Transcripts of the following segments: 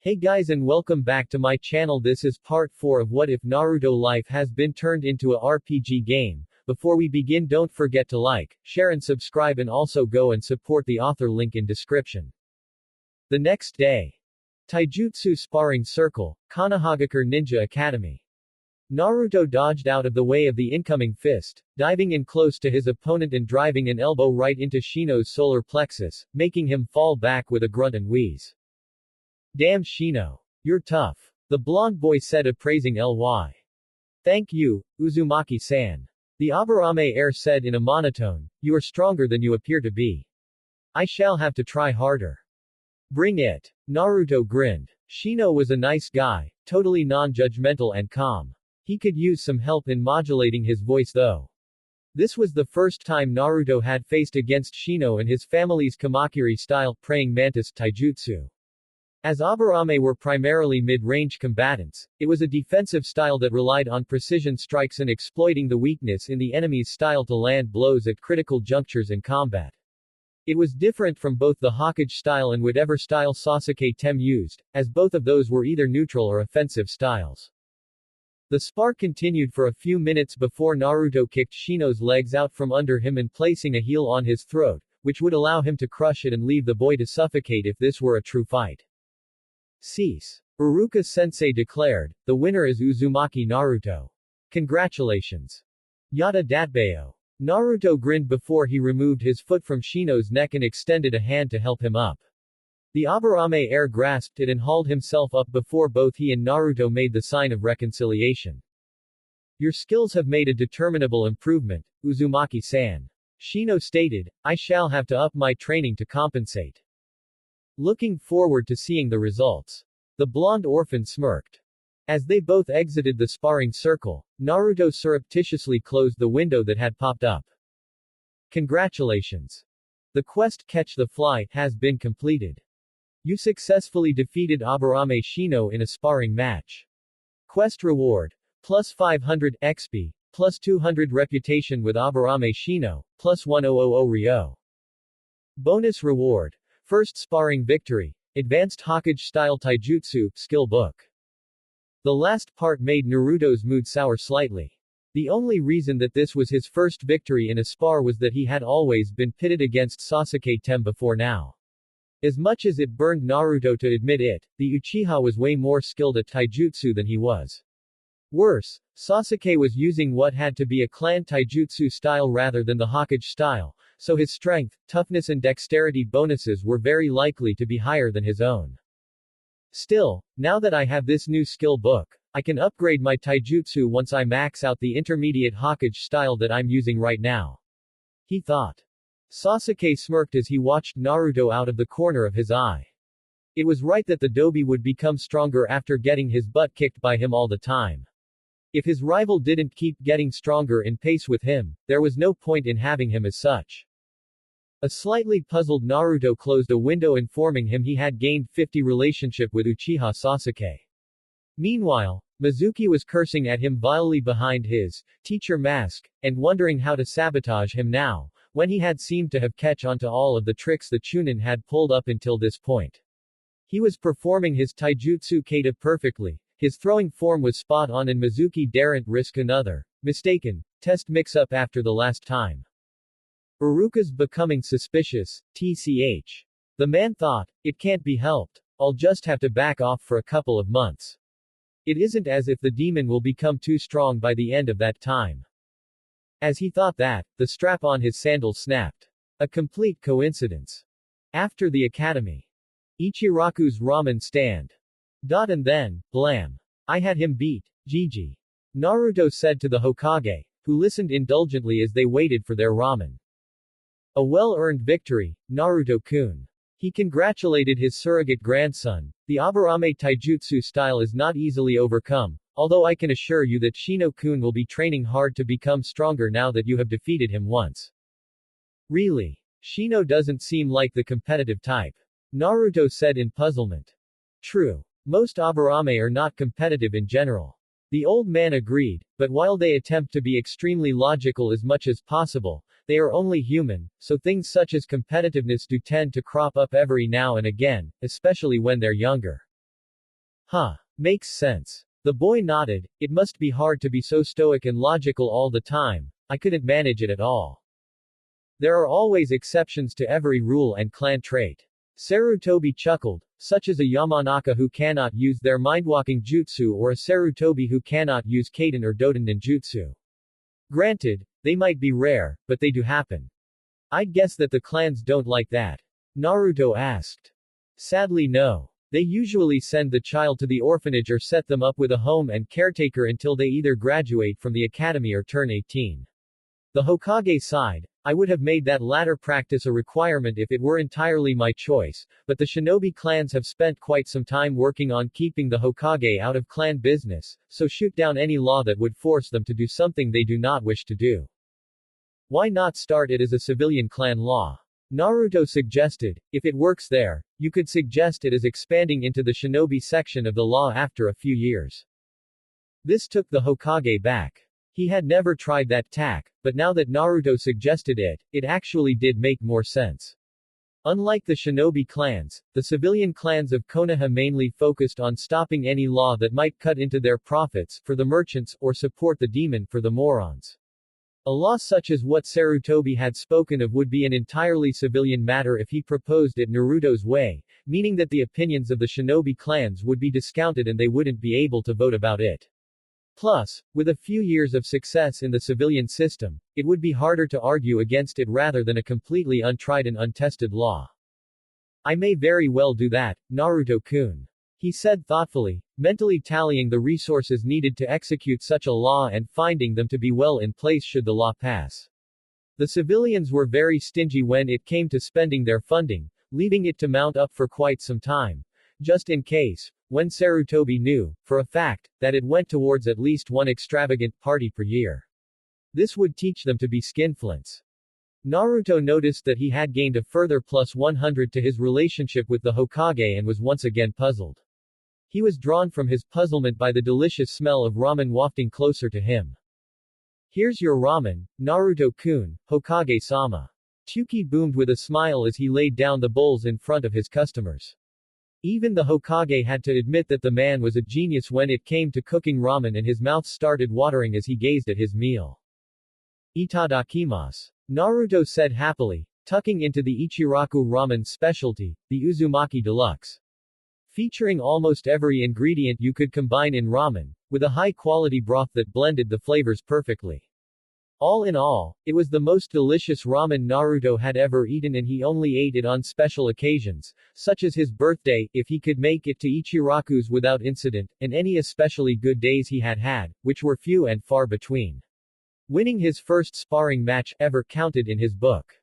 Hey guys and welcome back to my channel. This is part 4 of What If Naruto Life has been turned into a RPG game. Before we begin, don't forget to like, share and subscribe, and also go and support the author, link in description. The next day. Taijutsu Sparring Circle, Konohagakure Ninja Academy. Naruto dodged out of the way of the incoming fist, diving in close to his opponent and driving an elbow right into Shino's solar plexus, making him fall back with a grunt and wheeze. Damn Shino. You're tough. The blonde boy said, appraising Ly. Thank you, Uzumaki-san. The Aburame heir said in a monotone, you are stronger than you appear to be. I shall have to try harder. Bring it. Naruto grinned. Shino was a nice guy, totally non-judgmental and calm. He could use some help in modulating his voice though. This was the first time Naruto had faced against Shino and his family's Kamakiri-style praying mantis taijutsu. As Aburame were primarily mid-range combatants, it was a defensive style that relied on precision strikes and exploiting the weakness in the enemy's style to land blows at critical junctures in combat. It was different from both the Hokage style and whatever style Sasuke Tem used, as both of those were either neutral or offensive styles. The spar continued for a few minutes before Naruto kicked Shino's legs out from under him and placing a heel on his throat, which would allow him to crush it and leave the boy to suffocate if this were a true fight. Cease. Iruka-sensei declared, the winner is Uzumaki Naruto. Congratulations. Yada datbayo. Naruto grinned before he removed his foot from Shino's neck and extended a hand to help him up. The Aburame heir grasped it and hauled himself up before both he and Naruto made the sign of reconciliation. Your skills have made a determinable improvement, Uzumaki-san. Shino stated, I shall have to up my training to compensate. Looking forward to seeing the results. The blonde orphan smirked. As they both exited the sparring circle, Naruto surreptitiously closed the window that had popped up. Congratulations. The quest Catch the Fly has been completed. You successfully defeated Aburame Shino in a sparring match. Quest reward. Plus 500 XP, plus 200 reputation with Aburame Shino, plus 1000 Ryo. Bonus reward. First sparring victory. Advanced Hokage-style taijutsu, skill book. The last part made Naruto's mood sour slightly. The only reason that this was his first victory in a spar was that he had always been pitted against Sasuke Tem before now. As much as it burned Naruto to admit it, the Uchiha was way more skilled at taijutsu than he was. Worse, Sasuke was using what had to be a clan taijutsu style rather than the Hokage style, so his strength, toughness and dexterity bonuses were very likely to be higher than his own. Still, now that I have this new skill book, I can upgrade my taijutsu once I max out the intermediate Hokage style that I'm using right now. He thought. Sasuke smirked as he watched Naruto out of the corner of his eye. It was right that the Dobi would become stronger after getting his butt kicked by him all the time. If his rival didn't keep getting stronger in pace with him, there was no point in having him as such. A slightly puzzled Naruto closed a window informing him he had gained 50 relationship with Uchiha Sasuke. Meanwhile, Mizuki was cursing at him vilely behind his teacher mask, and wondering how to sabotage him now, when he had seemed to have catch on to all of the tricks the Chunin had pulled up until this point. He was performing his taijutsu kata perfectly, his throwing form was spot on and Mizuki daren't risk another mistaken test mix-up after the last time. Iruka's becoming suspicious, tch. The man thought, it can't be helped. I'll just have to back off for a couple of months. It isn't as if the demon will become too strong by the end of that time. As he thought that, the strap on his sandal snapped. A complete coincidence. After the academy. Ichiraku's ramen stand. And then, blam. I had him beat. GG. Naruto said to the Hokage, who listened indulgently as they waited for their ramen. A well-earned victory, Naruto-kun. He congratulated his surrogate grandson. The Aburame taijutsu style is not easily overcome, although I can assure you that Shino-kun will be training hard to become stronger now that you have defeated him once. Really? Shino doesn't seem like the competitive type. Naruto said in puzzlement. True. Most Aburame are not competitive in general. The old man agreed, but while they attempt to be extremely logical as much as possible, they are only human, so things such as competitiveness do tend to crop up every now and again, especially when they're younger. Huh. Makes sense. The boy nodded. It must be hard to be so stoic and logical all the time. I couldn't manage it at all. There are always exceptions to every rule and clan trait. Sarutobi chuckled, such as a Yamanaka who cannot use their mindwalking jutsu or a Sarutobi who cannot use Kaden or Doden ninjutsu. Granted, they might be rare, but they do happen. I'd guess that the clans don't like that. Naruto asked. Sadly no. They usually send the child to the orphanage or set them up with a home and caretaker until they either graduate from the academy or turn 18. The Hokage sighed. I would have made that latter practice a requirement if it were entirely my choice, but the shinobi clans have spent quite some time working on keeping the Hokage out of clan business, so shoot down any law that would force them to do something they do not wish to do. Why not start it as a civilian clan law? Naruto suggested. If it works there, you could suggest it as expanding into the shinobi section of the law after a few years. This took the Hokage back. He had never tried that tack, but now that Naruto suggested it, it actually did make more sense. Unlike the shinobi clans, the civilian clans of Konoha mainly focused on stopping any law that might cut into their profits, for the merchants, or support the demon, for the morons. A law such as what Sarutobi had spoken of would be an entirely civilian matter if he proposed it Naruto's way, meaning that the opinions of the shinobi clans would be discounted and they wouldn't be able to vote about it. Plus, with a few years of success in the civilian system, it would be harder to argue against it rather than a completely untried and untested law. I may very well do that, Naruto-kun. He said thoughtfully, mentally tallying the resources needed to execute such a law and finding them to be well in place should the law pass. The civilians were very stingy when it came to spending their funding, leaving it to mount up for quite some time, just in case, when Sarutobi knew, for a fact, that it went towards at least one extravagant party per year. This would teach them to be skinflints. Naruto noticed that he had gained a further plus 100 to his relationship with the Hokage and was once again puzzled. He was drawn from his puzzlement by the delicious smell of ramen wafting closer to him. Here's your ramen, Naruto-kun, Hokage-sama. Chuki boomed with a smile as he laid down the bowls in front of his customers. Even the Hokage had to admit that the man was a genius when it came to cooking ramen and his mouth started watering as he gazed at his meal. Itadakimasu. Naruto said happily, tucking into the Ichiraku ramen specialty, the Uzumaki Deluxe. Featuring almost every ingredient you could combine in ramen, with a high-quality broth that blended the flavors perfectly. All in all, it was the most delicious ramen Naruto had ever eaten and he only ate it on special occasions, such as his birthday, if he could make it to Ichiraku's without incident, and any especially good days he had had, which were few and far between. Winning his first sparring match ever counted in his book.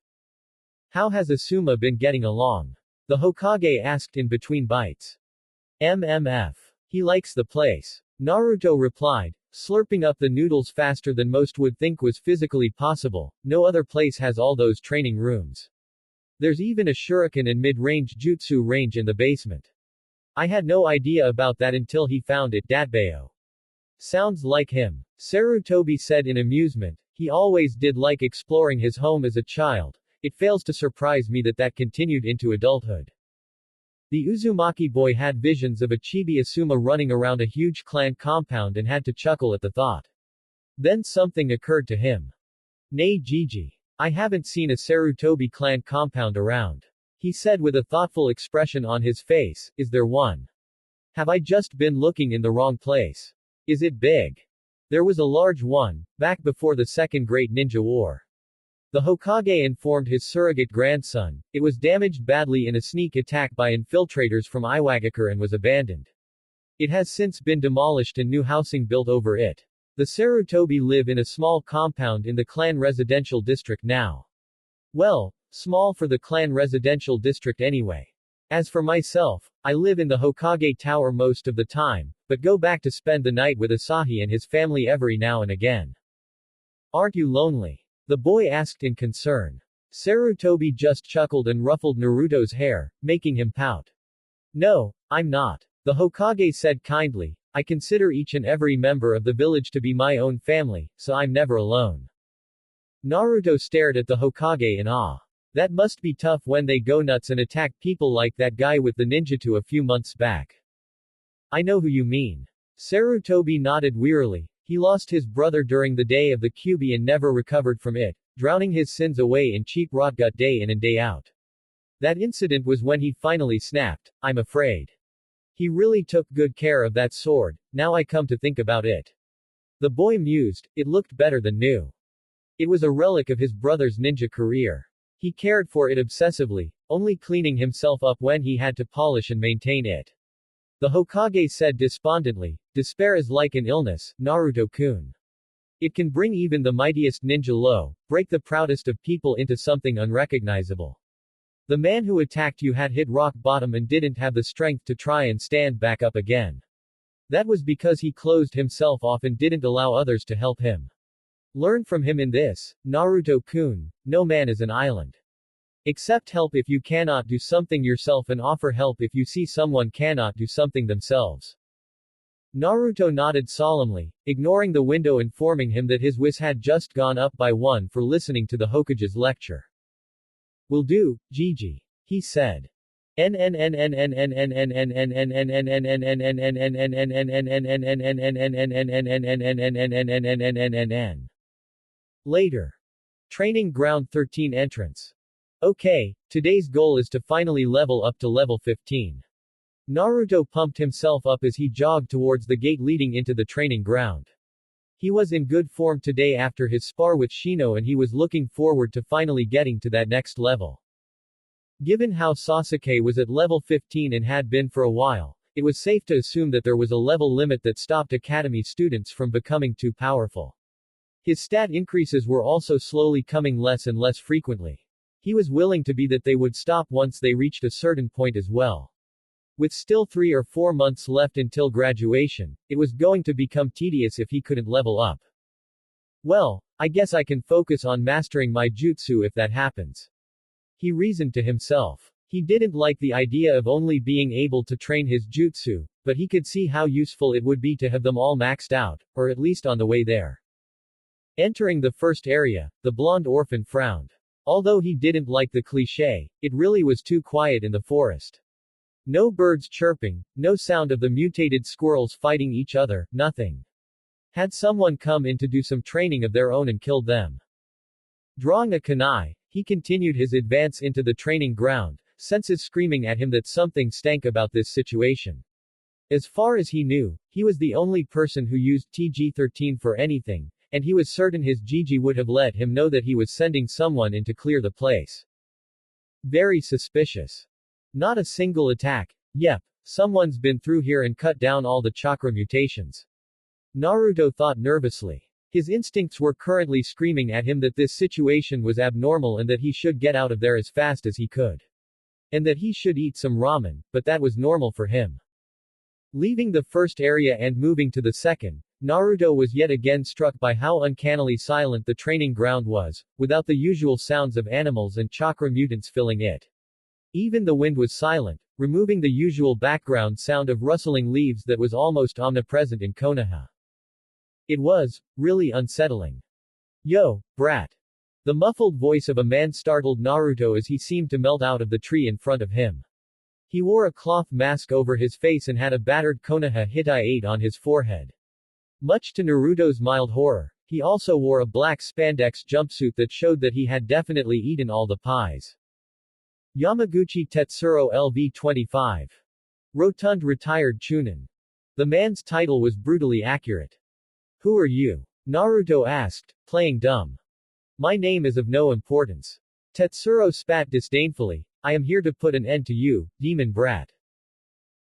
How has Asuma been getting along? The Hokage asked in between bites. MMF. He likes the place. Naruto replied, slurping up the noodles faster than most would think was physically possible. No other place has all those training rooms. There's even a shuriken and mid-range jutsu range in the basement. I had no idea about that until he found it. Datbeo. Sounds like him. Sarutobi said in amusement. He always did like exploring his home as a child. It fails to surprise me that continued into adulthood. The Uzumaki boy had visions of a chibi Asuma running around a huge clan compound and had to chuckle at the thought. Then something occurred to him. Nay Gigi. I haven't seen a Sarutobi clan compound around. He said with a thoughtful expression on his face, is there one? Have I just been looking in the wrong place? Is it big? There was a large one, back before the Second Great Ninja War. The Hokage informed his surrogate grandson, it was damaged badly in a sneak attack by infiltrators from Iwagakure and was abandoned. It has since been demolished and new housing built over it. The Sarutobi live in a small compound in the clan residential district now. Well, small for the clan residential district anyway. As for myself, I live in the Hokage Tower most of the time, but go back to spend the night with Asahi and his family every now and again. Aren't you lonely? The boy asked in concern. Sarutobi just chuckled and ruffled Naruto's hair, making him pout. No, I'm not. The Hokage said kindly, I consider each and every member of the village to be my own family, so I'm never alone. Naruto stared at the Hokage in awe. That must be tough when they go nuts and attack people like that guy with the ninjutsu a few months back. I know who you mean. Sarutobi nodded wearily. He lost his brother during the day of the Kyuubi and never recovered from it, drowning his sins away in cheap rotgut day in and day out. That incident was when he finally snapped, I'm afraid. He really took good care of that sword, now I come to think about it. The boy mused, it looked better than new. It was a relic of his brother's ninja career. He cared for it obsessively, only cleaning himself up when he had to polish and maintain it. The Hokage said despondently, despair is like an illness, Naruto-kun. It can bring even the mightiest ninja low, break the proudest of people into something unrecognizable. The man who attacked you had hit rock bottom and didn't have the strength to try and stand back up again. That was because he closed himself off and didn't allow others to help him. Learn from him in this, Naruto-kun, no man is an island. Accept help if you cannot do something yourself and offer help if you see someone cannot do something themselves. Naruto nodded solemnly, ignoring the window informing him that his wish had just gone up by 1 for listening to the Hokage's lecture. Will do, Gigi. He said. Later. Training Ground 13 entrance. Okay, today's goal is to finally level up to level 15. Naruto pumped himself up as he jogged towards the gate leading into the training ground. He was in good form today after his spar with Shino and he was looking forward to finally getting to that next level. Given how Sasuke was at level 15 and had been for a while, it was safe to assume that there was a level limit that stopped academy students from becoming too powerful. His stat increases were also slowly coming less and less frequently. He was willing to be that they would stop once they reached a certain point as well. With still 3 or 4 months left until graduation, it was going to become tedious if he couldn't level up. Well, I guess I can focus on mastering my jutsu if that happens. He reasoned to himself. He didn't like the idea of only being able to train his jutsu, but he could see how useful it would be to have them all maxed out, or at least on the way there. Entering the first area, the blonde orphan frowned. Although he didn't like the cliché, it really was too quiet in the forest. No birds chirping, no sound of the mutated squirrels fighting each other, nothing. Had someone come in to do some training of their own and killed them. Drawing a kunai, he continued his advance into the training ground, senses screaming at him that something stank about this situation. As far as he knew, he was the only person who used TG-13 for anything, and he was certain his Gigi would have let him know that he was sending someone in to clear the place. Very suspicious. Not a single attack. Yep, someone's been through here and cut down all the chakra mutations. Naruto thought nervously. His instincts were currently screaming at him that this situation was abnormal and that he should get out of there as fast as he could. And that he should eat some ramen, but that was normal for him. Leaving the first area and moving to the second, Naruto was yet again struck by how uncannily silent the training ground was, without the usual sounds of animals and chakra mutants filling it. Even the wind was silent, removing the usual background sound of rustling leaves that was almost omnipresent in Konoha. It was, really unsettling. Yo, brat. The muffled voice of a man startled Naruto as he seemed to melt out of the tree in front of him. He wore a cloth mask over his face and had a battered Konoha Hitai 8 on his forehead. Much to Naruto's mild horror, he also wore a black spandex jumpsuit that showed that he had definitely eaten all the pies. Yamaguchi Tetsuro LV-25. Rotund retired Chunin. The man's title was brutally accurate. Who are you? Naruto asked, playing dumb. My name is of no importance. Tetsuro spat disdainfully. I am here to put an end to you, demon brat.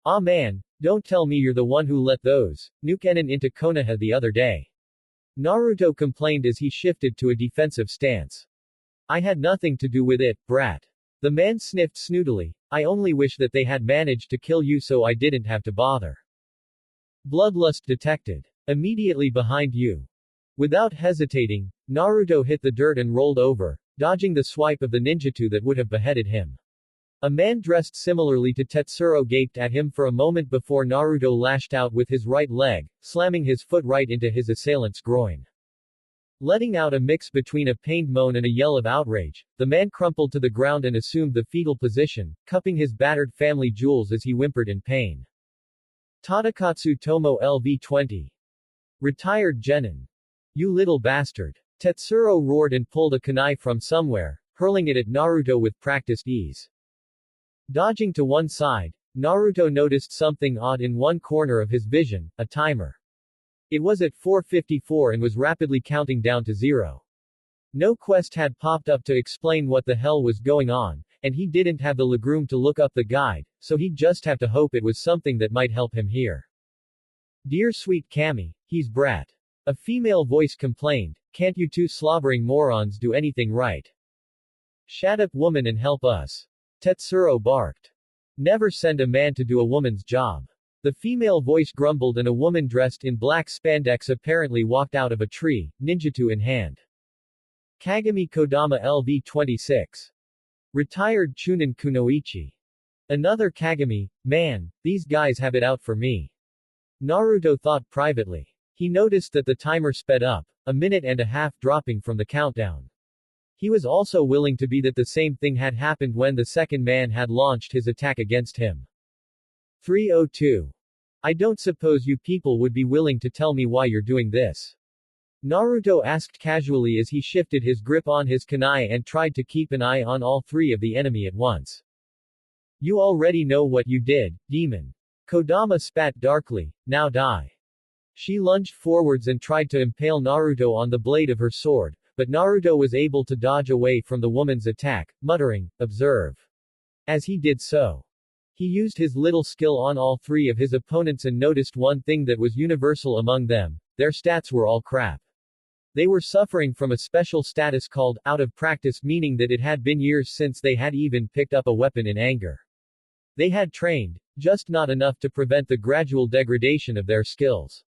Ah man, don't tell me you're the one who let those Nukenin into Konoha the other day. Naruto complained as he shifted to a defensive stance. I had nothing to do with it, brat. The man sniffed snootily. I only wish that they had managed to kill you so I didn't have to bother. Bloodlust detected. Immediately behind you. Without hesitating, Naruto hit the dirt and rolled over, dodging the swipe of the ninjutsu that would have beheaded him. A man dressed similarly to Tetsuro gaped at him for a moment before Naruto lashed out with his right leg, slamming his foot right into his assailant's groin. Letting out a mix between a pained moan and a yell of outrage, the man crumpled to the ground and assumed the fetal position, cupping his battered family jewels as he whimpered in pain. Tadakatsu Tomo LV-20. Retired genin. You little bastard. Tetsuro roared and pulled a kunai from somewhere, hurling it at Naruto with practiced ease. Dodging to one side, Naruto noticed something odd in one corner of his vision, a timer. It was at 4:54 and was rapidly counting down to 0. No quest had popped up to explain what the hell was going on, and he didn't have the legroom to look up the guide, so he'd just have to hope it was something that might help him here. Dear sweet Cammy, he's brat. A female voice complained, can't you two slobbering morons do anything right? Shut up woman and help us. Tetsuro barked. Never send a man to do a woman's job. The female voice grumbled and a woman dressed in black spandex apparently walked out of a tree, ninjutsu in hand. Kagami Kodama LV-26. Retired Chunin Kunoichi. Another Kagami, man, these guys have it out for me. Naruto thought privately. He noticed that the timer sped up, a minute and a half dropping from the countdown. He was also willing to be that the same thing had happened when the second man had launched his attack against him. 302. I don't suppose you people would be willing to tell me why you're doing this. Naruto asked casually as he shifted his grip on his kunai and tried to keep an eye on all three of the enemy at once. You already know what you did, demon. Kodama spat darkly, now die. She lunged forwards and tried to impale Naruto on the blade of her sword, but Naruto was able to dodge away from the woman's attack, muttering, observe. As he did so, he used his little skill on all three of his opponents and noticed one thing that was universal among them, their stats were all crap. They were suffering from a special status called out of practice, meaning that it had been years since they had even picked up a weapon in anger. They had trained, just not enough to prevent the gradual degradation of their skills.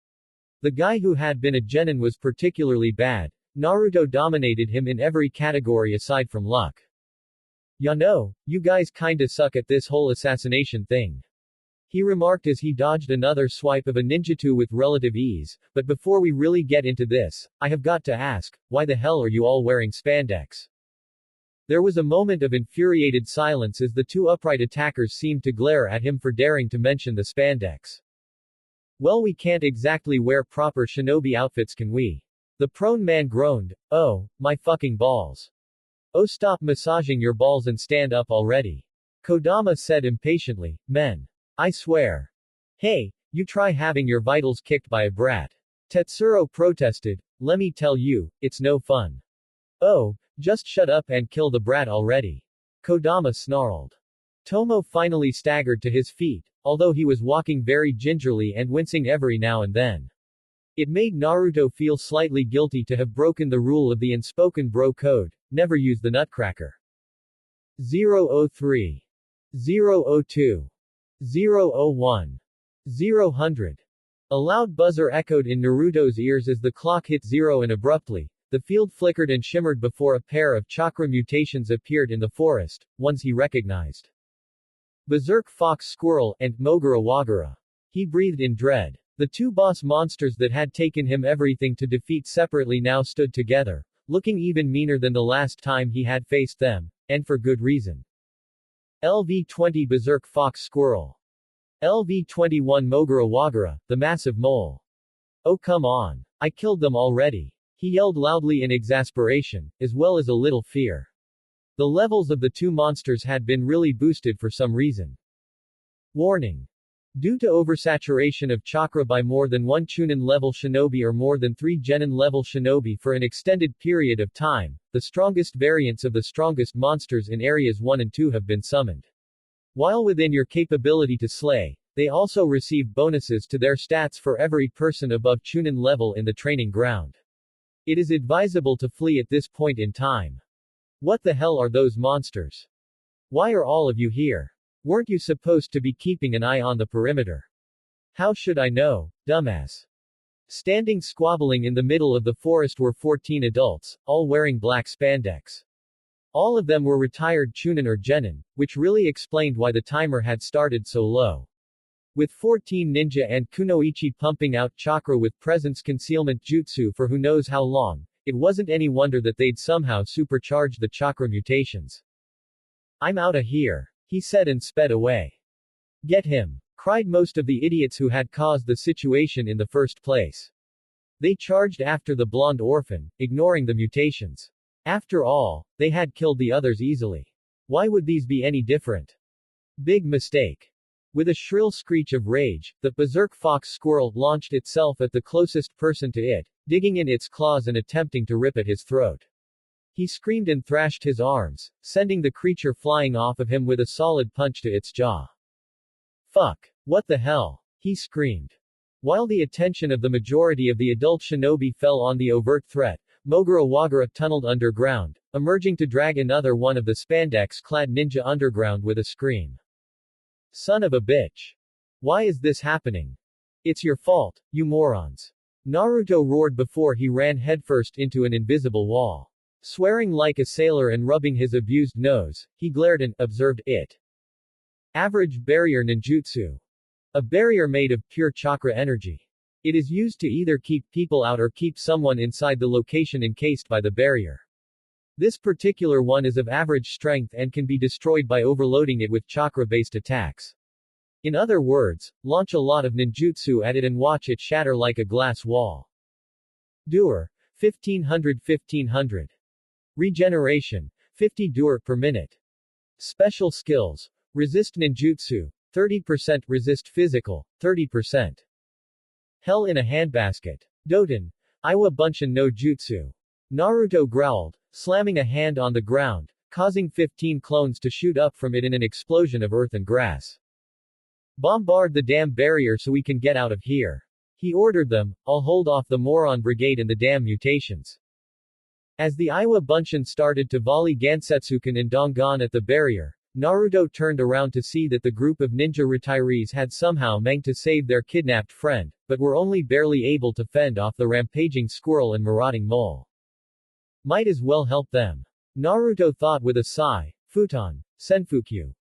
The guy who had been a genin was particularly bad. Naruto dominated him in every category aside from luck. Ya know, you guys kinda suck at this whole assassination thing. He remarked as he dodged another swipe of a ninjutsu with relative ease, but before we really get into this, I have got to ask, why the hell are you all wearing spandex? There was a moment of infuriated silence as the two upright attackers seemed to glare at him for daring to mention the spandex. Well, we can't exactly wear proper shinobi outfits, can we? The prone man groaned, oh, my fucking balls. Oh, stop massaging your balls and stand up already. Kodama said impatiently, men. I swear. Hey, you try having your vitals kicked by a brat. Tetsuro protested, let me tell you, it's no fun. Oh, just shut up and kill the brat already. Kodama snarled. Tomo finally staggered to his feet, although he was walking very gingerly and wincing every now and then. It made Naruto feel slightly guilty to have broken the rule of the unspoken bro code, never use the nutcracker. 003. 002. 001. 000. A loud buzzer echoed in Naruto's ears as the clock hit 0 and abruptly, the field flickered and shimmered before a pair of chakra mutations appeared in the forest, ones he recognized. Berserk Fox Squirrel, and Mogura Wagura. He breathed in dread. The two boss monsters that had taken him everything to defeat separately now stood together, looking even meaner than the last time he had faced them, and for good reason. LV-20 Berserk Fox Squirrel. LV-21 Mogura Wagura, the massive mole. Oh come on. I killed them already. He yelled loudly in exasperation, as well as a little fear. The levels of the two monsters had been really boosted for some reason. Warning. Due to oversaturation of chakra by more than one Chunin level shinobi or more than 3 genin level shinobi for an extended period of time, the strongest variants of the strongest monsters in areas 1 and 2 have been summoned. While within your capability to slay, they also receive bonuses to their stats for every person above Chunin level in the training ground. It is advisable to flee at this point in time. What the hell are those monsters? Why are all of you here? Weren't you supposed to be keeping an eye on the perimeter? How should I know, dumbass? Standing squabbling in the middle of the forest were 14 adults, all wearing black spandex. All of them were retired Chunin or genin, which really explained why the timer had started so low. With 14 ninja and kunoichi pumping out chakra with presence concealment jutsu for who knows how long, it wasn't any wonder that they'd somehow supercharged the chakra mutations. I'm outta here, he said and sped away. Get him. cried most of the idiots who had caused the situation in the first place. They charged after the blonde orphan, ignoring the mutations. After all, they had killed the others easily. Why would these be any different? Big mistake. With a shrill screech of rage, the berserk fox squirrel launched itself at the closest person to it, digging in its claws and attempting to rip at his throat. He screamed and thrashed his arms, sending the creature flying off of him with a solid punch to its jaw. Fuck. What the hell? He screamed. While the attention of the majority of the adult shinobi fell on the overt threat, Mogura Wagara tunneled underground, emerging to drag another one of the spandex-clad ninja underground with a scream. Son of a bitch. Why is this happening? It's your fault, you morons. Naruto roared before he ran headfirst into an invisible wall. Swearing like a sailor and rubbing his abused nose, he glared and observed it. Average barrier ninjutsu. A barrier made of pure chakra energy. It is used to either keep people out or keep someone inside the location encased by the barrier. This particular one is of average strength and can be destroyed by overloading it with chakra-based attacks. In other words, launch a lot of ninjutsu at it and watch it shatter like a glass wall. Doer, 1500. Regeneration, 50 doer per minute. Special skills. Resist ninjutsu, 30%, resist physical, 30%. Hell in a handbasket. Doten, Iwa Bunshin no Jutsu. Naruto growled, slamming a hand on the ground, causing 15 clones to shoot up from it in an explosion of earth and grass. Bombard the damn barrier so we can get out of here. He ordered them. I'll hold off the moron brigade and the damn mutations. As the Iwa Bunshin started to volley Gansetsuken and Dongan at the barrier, Naruto turned around to see that the group of ninja retirees had somehow managed to save their kidnapped friend, but were only barely able to fend off the rampaging squirrel and marauding mole. Might as well help them. Naruto thought with a sigh. Futon, Senfukyu.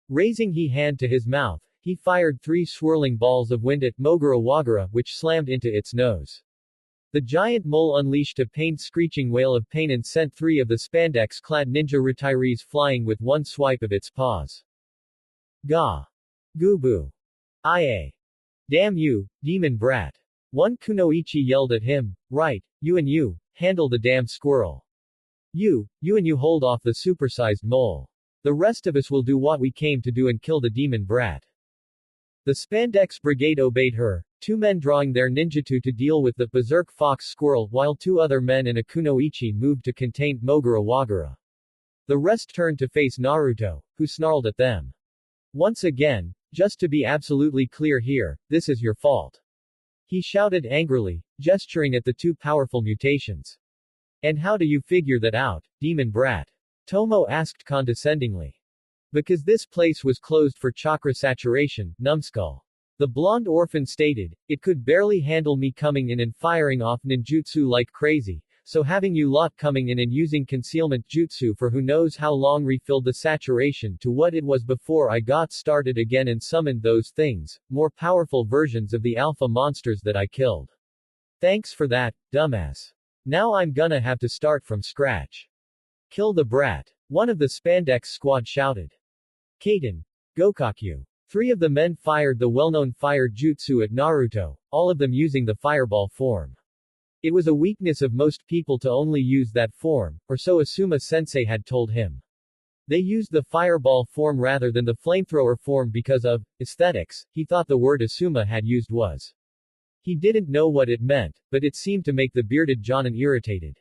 Raising he hand to his mouth, he fired 3 swirling balls of wind at Mogura Wagara, which slammed into its nose. The giant mole unleashed a pained screeching wail of pain and sent 3 of the spandex-clad ninja retirees flying with one swipe of its paws. Ga. Gubu. Ie. Damn you, demon brat. One kunoichi yelled at him. Right, you and you, handle the damn squirrel. You and you hold off the supersized mole. The rest of us will do what we came to do and kill the demon brat. The spandex brigade obeyed her, 2 men drawing their ninjutsu to deal with the berserk fox squirrel while 2 other men and a kunoichi moved to contain Mogura Wagara. The rest turned to face Naruto, who snarled at them. Once again, just to be absolutely clear here, this is your fault. He shouted angrily, gesturing at the 2 powerful mutations. And how do you figure that out, demon brat? Tomo asked condescendingly. Because this place was closed for chakra saturation, numbskull. The blonde orphan stated, it could barely handle me coming in and firing off ninjutsu like crazy, so having you lot coming in and using concealment jutsu for who knows how long refilled the saturation to what it was before I got started again and summoned those things, more powerful versions of the alpha monsters that I killed. Thanks for that, dumbass. Now I'm gonna have to start from scratch. Kill the brat. One of the spandex squad shouted. Kaiten. Gokakyu. 3 of the men fired the well-known fire jutsu at Naruto, all of them using the fireball form. It was a weakness of most people to only use that form, or so Asuma-sensei had told him. They used the fireball form rather than the flamethrower form because of aesthetics. He thought the word Asuma had used was. He didn't know what it meant, but it seemed to make the bearded Jonin irritated.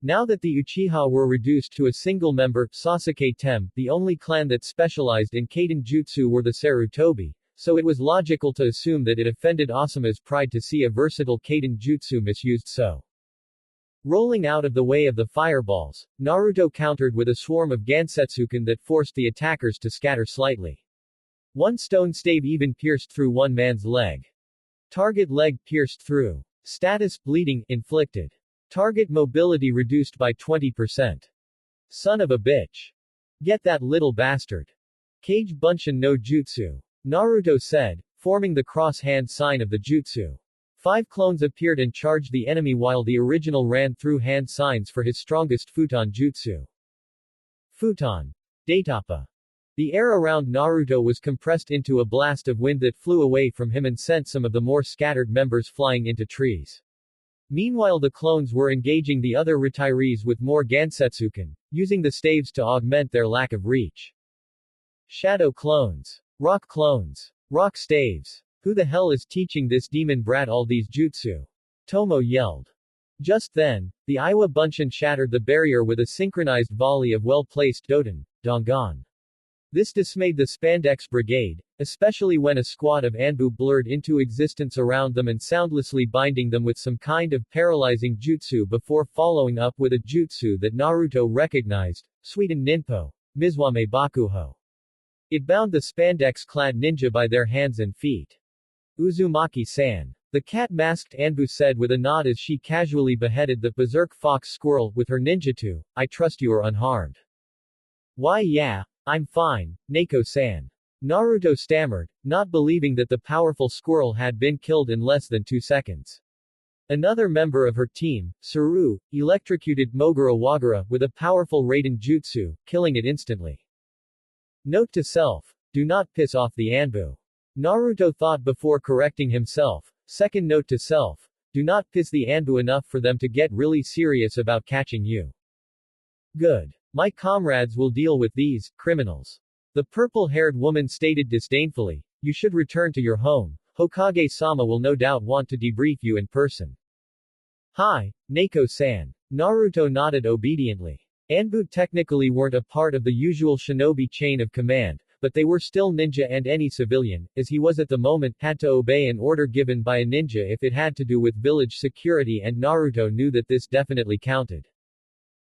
Now that the Uchiha were reduced to a single member, Sasuke Tem, the only clan that specialized in Kaiten Jutsu were the Sarutobi, so it was logical to assume that it offended Asuma's pride to see a versatile Kaiten Jutsu misused so. Rolling out of the way of the fireballs, Naruto countered with a swarm of Gansetsuken that forced the attackers to scatter slightly. One stone stave even pierced through one man's leg. Target leg pierced through. Status bleeding inflicted. Target mobility reduced by 20%. Son of a bitch. Get that little bastard. Kage Bunshin no Jutsu. Naruto said, forming the cross-hand sign of the jutsu. 5 clones appeared and charged the enemy while the original ran through hand signs for his strongest futon jutsu. Futon. Daitapa. The air around Naruto was compressed into a blast of wind that flew away from him and sent some of the more scattered members flying into trees. Meanwhile, the clones were engaging the other retirees with more Gansetsuken, using the staves to augment their lack of reach. Shadow clones. Rock clones. Rock staves. Who the hell is teaching this demon brat all these jutsu? Tomo yelled. Just then, the Iwa Bunshin shattered the barrier with a synchronized volley of well-placed Doton, Dongan. This dismayed the Spandex Brigade, especially when a squad of Anbu blurred into existence around them and soundlessly binding them with some kind of paralyzing jutsu before following up with a jutsu that Naruto recognized, Suiten Ninpo, Mizwame Bakuho. It bound the spandex-clad ninja by their hands and feet. Uzumaki-san. The cat-masked Anbu said with a nod as she casually beheaded the berserk fox squirrel with her ninjutsu. I trust you are unharmed. Why yeah, I'm fine, Nako-san. Naruto stammered, not believing that the powerful squirrel had been killed in less than 2 seconds. Another member of her team, Saru, electrocuted Mogura Wagura with a powerful Raiden jutsu, killing it instantly. Note to self. Do not piss off the Anbu. Naruto thought before correcting himself. Second note to self. Do not piss the Anbu enough for them to get really serious about catching you. Good. My comrades will deal with these criminals. The purple-haired woman stated disdainfully. You should return to your home. Hokage-sama will no doubt want to debrief you in person. Hi, Nako-san. Naruto nodded obediently. Anbu technically weren't a part of the usual shinobi chain of command, but they were still ninja, and any civilian, as he was at the moment, had to obey an order given by a ninja if it had to do with village security, and Naruto knew that this definitely counted.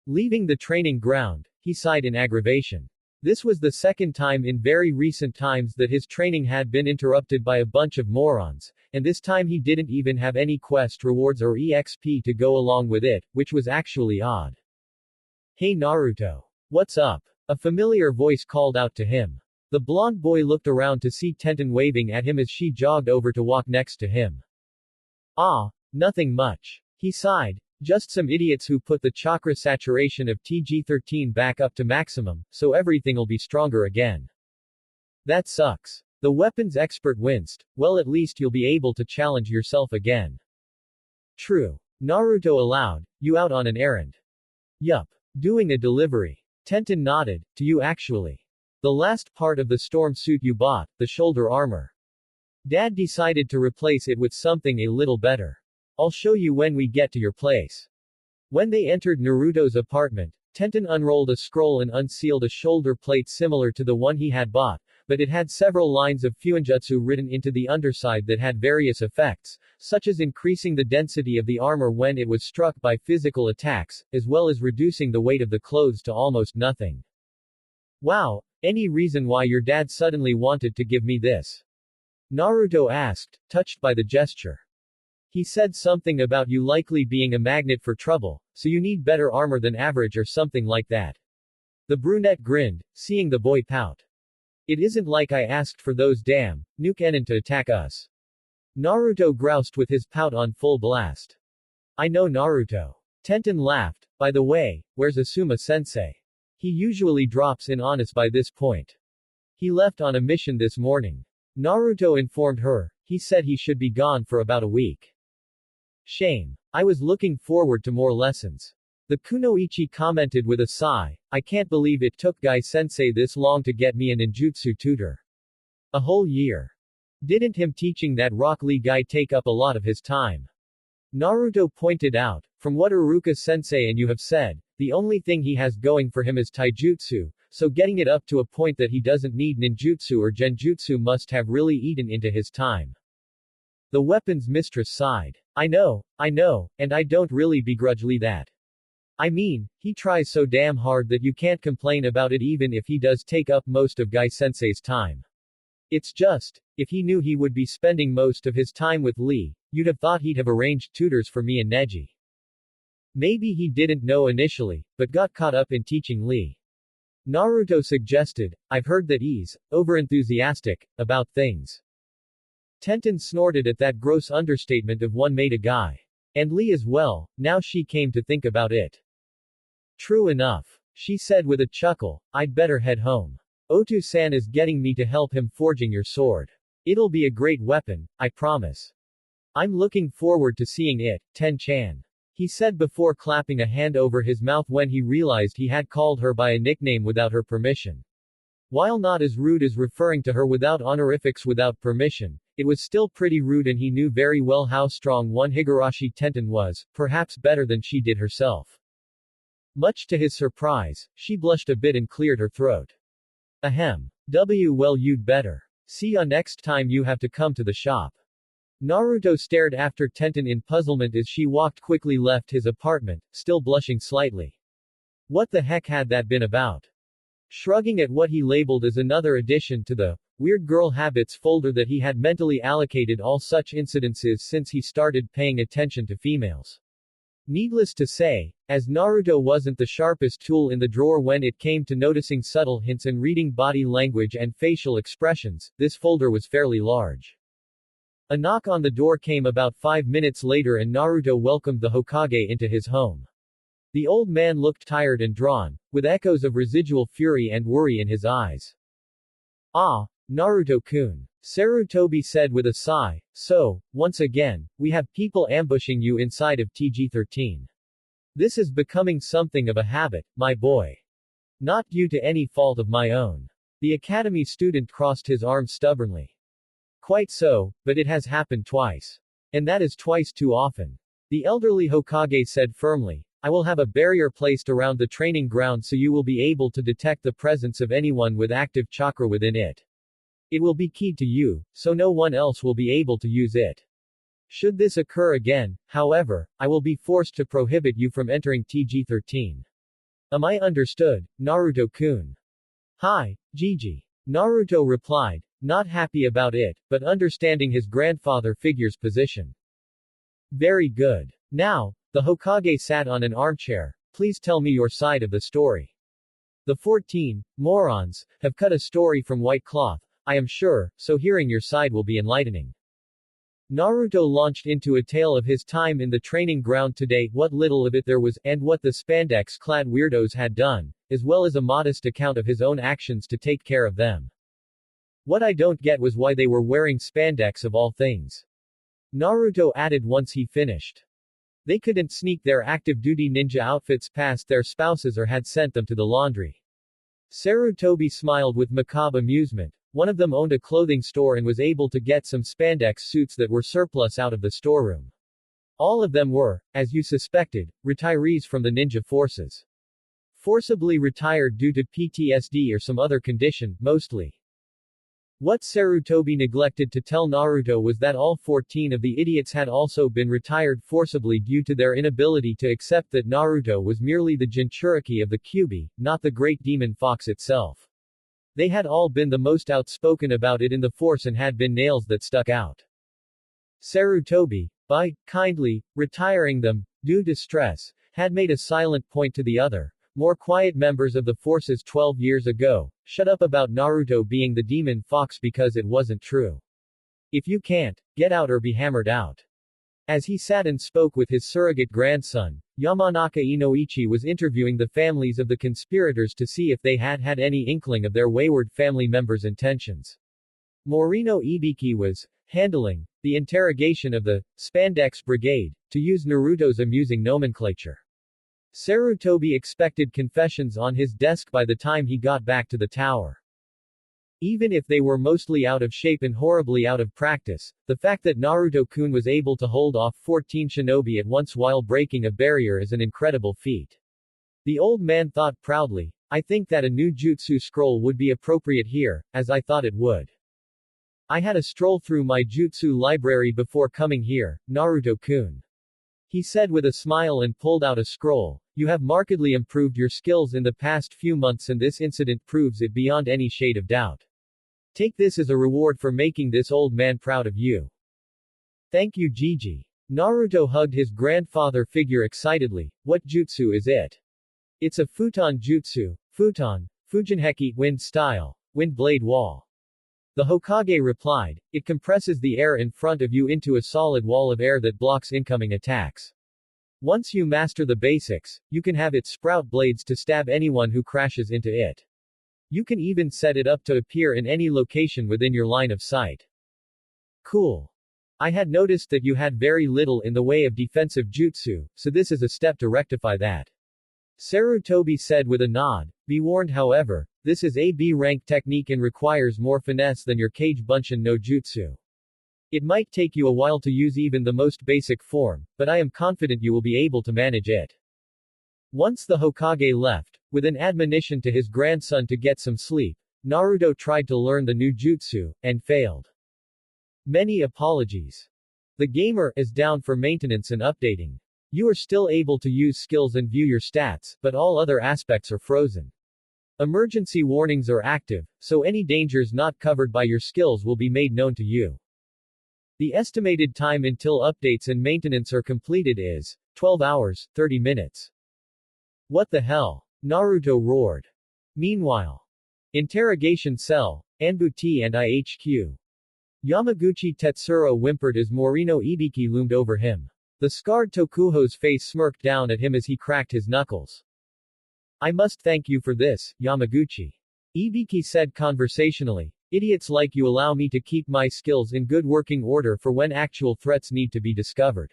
Leaving the training ground, he sighed in aggravation. This was the second time in very recent times that his training had been interrupted by a bunch of morons, and this time he didn't even have any quest rewards or EXP to go along with it, which was actually odd. Hey Naruto. What's up? A familiar voice called out to him. The blonde boy looked around to see Tenten waving at him as she jogged over to walk next to him. Ah, nothing much. He sighed. Just some idiots who put the chakra saturation of TG13 back up to maximum, so everything'll be stronger again. That sucks. The weapons expert winced. Well, at least you'll be able to challenge yourself again. True. Naruto allowed. You out on an errand? Yup. Doing a delivery. Tenten nodded. To you actually. The last part of the storm suit you bought, the shoulder armor. Dad decided to replace it with something a little better. I'll show you when we get to your place. When they entered Naruto's apartment, Tenten unrolled a scroll and unsealed a shoulder plate similar to the one he had bought, but it had several lines of fuinjutsu written into the underside that had various effects, such as increasing the density of the armor when it was struck by physical attacks, as well as reducing the weight of the clothes to almost nothing. Wow, any reason why your dad suddenly wanted to give me this? Naruto asked, touched by the gesture. He said something about you likely being a magnet for trouble, so you need better armor than average or something like that. The brunette grinned, seeing the boy pout. It isn't like I asked for those damn nuke Enin to attack us. Naruto groused with his pout on full blast. I know Naruto. Tenten laughed. By the way, where's Asuma-sensei? He usually drops in on us by this point. He left on a mission this morning. Naruto informed her. He said he should be gone for about a week. Shame. I was looking forward to more lessons. The kunoichi commented with a sigh. I can't believe it took Gai-sensei this long to get me an ninjutsu tutor. A whole year. Didn't him teaching that Rock Lee guy take up a lot of his time? Naruto pointed out. From what Iruka-sensei and you have said, the only thing he has going for him is taijutsu, so getting it up to a point that he doesn't need ninjutsu or genjutsu must have really eaten into his time. The weapons mistress sighed. I know, and I don't really begrudge Lee that. I mean, he tries so damn hard that you can't complain about it even if he does take up most of Gai-sensei's time. It's just, if he knew he would be spending most of his time with Lee, you'd have thought he'd have arranged tutors for me and Neji. Maybe he didn't know initially, but got caught up in teaching Lee. Naruto suggested, I've heard that he's overenthusiastic about things. Tenten snorted at that gross understatement of one made a guy. And Lee as well, now she came to think about it. True enough. She said with a chuckle, I'd better head home. Otu-san is getting me to help him forging your sword. It'll be a great weapon, I promise. I'm looking forward to seeing it, Ten-chan. He said before clapping a hand over his mouth when he realized he had called her by a nickname without her permission. While not as rude as referring to her without honorifics without permission, it was still pretty rude and he knew very well how strong one Higurashi Tenten was, perhaps better than she did herself. Much to his surprise, she blushed a bit and cleared her throat. Ahem. Well, you'd better. See ya next time you have to come to the shop. Naruto stared after Tenten in puzzlement as she walked quickly left his apartment, still blushing slightly. What the heck had that been about? Shrugging at what he labeled as another addition to the weird girl habits folder that he had mentally allocated all such incidences since he started paying attention to females. Needless to say, as Naruto wasn't the sharpest tool in the drawer when it came to noticing subtle hints and reading body language and facial expressions, this folder was fairly large. A knock on the door came about 5 minutes later and Naruto welcomed the Hokage into his home. The old man looked tired and drawn, with echoes of residual fury and worry in his eyes. Ah, Naruto-kun. Sarutobi said with a sigh, so, once again, we have people ambushing you inside of TG-13. This is becoming something of a habit, my boy. Not due to any fault of my own. The academy student crossed his arms stubbornly. Quite so, but it has happened twice. And that is twice too often. The elderly Hokage said firmly, I will have a barrier placed around the training ground so you will be able to detect the presence of anyone with active chakra within it. It will be keyed to you, so no one else will be able to use it. Should this occur again, however, I will be forced to prohibit you from entering TG-13. Am I understood, Naruto-kun? Hi, Gigi. Naruto replied, not happy about it, but understanding his grandfather figure's position. Very good. Now, the Hokage sat on an armchair, please tell me your side of the story. The 14 morons have cut a story from white cloth, I am sure, so hearing your side will be enlightening. Naruto launched into a tale of his time in the training ground today, what little of it there was, and what the spandex-clad weirdos had done, as well as a modest account of his own actions to take care of them. What I don't get was why they were wearing spandex of all things. Naruto added once he finished. They couldn't sneak their active duty ninja outfits past their spouses or had sent them to the laundry. Sarutobi smiled with macabre amusement. One of them owned a clothing store and was able to get some spandex suits that were surplus out of the storeroom. All of them were, as you suspected, retirees from the ninja forces. Forcibly retired due to PTSD or some other condition, mostly. What Sarutobi neglected to tell Naruto was that all 14 of the idiots had also been retired forcibly due to their inability to accept that Naruto was merely the Jinchuriki of the Kyuubi, not the great demon fox itself. They had all been the most outspoken about it in the force and had been nails that stuck out. Sarutobi, by kindly retiring them, due to stress, had made a silent point to the other, more quiet members of the forces 12 years ago, shut up about Naruto being the demon fox because it wasn't true. If you can't, get out or be hammered out. As he sat and spoke with his surrogate grandson, Yamanaka Inoichi was interviewing the families of the conspirators to see if they had had any inkling of their wayward family members' intentions. Morino Ibiki was handling the interrogation of the Spandex Brigade, to use Naruto's amusing nomenclature. Sarutobi expected confessions on his desk by the time he got back to the tower. Even if they were mostly out of shape and horribly out of practice, the fact that Naruto-kun was able to hold off 14 shinobi at once while breaking a barrier is an incredible feat. The old man thought proudly, I think that a new jutsu scroll would be appropriate here, as I thought it would. I had a stroll through my jutsu library before coming here, Naruto-kun. He said with a smile and pulled out a scroll. You have markedly improved your skills in the past few months and this incident proves it beyond any shade of doubt. Take this as a reward for making this old man proud of you. Thank you, Gigi. Naruto hugged his grandfather figure excitedly. What jutsu is it? It's a futon jutsu, futon, Fujinheki, wind style, wind blade wall. The Hokage replied, it compresses the air in front of you into a solid wall of air that blocks incoming attacks. Once you master the basics, you can have it sprout blades to stab anyone who crashes into it. You can even set it up to appear in any location within your line of sight. Cool. I had noticed that you had very little in the way of defensive jutsu, so this is a step to rectify that. Sarutobi said with a nod. Be warned however, this is a B-rank technique and requires more finesse than your Kage Bunshin no Jutsu. It might take you a while to use even the most basic form, but I am confident you will be able to manage it. Once the Hokage left, with an admonition to his grandson to get some sleep, Naruto tried to learn the new jutsu, and failed. Many apologies. The gamer is down for maintenance and updating. You are still able to use skills and view your stats, but all other aspects are frozen. Emergency warnings are active, so any dangers not covered by your skills will be made known to you. The estimated time until updates and maintenance are completed is 12 hours, 30 minutes. What the hell? Naruto roared. Meanwhile. Interrogation cell, Anbu T and IHQ. Yamaguchi Tetsuro whimpered as Morino Ibiki loomed over him. The scarred Tokuho's face smirked down at him as he cracked his knuckles. I must thank you for this, Yamaguchi. Ibiki said conversationally. Idiots like you allow me to keep my skills in good working order for when actual threats need to be discovered.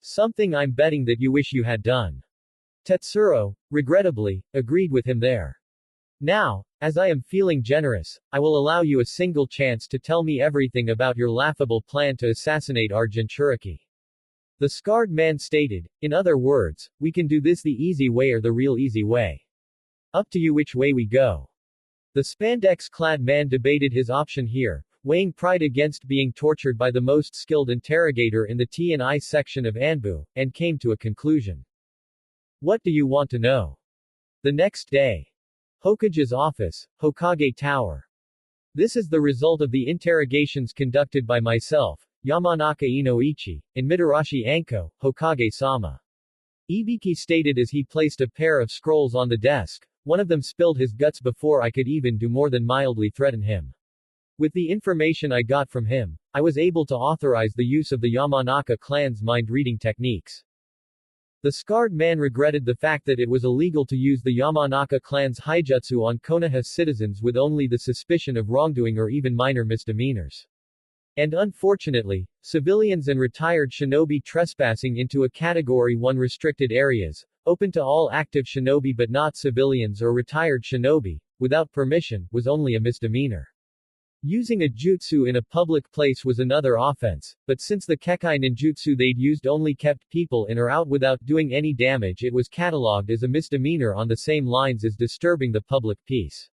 Something I'm betting that you wish you had done. Tetsuro, regrettably, agreed with him there. Now, as I am feeling generous, I will allow you a single chance to tell me everything about your laughable plan to assassinate our Jinchuriki. The scarred man stated, in other words, we can do this the easy way or the real easy way. Up to you which way we go. The spandex-clad man debated his option here, weighing pride against being tortured by the most skilled interrogator in the T&I section of Anbu, and came to a conclusion. What do you want to know? The next day. Hokage's office, Hokage Tower. This is the result of the interrogations conducted by myself, Yamanaka Inoichi, and Mitarashi Anko, Hokage-sama. Ibiki stated as he placed a pair of scrolls on the desk. One of them spilled his guts before I could even do more than mildly threaten him. With the information I got from him, I was able to authorize the use of the Yamanaka clan's mind-reading techniques. The scarred man regretted the fact that it was illegal to use the Yamanaka clan's Haijutsu on Konoha citizens with only the suspicion of wrongdoing or even minor misdemeanors. And unfortunately, civilians and retired shinobi trespassing into a Category 1 restricted areas, open to all active shinobi but not civilians or retired shinobi, without permission, was only a misdemeanor. Using a jutsu in a public place was another offense, but since the Kekai ninjutsu they'd used only kept people in or out without doing any damage, it was catalogued as a misdemeanor on the same lines as disturbing the public peace.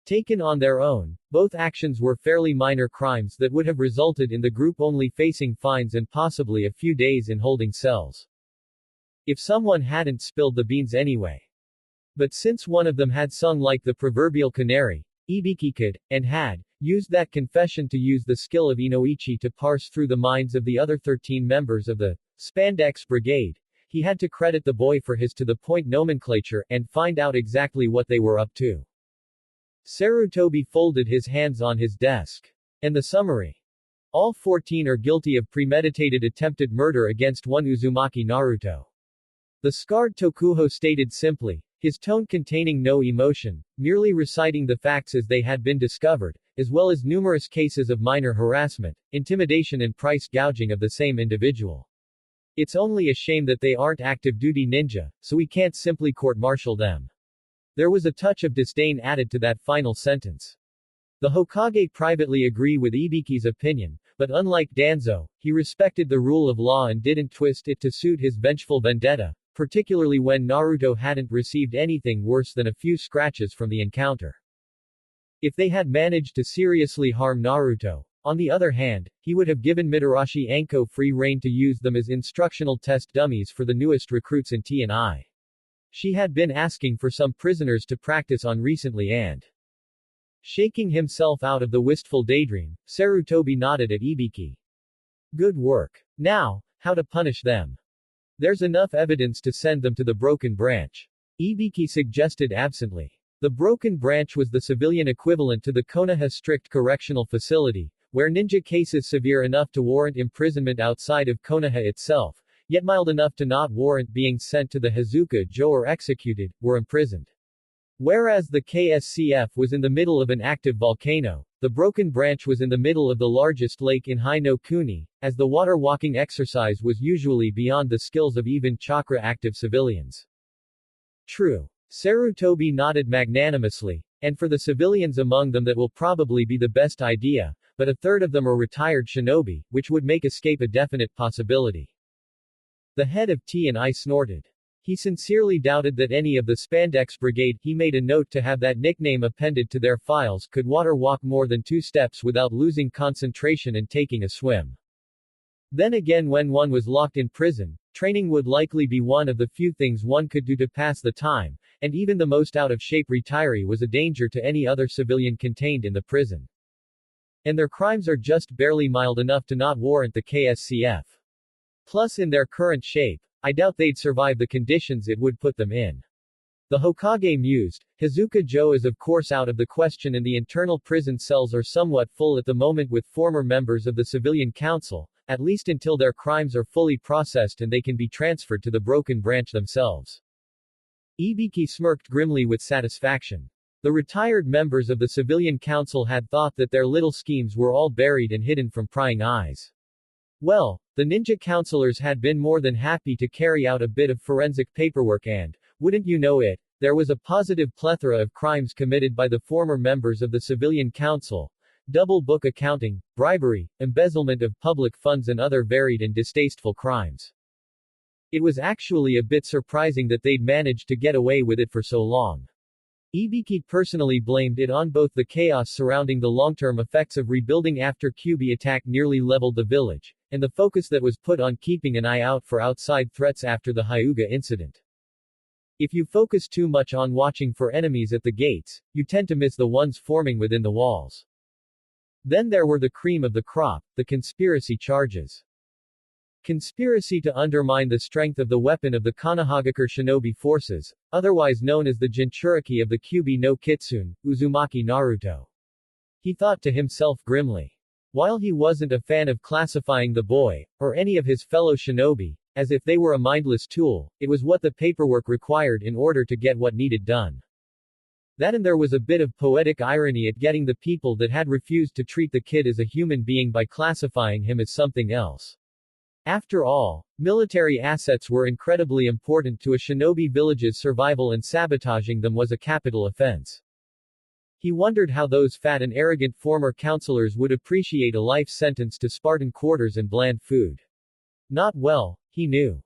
Taken on their own, both actions were fairly minor crimes that would have resulted in the group only facing fines and possibly a few days in holding cells. If someone hadn't spilled the beans anyway. But since one of them had sung like the proverbial canary, Ibiki could, and had, used that confession to use the skill of Inoichi to parse through the minds of the other 13 members of the Spandex Brigade. He had to credit the boy for his to-the-point nomenclature, and find out exactly what they were up to. Sarutobi folded his hands on his desk. And the summary. All 14 are guilty of premeditated attempted murder against one Uzumaki Naruto. The scarred Tokuho stated simply, his tone containing no emotion, merely reciting the facts as they had been discovered, as well as numerous cases of minor harassment, intimidation and price gouging of the same individual. It's only a shame that they aren't active duty ninja, so we can't simply court-martial them. There was a touch of disdain added to that final sentence. The Hokage privately agree with Ibiki's opinion, but unlike Danzo, he respected the rule of law and didn't twist it to suit his vengeful vendetta, particularly when Naruto hadn't received anything worse than a few scratches from the encounter. If they had managed to seriously harm Naruto, on the other hand, he would have given Mitarashi Anko free rein to use them as instructional test dummies for the newest recruits in T&I. She had been asking for some prisoners to practice on recently and shaking himself out of the wistful daydream, Sarutobi nodded at Ibiki. Good work. Now, how to punish them? There's enough evidence to send them to the Broken Branch. Ibiki suggested absently. The Broken Branch was the civilian equivalent to the Konoha Strict Correctional Facility, where ninja cases severe enough to warrant imprisonment outside of Konoha itself, yet mild enough to not warrant being sent to the Hazuka-jo or executed, were imprisoned. Whereas the KSCF was in the middle of an active volcano, the Broken Branch was in the middle of the largest lake in Hai no Kuni, as the water walking exercise was usually beyond the skills of even chakra-active civilians. True. Sarutobi nodded magnanimously, and for the civilians among them that will probably be the best idea, but a third of them are retired shinobi, which would make escape a definite possibility. The head of T&I snorted. He sincerely doubted that any of the Spandex Brigade, he made a note to have that nickname appended to their files, could water walk more than 2 steps without losing concentration and taking a swim. Then again, when one was locked in prison, training would likely be one of the few things one could do to pass the time, and even the most out-of-shape retiree was a danger to any other civilian contained in the prison. And their crimes are just barely mild enough to not warrant the KSCF. Plus, in their current shape, I doubt they'd survive the conditions it would put them in. The Hokage mused. Hazuka Joe is of course out of the question, and the internal prison cells are somewhat full at the moment with former members of the Civilian Council, at least until their crimes are fully processed and they can be transferred to the Broken Branch themselves. Ibiki smirked grimly with satisfaction. The retired members of the Civilian Council had thought that their little schemes were all buried and hidden from prying eyes. Well, the ninja counselors had been more than happy to carry out a bit of forensic paperwork and, wouldn't you know it, there was a positive plethora of crimes committed by the former members of the Civilian Council: double book accounting, bribery, embezzlement of public funds and other varied and distasteful crimes. It was actually a bit surprising that they'd managed to get away with it for so long. Ibiki personally blamed it on both the chaos surrounding the long-term effects of rebuilding after Kyuubi attack nearly leveled the village, and the focus that was put on keeping an eye out for outside threats after the Hyuga incident. If you focus too much on watching for enemies at the gates, you tend to miss the ones forming within the walls. Then there were the cream of the crop, the conspiracy charges. Conspiracy to undermine the strength of the weapon of the Konohagakure shinobi forces, otherwise known as the Jinchuriki of the Kyuubi no Kitsune, Uzumaki Naruto. He thought to himself grimly. While he wasn't a fan of classifying the boy, or any of his fellow shinobi, as if they were a mindless tool, it was what the paperwork required in order to get what needed done. That, and there was a bit of poetic irony at getting the people that had refused to treat the kid as a human being by classifying him as something else. After all, military assets were incredibly important to a shinobi village's survival, and sabotaging them was a capital offense. He wondered how those fat and arrogant former counselors would appreciate a life sentence to Spartan quarters and bland food. Not well, he knew.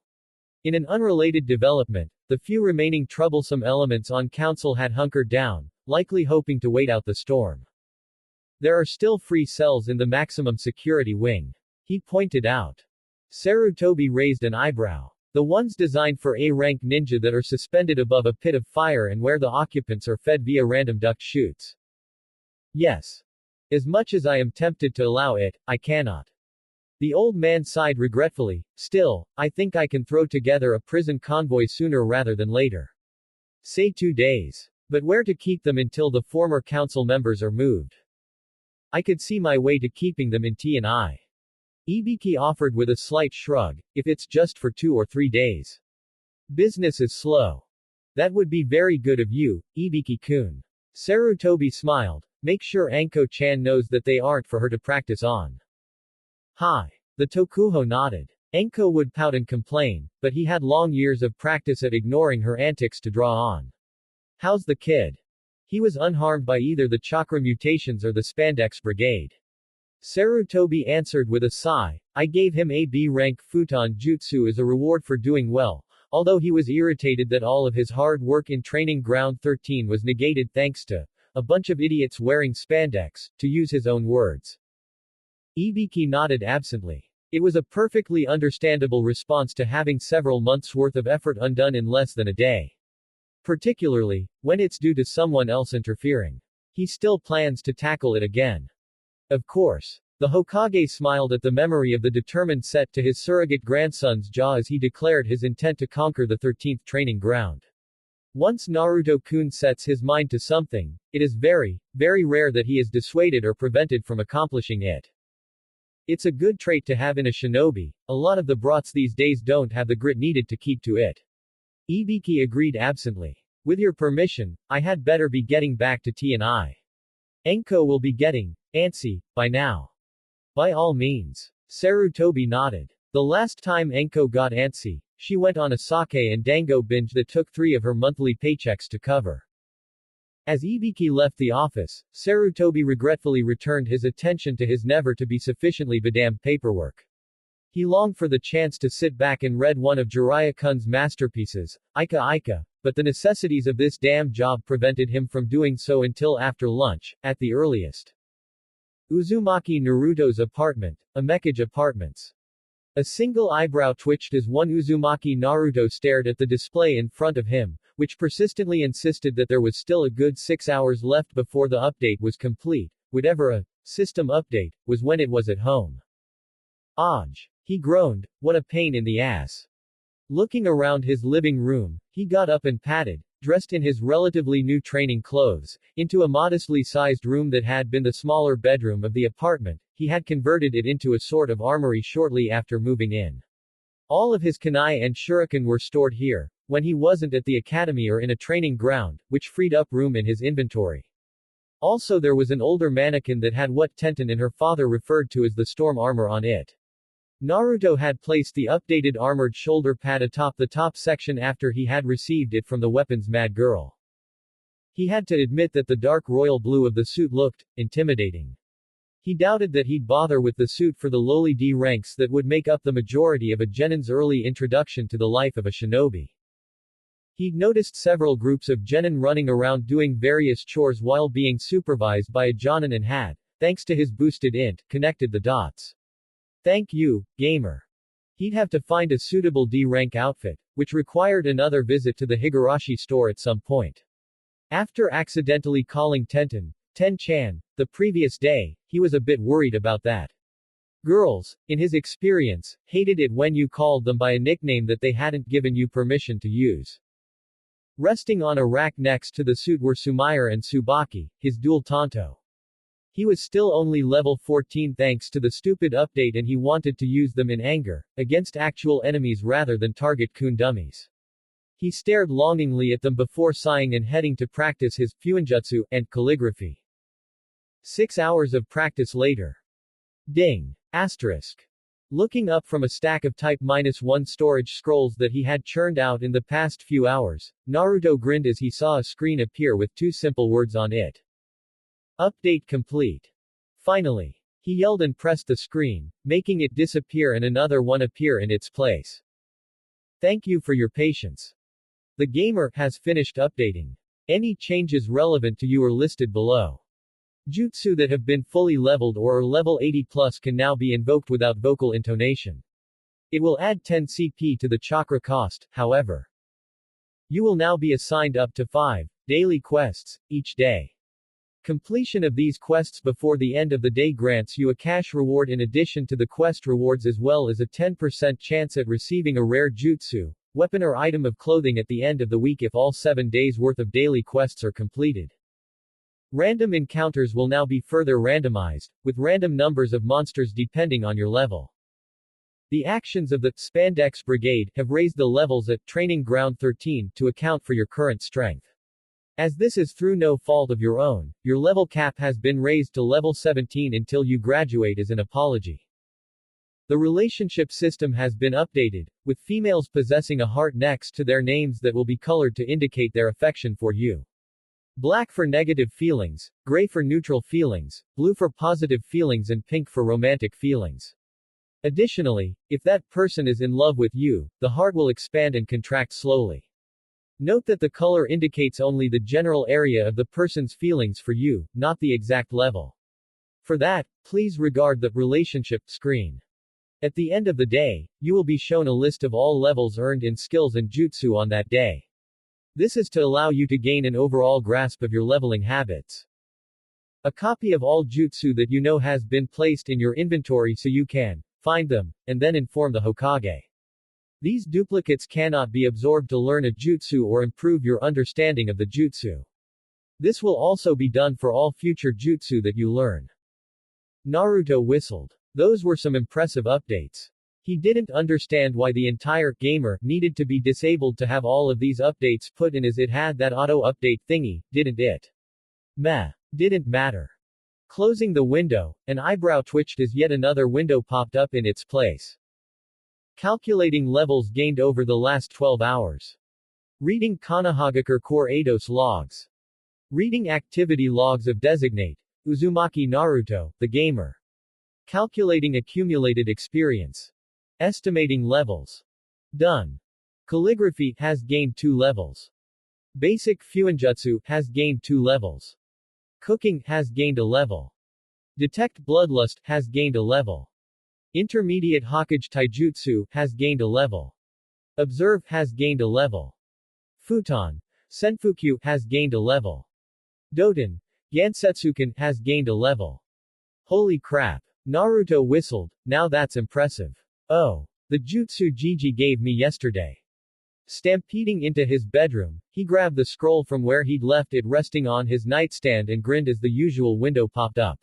In an unrelated development, the few remaining troublesome elements on council had hunkered down, likely hoping to wait out the storm. There are still free cells in the maximum security wing, he pointed out. Sarutobi raised an eyebrow. The ones designed for A-rank ninja that are suspended above a pit of fire and where the occupants are fed via random duct chutes. Yes. As much as I am tempted to allow it, I cannot. The old man sighed regretfully. Still, I think I can throw together a prison convoy sooner rather than later. Say 2 days. But where to keep them until the former council members are moved? I could see my way to keeping them in T&I. Ibiki offered with a slight shrug, if it's just for 2 or 3 days. Business is slow. That would be very good of you, Ibiki-kun. Sarutobi smiled. Make sure Anko-chan knows that they aren't for her to practice on. Hi. The Tokuho nodded. Anko would pout and complain, but he had long years of practice at ignoring her antics to draw on. How's the kid? He was unharmed by either the chakra mutations or the Spandex Brigade. Sarutobi answered with a sigh. I gave him a B-rank futon jutsu as a reward for doing well, although he was irritated that all of his hard work in training ground 13 was negated thanks to a bunch of idiots wearing spandex, to use his own words. Ibiki nodded absently. It was a perfectly understandable response to having several months' worth of effort undone in less than a day. Particularly, when it's due to someone else interfering. He still plans to tackle it again. Of course. The Hokage smiled at the memory of the determined set to his surrogate grandson's jaw as he declared his intent to conquer the 13th training ground. Once Naruto-kun sets his mind to something, it is very, very rare that he is dissuaded or prevented from accomplishing it. It's a good trait to have in a shinobi. A lot of the brats these days don't have the grit needed to keep to it. Ibiki agreed absently. With your permission, I had better be getting back to T&I. Enko will be getting antsy by now. By all means. Sarutobi nodded. The last time Enko got antsy, she went on a sake and dango binge that took 3 of her monthly paychecks to cover. As Ibiki left the office, Sarutobi regretfully returned his attention to his never-to-be sufficiently bedamned paperwork. He longed for the chance to sit back and read one of Jiraiya-kun's masterpieces, Ika Ika, but the necessities of this damn job prevented him from doing so until after lunch, at the earliest. Uzumaki Naruto's apartment, Amekage Apartments. A single eyebrow twitched as one Uzumaki Naruto stared at the display in front of him, which persistently insisted that there was still a good 6 hours left before the update was complete, whatever a system update was when it was at home. Aj. He groaned, what a pain in the ass. Looking around his living room, he got up and padded, dressed in his relatively new training clothes, into a modestly sized room that had been the smaller bedroom of the apartment. He had converted it into a sort of armory shortly after moving in. All of his kunai and shuriken were stored here, when he wasn't at the academy or in a training ground, which freed up room in his inventory. Also there was an older mannequin that had what Tenten and her father referred to as the storm armor on it. Naruto had placed the updated armored shoulder pad atop the top section after he had received it from the weapons mad girl. He had to admit that the dark royal blue of the suit looked intimidating. He doubted that he'd bother with the suit for the lowly D ranks that would make up the majority of a genin's early introduction to the life of a shinobi. He'd noticed several groups of genin running around doing various chores while being supervised by a jonin and had, thanks to his boosted int, connected the dots. Thank you, gamer. He'd have to find a suitable D-rank outfit, which required another visit to the Higurashi store at some point. After accidentally calling Ten-chan, the previous day, he was a bit worried about that. Girls, in his experience, hated it when you called them by a nickname that they hadn't given you permission to use. Resting on a rack next to the suit were Sumire and Tsubaki, his dual tanto. He was still only level 14 thanks to the stupid update and he wanted to use them in anger, against actual enemies rather than target kun dummies. He stared longingly at them before sighing and heading to practice his fuinjutsu and calligraphy. 6 hours of practice later. Ding. Asterisk. Looking up from a stack of Type -1 storage scrolls that he had churned out in the past few hours, Naruto grinned as he saw a screen appear with 2 simple words on it. Update complete. Finally. He yelled and pressed the screen, making it disappear and another one appear in its place. Thank you for your patience. The gamer has finished updating. Any changes relevant to you are listed below. Jutsu that have been fully leveled or are level 80 plus can now be invoked without vocal intonation. It will add 10 CP to the chakra cost, however. You will now be assigned up to 5 daily quests each day. Completion of these quests before the end of the day grants you a cash reward in addition to the quest rewards as well as a 10% chance at receiving a rare jutsu, weapon or item of clothing at the end of the week if all 7 days worth of daily quests are completed. Random encounters will now be further randomized, with random numbers of monsters depending on your level. The actions of the Spandex Brigade have raised the levels at Training Ground 13 to account for your current strength. As this is through no fault of your own, your level cap has been raised to level 17 until you graduate as an apology. The relationship system has been updated, with females possessing a heart next to their names that will be colored to indicate their affection for you. Black for negative feelings, gray for neutral feelings, blue for positive feelings and pink for romantic feelings. Additionally, if that person is in love with you, the heart will expand and contract slowly. Note that the color indicates only the general area of the person's feelings for you, not the exact level. For that, please regard the relationship screen. At the end of the day, you will be shown a list of all levels earned in skills and jutsu on that day. This is to allow you to gain an overall grasp of your leveling habits. A copy of all jutsu that you know has been placed in your inventory so you can find them, and then inform the Hokage. These duplicates cannot be absorbed to learn a jutsu or improve your understanding of the jutsu. This will also be done for all future jutsu that you learn. Naruto whistled. Those were some impressive updates. He didn't understand why the entire gamer needed to be disabled to have all of these updates put in, as it had that auto-update thingy, didn't it? Meh. Didn't matter. Closing the window, an eyebrow twitched as yet another window popped up in its place. Calculating levels gained over the last 12 hours. Reading Konohagakure Core Eidos logs. Reading activity logs of Designate Uzumaki Naruto, the gamer. Calculating accumulated experience. Estimating levels. Done. Calligraphy has gained 2 levels. Basic Fuinjutsu has gained 2 levels. Cooking has gained a level. Detect Bloodlust has gained a level. Intermediate Hokage Taijutsu has gained a level. Observe has gained a level. Futon Senfukyu has gained a level. Doten Gansetsuken has gained a level. Holy crap. Naruto whistled, now that's impressive. Oh. The jutsu Gigi gave me yesterday. Stampeding into his bedroom, he grabbed the scroll from where he'd left it resting on his nightstand and grinned as the usual window popped up.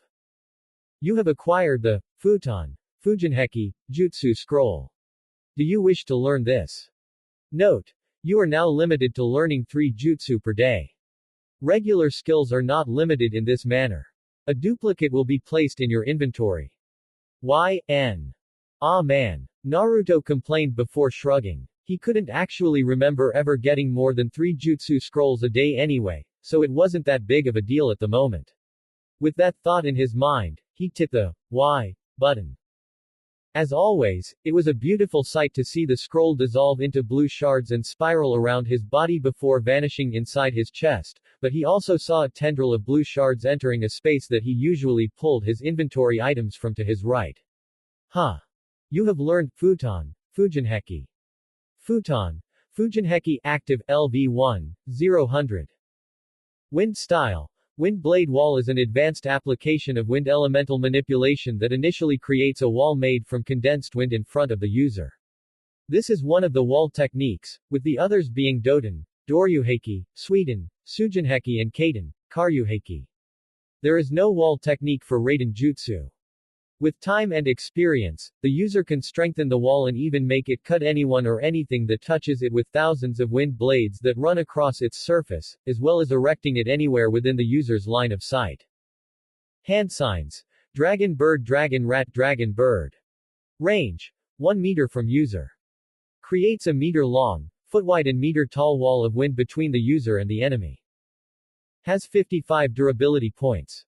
You have acquired the Futon Fujinheki Jutsu Scroll. Do you wish to learn this? Note. You are now limited to learning 3 jutsu per day. Regular skills are not limited in this manner. A duplicate will be placed in your inventory. YN. Ah man. Naruto complained before shrugging. He couldn't actually remember ever getting more than 3 jutsu scrolls a day anyway, so it wasn't that big of a deal at the moment. With that thought in his mind, he tipped the Y button. As always, it was a beautiful sight to see the scroll dissolve into blue shards and spiral around his body before vanishing inside his chest, but he also saw a tendril of blue shards entering a space that he usually pulled his inventory items from to his right. Huh. You have learned Futon Fujinheki. Futon Fujinheki active LV1 000. Wind Style. Wind Blade Wall is an advanced application of wind elemental manipulation that initially creates a wall made from condensed wind in front of the user. This is one of the wall techniques, with the others being Doten, Doryuheki, Suiten, Sujinheki and Kaden, Karyuheki. There is no wall technique for Raiden Jutsu. With time and experience, the user can strengthen the wall and even make it cut anyone or anything that touches it with thousands of wind blades that run across its surface, as well as erecting it anywhere within the user's line of sight. Hand signs. Dragon Bird Dragon Rat Dragon Bird. Range. 1 meter from user. Creates a meter-long, foot-wide and meter-tall wall of wind between the user and the enemy. Has 55 durability points.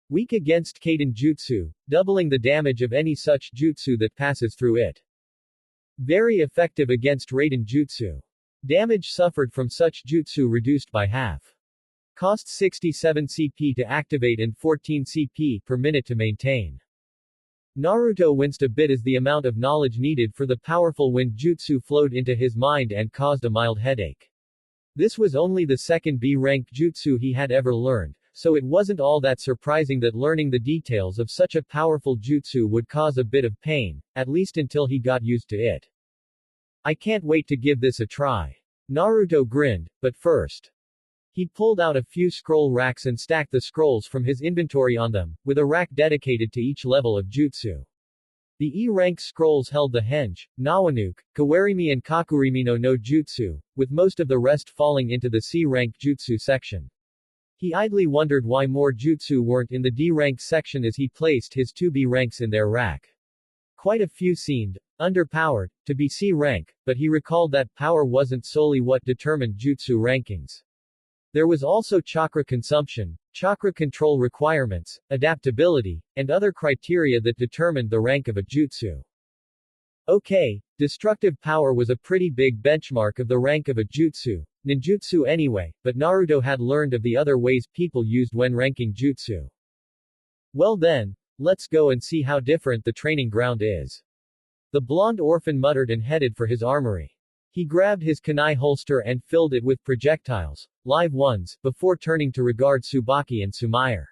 Weak against Kaden Jutsu, doubling the damage of any such jutsu that passes through it. Very effective against Raiden Jutsu. Damage suffered from such jutsu reduced by half. Costs 67 CP to activate and 14 CP per minute to maintain. Naruto winced a bit as the amount of knowledge needed for the powerful wind jutsu flowed into his mind and caused a mild headache. This was only the second B-rank jutsu he had ever learned, so it wasn't all that surprising that learning the details of such a powerful jutsu would cause a bit of pain, at least until he got used to it. I can't wait to give this a try. Naruto grinned, but first. He pulled out a few scroll racks and stacked the scrolls from his inventory on them, with a rack dedicated to each level of jutsu. The E-rank scrolls held the Henge, Nawanuke, Kawarimi and Kakurimi no Jutsu, with most of the rest falling into the C-rank jutsu section. He idly wondered why more jutsu weren't in the D-rank section as he placed his 2 B ranks in their rack. Quite a few seemed underpowered to be C rank, but he recalled that power wasn't solely what determined jutsu rankings. There was also chakra consumption, chakra control requirements, adaptability, and other criteria that determined the rank of a jutsu. Okay, destructive power was a pretty big benchmark of the rank of a jutsu, ninjutsu anyway, but Naruto had learned of the other ways people used when ranking jutsu. Well then, let's go and see how different the training ground is. The blonde orphan muttered and headed for his armory. He grabbed his kunai holster and filled it with projectiles, live ones, before turning to regard Tsubaki and Sumair.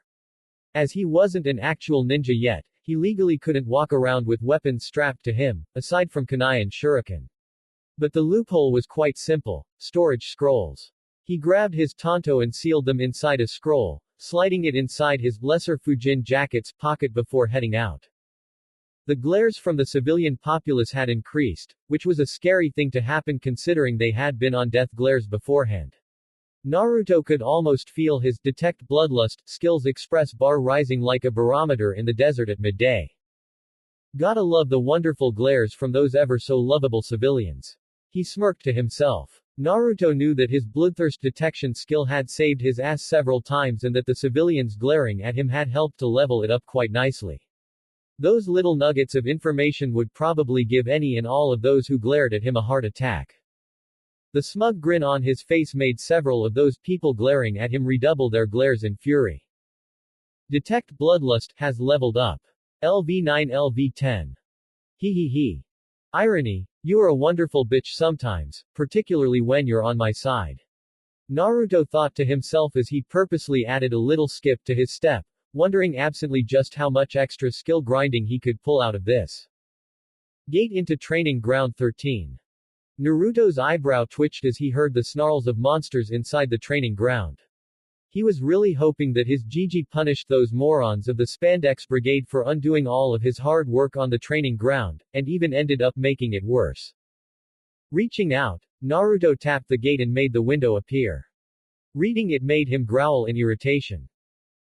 As he wasn't an actual ninja yet, he legally couldn't walk around with weapons strapped to him, aside from kunai and shuriken. But the loophole was quite simple: storage scrolls. He grabbed his tanto and sealed them inside a scroll, sliding it inside his lesser Fujin jacket's pocket before heading out. The glares from the civilian populace had increased, which was a scary thing to happen considering they had been on death glares beforehand. Naruto could almost feel his detect bloodlust skills express bar rising like a barometer in the desert at midday. Gotta love the wonderful glares from those ever so lovable civilians. He smirked to himself. Naruto knew that his bloodthirst detection skill had saved his ass several times and that the civilians glaring at him had helped to level it up quite nicely. Those little nuggets of information would probably give any and all of those who glared at him a heart attack. The smug grin on his face made several of those people glaring at him redouble their glares in fury. Detect bloodlust has leveled up. LV9 LV10. He. Irony, you are a wonderful bitch sometimes, particularly when you're on my side. Naruto thought to himself as he purposely added a little skip to his step, wondering absently just how much extra skill grinding he could pull out of this. Gate into Training Ground 13. Naruto's eyebrow twitched as he heard the snarls of monsters inside the training ground. He was really hoping that his Gigi punished those morons of the Spandex Brigade for undoing all of his hard work on the training ground, and even ended up making it worse. Reaching out, Naruto tapped the gate and made the window appear. Reading it made him growl in irritation.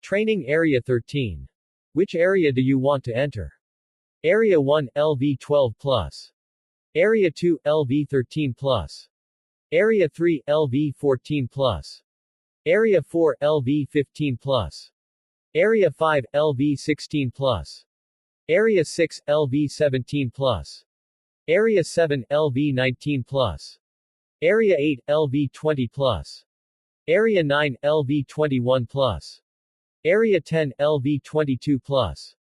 Training Area 13. Which area do you want to enter? Area 1, LV12+. Area 2, LV13+. Area 3, LV14+. Area 4, LV15+. Area 5, LV16+. Area 6, LV17+. Area 7, LV19+. Area 8, LV20+. Area 9, LV21+. Area 10, LV22+.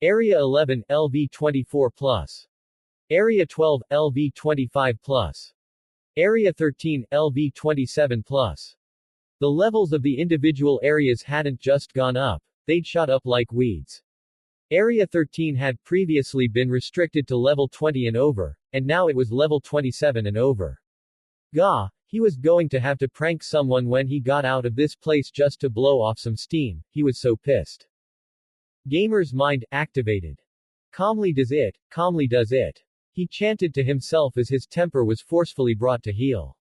Area 11, LV24+. Area 12, LV25+. Area 13, LV27+. The levels of the individual areas hadn't just gone up, they'd shot up like weeds. Area 13 had previously been restricted to level 20 and over, and now it was level 27 and over. Gah, he was going to have to prank someone when he got out of this place just to blow off some steam, he was so pissed. Gamer's mind activated. Calmly does it. He chanted to himself as his temper was forcefully brought to heel.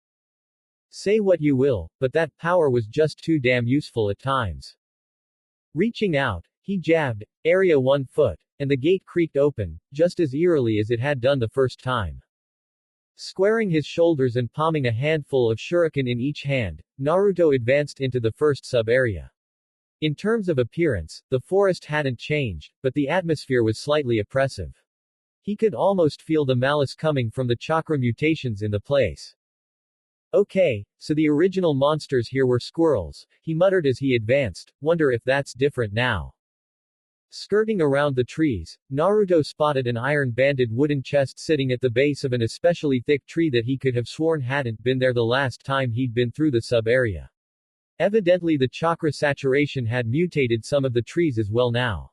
Say what you will, but that power was just too damn useful at times. Reaching out, he jabbed, Area 1 foot, and the gate creaked open, just as eerily as it had done the first time. Squaring his shoulders and palming a handful of shuriken in each hand, Naruto advanced into the first sub-area. In terms of appearance, the forest hadn't changed, but the atmosphere was slightly oppressive. He could almost feel the malice coming from the chakra mutations in the place. Okay, so the original monsters here were squirrels, he muttered as he advanced, wonder if that's different now. Skirting around the trees, Naruto spotted an iron-banded wooden chest sitting at the base of an especially thick tree that he could have sworn hadn't been there the last time he'd been through the sub-area. Evidently the chakra saturation had mutated some of the trees as well now.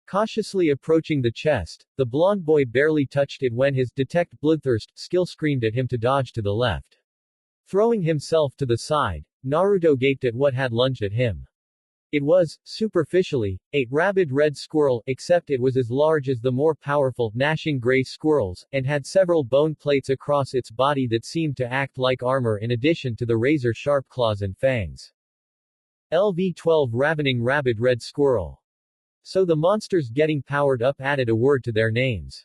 Cautiously approaching the chest, the blond boy barely touched it when his detect bloodthirst skill screamed at him to dodge to the left. Throwing himself to the side, Naruto gaped at what had lunged at him. It was, superficially, a rabid red squirrel, except it was as large as the more powerful, gnashing gray squirrels, and had several bone plates across its body that seemed to act like armor in addition to the razor-sharp claws and fangs. LV-12 Ravening Rabid Red Squirrel. So the monsters getting powered up added a word to their names.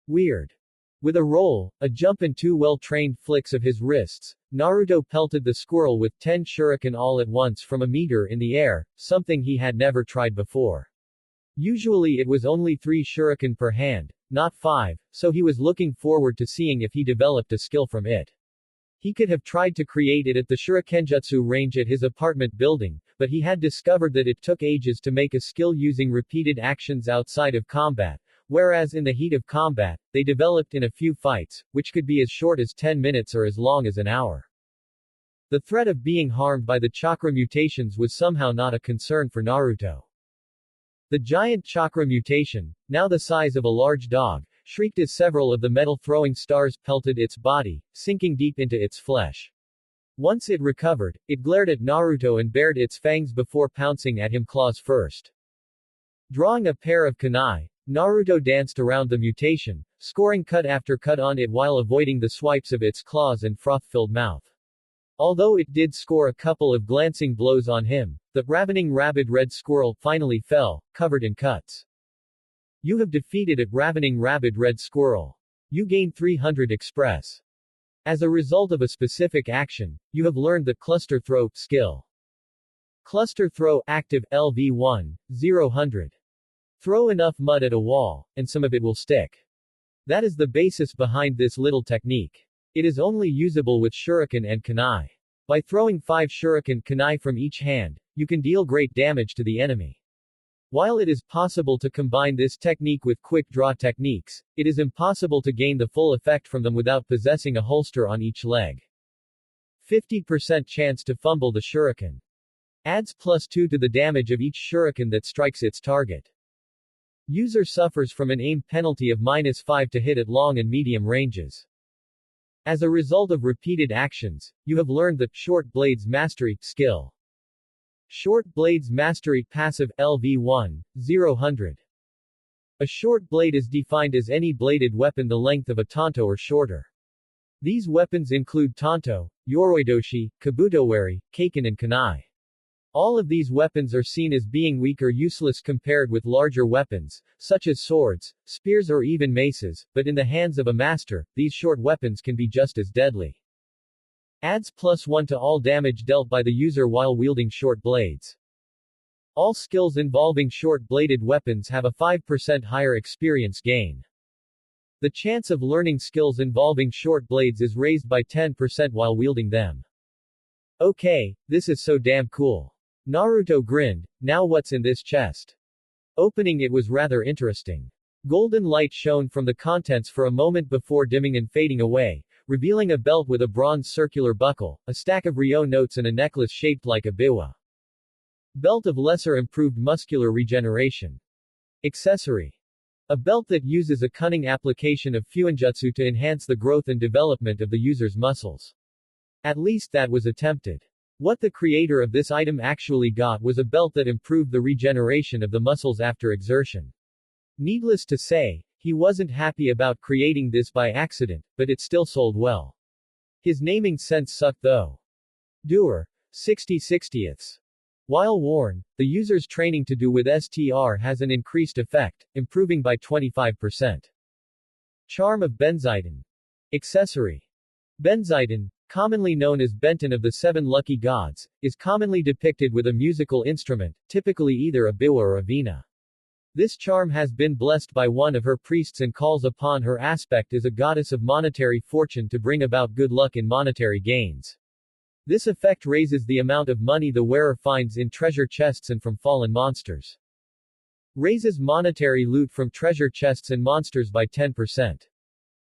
Weird. With a roll, a jump and two well-trained flicks of his wrists, Naruto pelted the squirrel with 10 shuriken all at once from a meter in the air, something he had never tried before. Usually it was only 3 shuriken per hand, not 5, so he was looking forward to seeing if he developed a skill from it. He could have tried to create it at the shurikenjutsu range at his apartment building, but he had discovered that it took ages to make a skill using repeated actions outside of combat, whereas in the heat of combat, they developed in a few fights, which could be as short as 10 minutes or as long as an hour. The threat of being harmed by the chakra mutations was somehow not a concern for Naruto. The giant chakra mutation, now the size of a large dog, shrieked as several of the metal-throwing stars pelted its body, sinking deep into its flesh. Once it recovered, it glared at Naruto and bared its fangs before pouncing at him claws first. Drawing a pair of kunai, Naruto danced around the mutation, scoring cut after cut on it while avoiding the swipes of its claws and froth-filled mouth. Although it did score a couple of glancing blows on him, the ravening rabid red squirrel finally fell, covered in cuts. You have defeated a ravening rabid red squirrel. You gain 300 express. As a result of a specific action, you have learned the cluster throw skill. Cluster throw active LV1 000. Throw enough mud at a wall, and some of it will stick. That is the basis behind this little technique. It is only usable with shuriken and kunai. By throwing 5 shuriken kunai from each hand, you can deal great damage to the enemy. While it is possible to combine this technique with quick draw techniques, it is impossible to gain the full effect from them without possessing a holster on each leg. 50% chance to fumble the shuriken. Adds +2 to the damage of each shuriken that strikes its target. User suffers from an aim penalty of -5 to hit at long and medium ranges. As a result of repeated actions, you have learned the Short Blades Mastery skill. Short Blades Mastery passive LV1 000. A short blade is defined as any bladed weapon the length of a tanto or shorter. These weapons include tanto, yoroidoshi, kabutowari, kaken and kunai. All of these weapons are seen as being weak or useless compared with larger weapons, such as swords, spears or even maces, but in the hands of a master, these short weapons can be just as deadly. Adds +1 to all damage dealt by the user while wielding short blades. All skills involving short-bladed weapons have a 5% higher experience gain. The chance of learning skills involving short blades is raised by 10% while wielding them. Okay, this is so damn cool. Naruto grinned. Now what's in this chest? Opening it was rather interesting. Golden light shone from the contents for a moment before dimming and fading away, revealing a belt with a bronze circular buckle, a stack of Ryo notes and a necklace shaped like a biwa. Belt of lesser improved muscular regeneration. Accessory. A belt that uses a cunning application of fuinjutsu to enhance the growth and development of the user's muscles. At least that was attempted. What the creator of this item actually got was a belt that improved the regeneration of the muscles after exertion. Needless to say, he wasn't happy about creating this by accident, but it still sold well. His naming sense sucked though. Doer. 60/60ths. While worn, the user's training to do with STR has an increased effect, improving by 25%. Charm of Benzaiden. Accessory. Benzaiden, commonly known as Benton of the Seven Lucky Gods, is commonly depicted with a musical instrument, typically either a biwa or a vina. This charm has been blessed by one of her priests and calls upon her aspect as a goddess of monetary fortune to bring about good luck in monetary gains. This effect raises the amount of money the wearer finds in treasure chests and from fallen monsters. Raises monetary loot from treasure chests and monsters by 10%.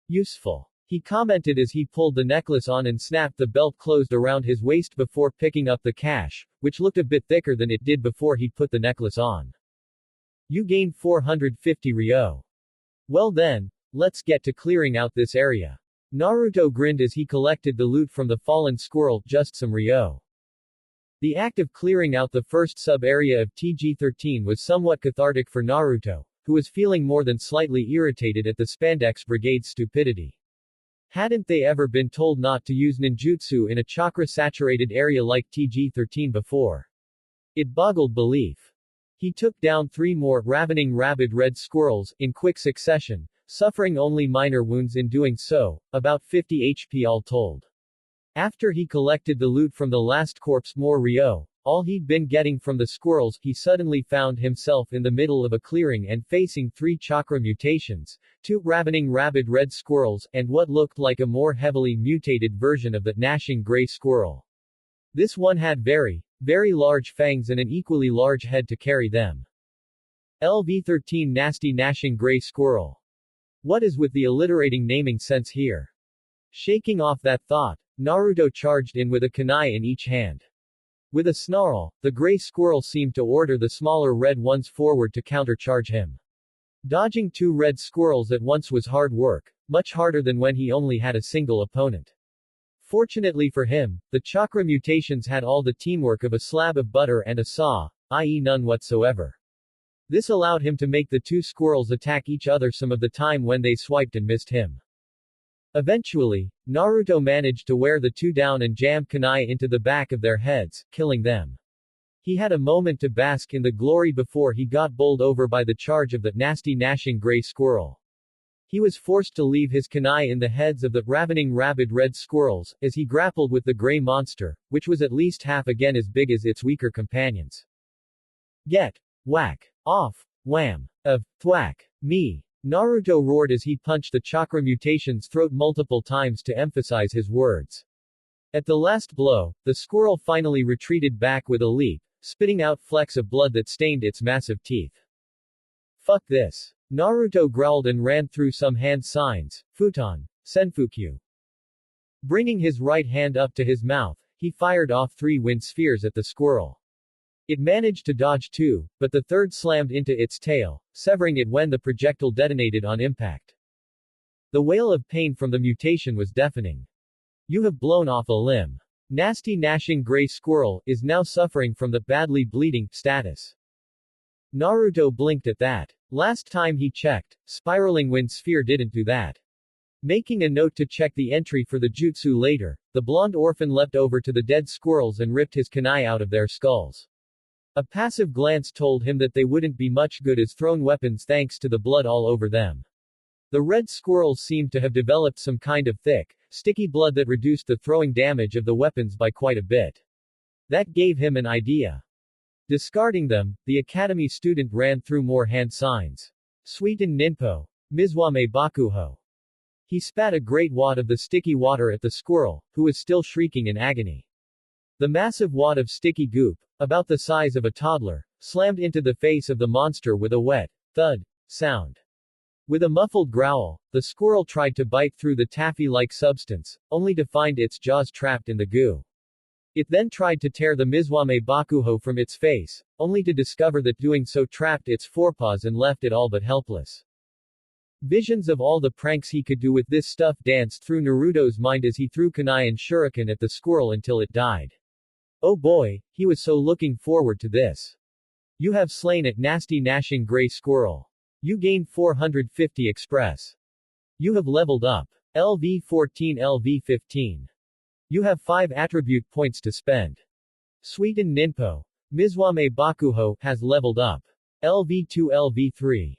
Useful. He commented as he pulled the necklace on and snapped the belt closed around his waist before picking up the cash, which looked a bit thicker than it did before he put the necklace on. You gained 450 Ryo. Well then, let's get to clearing out this area. Naruto grinned as he collected the loot from the fallen squirrel, just some Ryo. The act of clearing out the first sub-area of TG-13 was somewhat cathartic for Naruto, who was feeling more than slightly irritated at the Spandex Brigade's stupidity. Hadn't they ever been told not to use ninjutsu in a chakra-saturated area like TG-13 before? It boggled belief. He took down 3 more ravening rabid red squirrels, in quick succession, suffering only minor wounds in doing so, about 50 HP all told. After he collected the loot from the last corpse more Ryo, all he'd been getting from the squirrels, he suddenly found himself in the middle of a clearing and facing 3 chakra mutations, 2 ravening rabid red squirrels, and what looked like a more heavily mutated version of the gnashing gray squirrel. This one had very large fangs and an equally large head to carry them. LV-13 Nasty Gnashing Gray Squirrel. What is with the alliterating naming sense here? Shaking off that thought, Naruto charged in with a kunai in each hand. With a snarl, the gray squirrel seemed to order the smaller red ones forward to countercharge him. Dodging 2 red squirrels at once was hard work, much harder than when he only had a single opponent. Fortunately for him, the chakra mutations had all the teamwork of a slab of butter and a saw, i.e. none whatsoever. This allowed him to make the two squirrels attack each other some of the time when they swiped and missed him. Eventually, Naruto managed to wear the two down and jam kunai into the back of their heads, killing them. He had a moment to bask in the glory before he got bowled over by the charge of the nasty gnashing gray squirrel. He was forced to leave his kunai in the heads of the ravening rabid red squirrels, as he grappled with the gray monster, which was at least half again as big as its weaker companions. Get. Whack. Off. Wham. Of. Thwack. Me. Naruto roared as he punched the chakra mutation's throat multiple times to emphasize his words. At the last blow, the squirrel finally retreated back with a leap, spitting out flecks of blood that stained its massive teeth. Fuck this. Naruto growled and ran through some hand signs, futon, senfukyu. Bringing his right hand up to his mouth, he fired off 3 wind spheres at the squirrel. It managed to dodge 2, but the third slammed into its tail, severing it when the projectile detonated on impact. The wail of pain from the mutation was deafening. You have blown off a limb. Nasty gnashing gray squirrel is now suffering from the badly bleeding status. Naruto blinked at that. Last time he checked, spiraling wind sphere didn't do that. Making a note to check the entry for the jutsu later, the blonde orphan leapt over to the dead squirrels and ripped his kunai out of their skulls. A passive glance told him that they wouldn't be much good as thrown weapons thanks to the blood all over them. The red squirrels seemed to have developed some kind of thick, sticky blood that reduced the throwing damage of the weapons by quite a bit. That gave him an idea. Discarding them, the academy student ran through more hand signs. Suiten ninpo. Mizwame bakuho. He spat a great wad of the sticky water at the squirrel, who was still shrieking in agony. The massive wad of sticky goop, about the size of a toddler, slammed into the face of the monster with a wet, thud, sound. With a muffled growl, the squirrel tried to bite through the taffy-like substance, only to find its jaws trapped in the goo. It then tried to tear the Mizwame bakuho from its face, only to discover that doing so trapped its forepaws and left it all but helpless. Visions of all the pranks he could do with this stuff danced through Naruto's mind as he threw kunai and shuriken at the squirrel until it died. Oh boy, he was so looking forward to this. You have slain a nasty gnashing gray squirrel. You gained 450 express. You have leveled up. LV14 LV15. You have 5 attribute points to spend. Suiten ninpo. Mizwame bakuho has leveled up. LV2 LV3.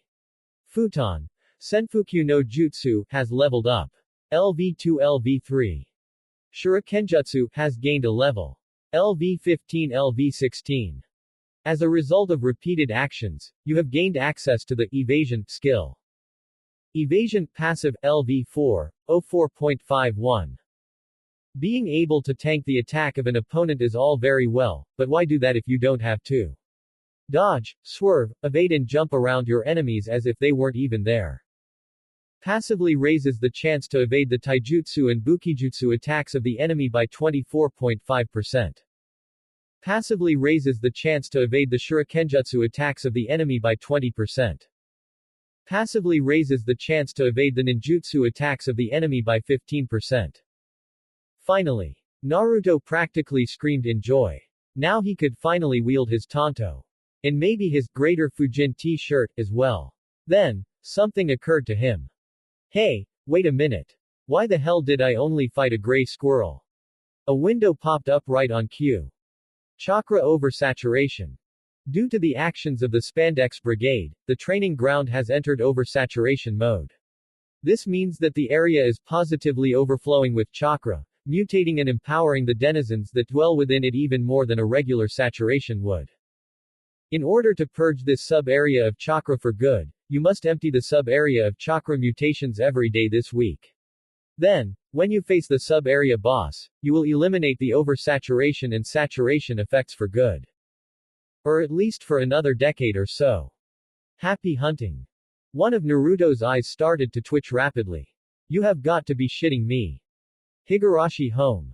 Futon. Senfukyu no Jutsu has leveled up. LV2 LV3. Shurikenjutsu has gained a level. LV15 LV16. As a result of repeated actions, you have gained access to the evasion skill. Evasion passive LV4 04.51. Being able to tank the attack of an opponent is all very well, but why do that if you don't have to? Dodge, swerve, evade and jump around your enemies as if they weren't even there. Passively raises the chance to evade the taijutsu and bukijutsu attacks of the enemy by 24.5%. Passively raises the chance to evade the shurikenjutsu attacks of the enemy by 20%. Passively raises the chance to evade the ninjutsu attacks of the enemy by 15%. Finally, Naruto practically screamed in joy. Now he could finally wield his tanto. And maybe his Greater Fujin t-shirt as well. Then, something occurred to him. Hey, wait a minute. Why the hell did I only fight a gray squirrel? A window popped up right on cue. Chakra oversaturation. Due to the actions of the Spandex Brigade, the training ground has entered oversaturation mode. This means that the area is positively overflowing with chakra, mutating and empowering the denizens that dwell within it even more than a regular saturation would. In order to purge this sub-area of chakra for good, you must empty the sub-area of chakra mutations every day this week. Then, when you face the sub-area boss, you will eliminate the oversaturation and saturation effects for good. Or at least for another decade or so. Happy hunting. One of Naruto's eyes started to twitch rapidly. You have got to be shitting me. Higurashi home.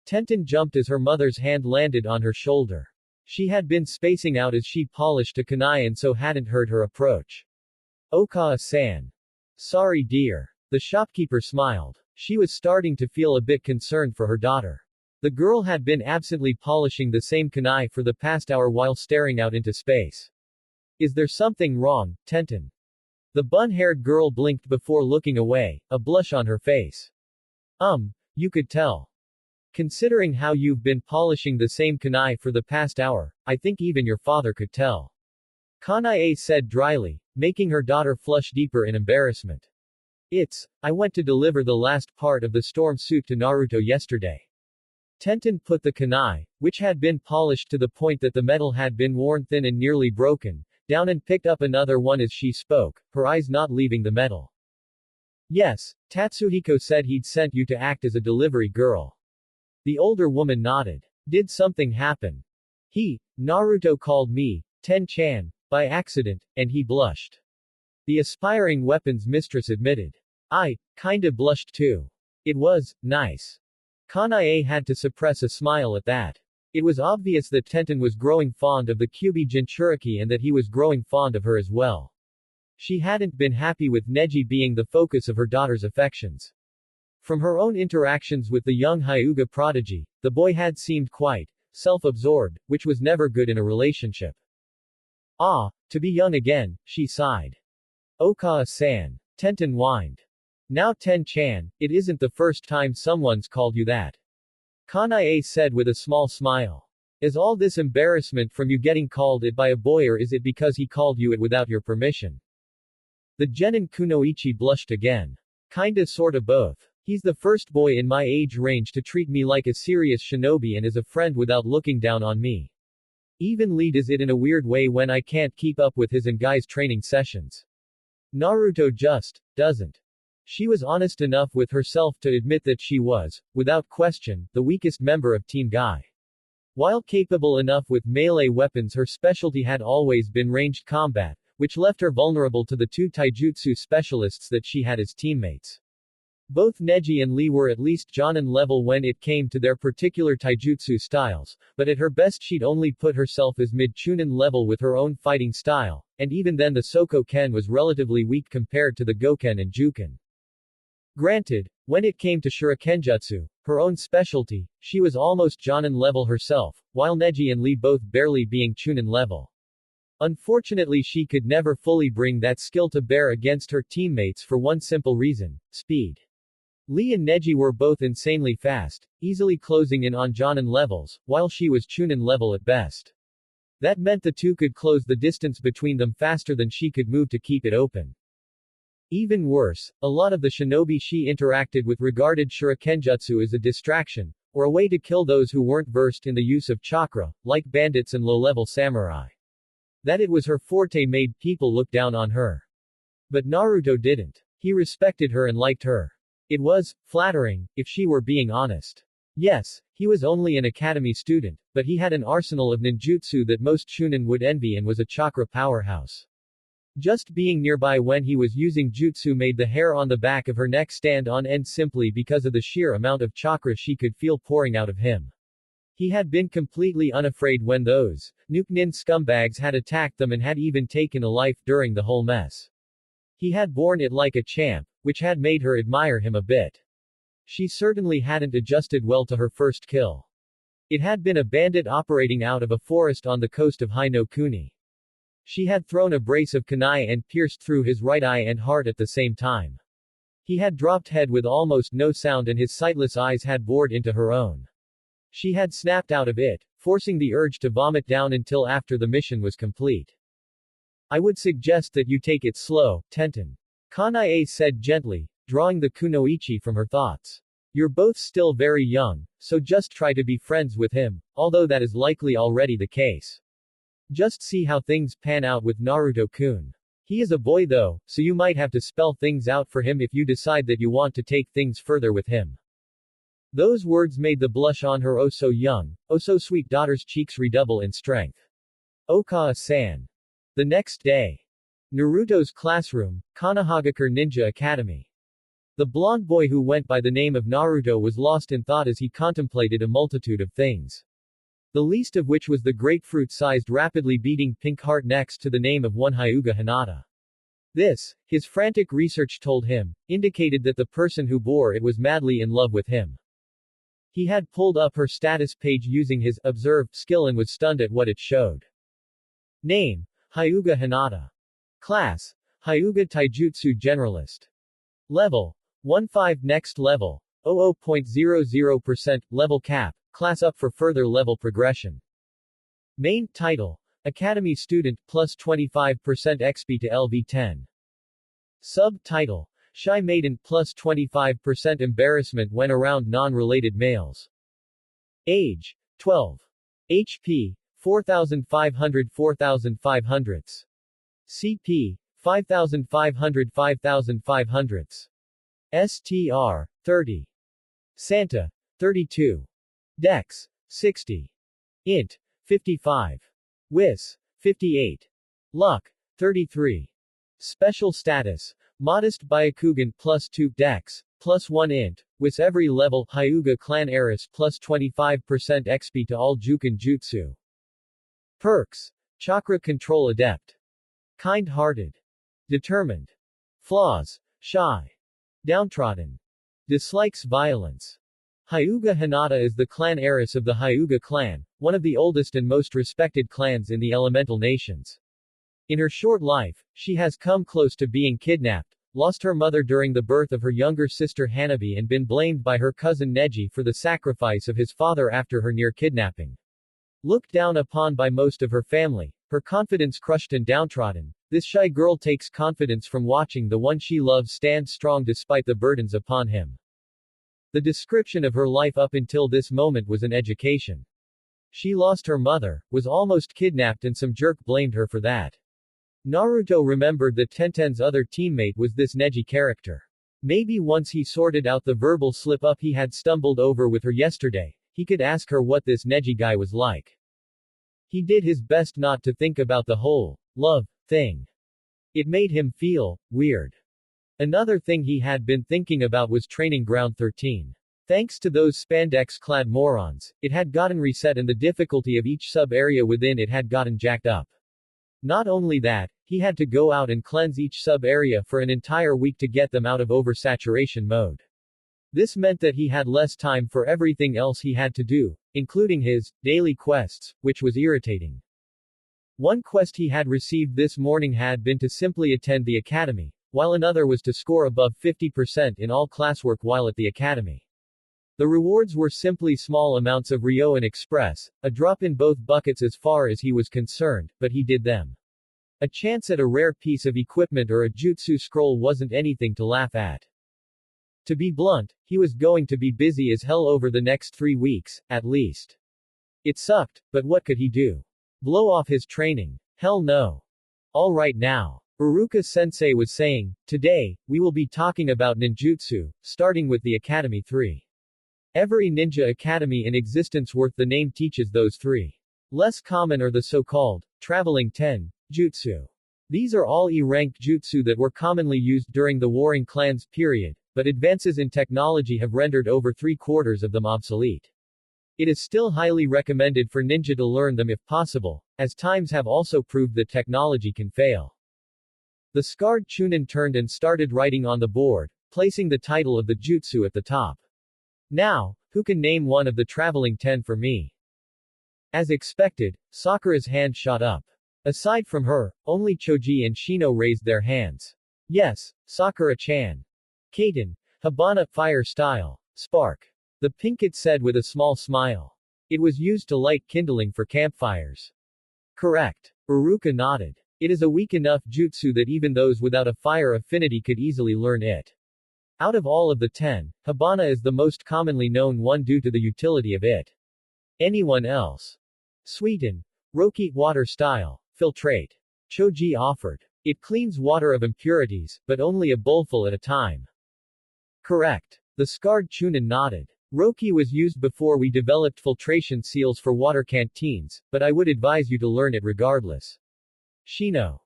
Tenten jumped as her mother's hand landed on her shoulder. She had been spacing out as she polished a kunai and so hadn't heard her approach. Okawa-san. Sorry dear. The shopkeeper smiled. She was starting to feel a bit concerned for her daughter. The girl had been absently polishing the same kunai for the past hour while staring out into space. Is there something wrong, Tenten? The bun-haired girl blinked before looking away, a blush on her face. You could tell. Considering how you've been polishing the same kunai for the past hour, I think even your father could tell. Kanae said dryly, making her daughter flush deeper in embarrassment. I went to deliver the last part of the storm suit to Naruto yesterday. Tenten put the kunai, which had been polished to the point that the metal had been worn thin and nearly broken, down and picked up another one as she spoke, her eyes not leaving the metal. Yes, Tatsuhiko said he'd sent you to act as a delivery girl. The older woman nodded. Did something happen? Naruto called me, Ten-chan, by accident, and he blushed. The aspiring weapons mistress admitted. I kinda blushed too. It was nice. Kanae had to suppress a smile at that. It was obvious that Tenten was growing fond of the Kyuubi Jinchuriki and that he was growing fond of her as well. She hadn't been happy with Neji being the focus of her daughter's affections. From her own interactions with the young Hyuga prodigy, the boy had seemed quite self-absorbed, which was never good in a relationship. To be young again, she sighed. Okaa-san. Tenten whined. Now Ten-chan, it isn't the first time someone's called you that. Kanae said with a small smile. Is all this embarrassment from you getting called it by a boy, or is it because he called you it without your permission? The genin kunoichi blushed again. Kinda sorta both. He's the first boy in my age range to treat me like a serious shinobi and as a friend without looking down on me. Even lead is it in a weird way when I can't keep up with his and guys' training sessions. Naruto just doesn't. She was honest enough with herself to admit that she was, without question, the weakest member of Team Guy. While capable enough with melee weapons, her specialty had always been ranged combat, which left her vulnerable to the two taijutsu specialists that she had as teammates. Both Neji and Lee were at least Jonin level when it came to their particular taijutsu styles, but at her best she'd only put herself as mid-chunin level with her own fighting style, and even then the Soko-ken was relatively weak compared to the Goken and Juken. Granted, when it came to Shurikenjutsu, her own specialty, she was almost Jonin level herself, while Neji and Lee both barely being Chunin level. Unfortunately, she could never fully bring that skill to bear against her teammates for one simple reason: speed. Lee and Neji were both insanely fast, easily closing in on Jonin levels, while she was Chunin level at best. That meant the two could close the distance between them faster than she could move to keep it open. Even worse, a lot of the shinobi she interacted with regarded shurikenjutsu as a distraction, or a way to kill those who weren't versed in the use of chakra, like bandits and low-level samurai. That it was her forte made people look down on her. But Naruto didn't. He respected her and liked her. It was flattering, if she were being honest. Yes, he was only an academy student, but he had an arsenal of ninjutsu that most Chunin would envy and was a chakra powerhouse. Just being nearby when he was using jutsu made the hair on the back of her neck stand on end simply because of the sheer amount of chakra she could feel pouring out of him. He had been completely unafraid when those Nuke-nin scumbags had attacked them and had even taken a life during the whole mess. He had borne it like a champ, which had made her admire him a bit. She certainly hadn't adjusted well to her first kill. It had been a bandit operating out of a forest on the coast of Hi-no-Kuni. She had thrown a brace of kunai and pierced through his right eye and heart at the same time. He had dropped head with almost no sound and his sightless eyes had bored into her own. She had snapped out of it, forcing the urge to vomit down until after the mission was complete. I would suggest that you take it slow, Tenten. Kanae said gently, drawing the kunoichi from her thoughts. You're both still very young, so just try to be friends with him, although that is likely already the case. Just see how things pan out with Naruto-kun. He is a boy though, so you might have to spell things out for him if you decide that you want to take things further with him. Those words made the blush on her oh so young, oh so sweet daughter's cheeks redouble in strength. Okaa-san. The next day. Naruto's classroom, Kanahagakure Ninja Academy. The blonde boy who went by the name of Naruto was lost in thought as he contemplated a multitude of things. The least of which was the grapefruit-sized rapidly beating pink heart next to the name of one Hyuga Hinata. This, his frantic research told him, indicated that the person who bore it was madly in love with him. He had pulled up her status page using his observe skill and was stunned at what it showed. Name: Hyuga Hinata. Class, Hyuga Taijutsu Generalist. Level, 1-5 Next level, 00.00%, level cap, class up for further level progression. Main title, Academy Student, plus 25% XP to LV10. Subtitle, Shy Maiden, plus 25% embarrassment when around non-related males. Age, 12. HP, 4500 CP, 5500 STR, 30. Santa, 32. Dex, 60. Int, 55. Wis, 58. Luck, 33. Special status, Modest Byakugan plus 2 Dex, plus 1 Int, Wis every level, Hyuga Clan Heiress plus 25% XP to all Juken Jutsu. Perks, Chakra Control Adept. Kind-hearted. Determined. Flaws, Shy. Downtrodden. Dislikes violence. Hyuga Hinata is the clan heiress of the Hyuga clan, one of the oldest and most respected clans in the elemental nations. In her short life, she has come close to being kidnapped, lost her mother during the birth of her younger sister Hanabi and been blamed by her cousin Neji for the sacrifice of his father after her near kidnapping. Looked down upon by most of her family, her confidence crushed and downtrodden, this shy girl takes confidence from watching the one she loves stand strong despite the burdens upon him. The description of her life up until this moment was an education. She lost her mother, was almost kidnapped and some jerk blamed her for that. Naruto remembered that Tenten's other teammate was this Neji character. Maybe once he sorted out the verbal slip-up he had stumbled over with her yesterday, he could ask her what this Neji guy was like. He did his best not to think about the whole love thing. It made him feel weird. Another thing he had been thinking about was training ground 13. Thanks to those spandex-clad morons, it had gotten reset and the difficulty of each sub-area within it had gotten jacked up. Not only that, he had to go out and cleanse each sub-area for an entire week to get them out of oversaturation mode. This meant that he had less time for everything else he had to do, including his daily quests, which was irritating. One quest he had received this morning had been to simply attend the academy, while another was to score above 50% in all classwork while at the academy. The rewards were simply small amounts of Ryo and Express, a drop in both buckets as far as he was concerned, but he did them. A chance at a rare piece of equipment or a jutsu scroll wasn't anything to laugh at. To be blunt, he was going to be busy as hell over the next 3 weeks, at least. It sucked, but what could he do? Blow off his training? Hell no. Alright now. Uruka-sensei was saying, today, we will be talking about ninjutsu, starting with the Academy 3. Every ninja academy in existence worth the name teaches those 3. Less common are the so-called, traveling 10, jutsu. These are all E-ranked jutsu that were commonly used during the Warring Clans period, but advances in technology have rendered over 3/4 of them obsolete. It is still highly recommended for ninja to learn them if possible, as times have also proved that technology can fail. The scarred Chunin turned and started writing on the board, placing the title of the jutsu at the top. Now, who can name one of the traveling 10 for me? As expected, Sakura's hand shot up. Aside from her, only Choji and Shino raised their hands. Yes, Sakura-chan. Kaiten, Habana, fire style, spark. The pinkett said with a small smile. It was used to light kindling for campfires. Correct. Uruka nodded. It is a weak enough jutsu that even those without a fire affinity could easily learn it. Out of all of the 10, Habana is the most commonly known one due to the utility of it. Anyone else? Sweeten. Roki, water style, filtrate. Choji offered. It cleans water of impurities, but only a bowlful at a time. Correct. The scarred Chunin nodded. Roki was used before we developed filtration seals for water canteens, but I would advise you to learn it regardless. Shino.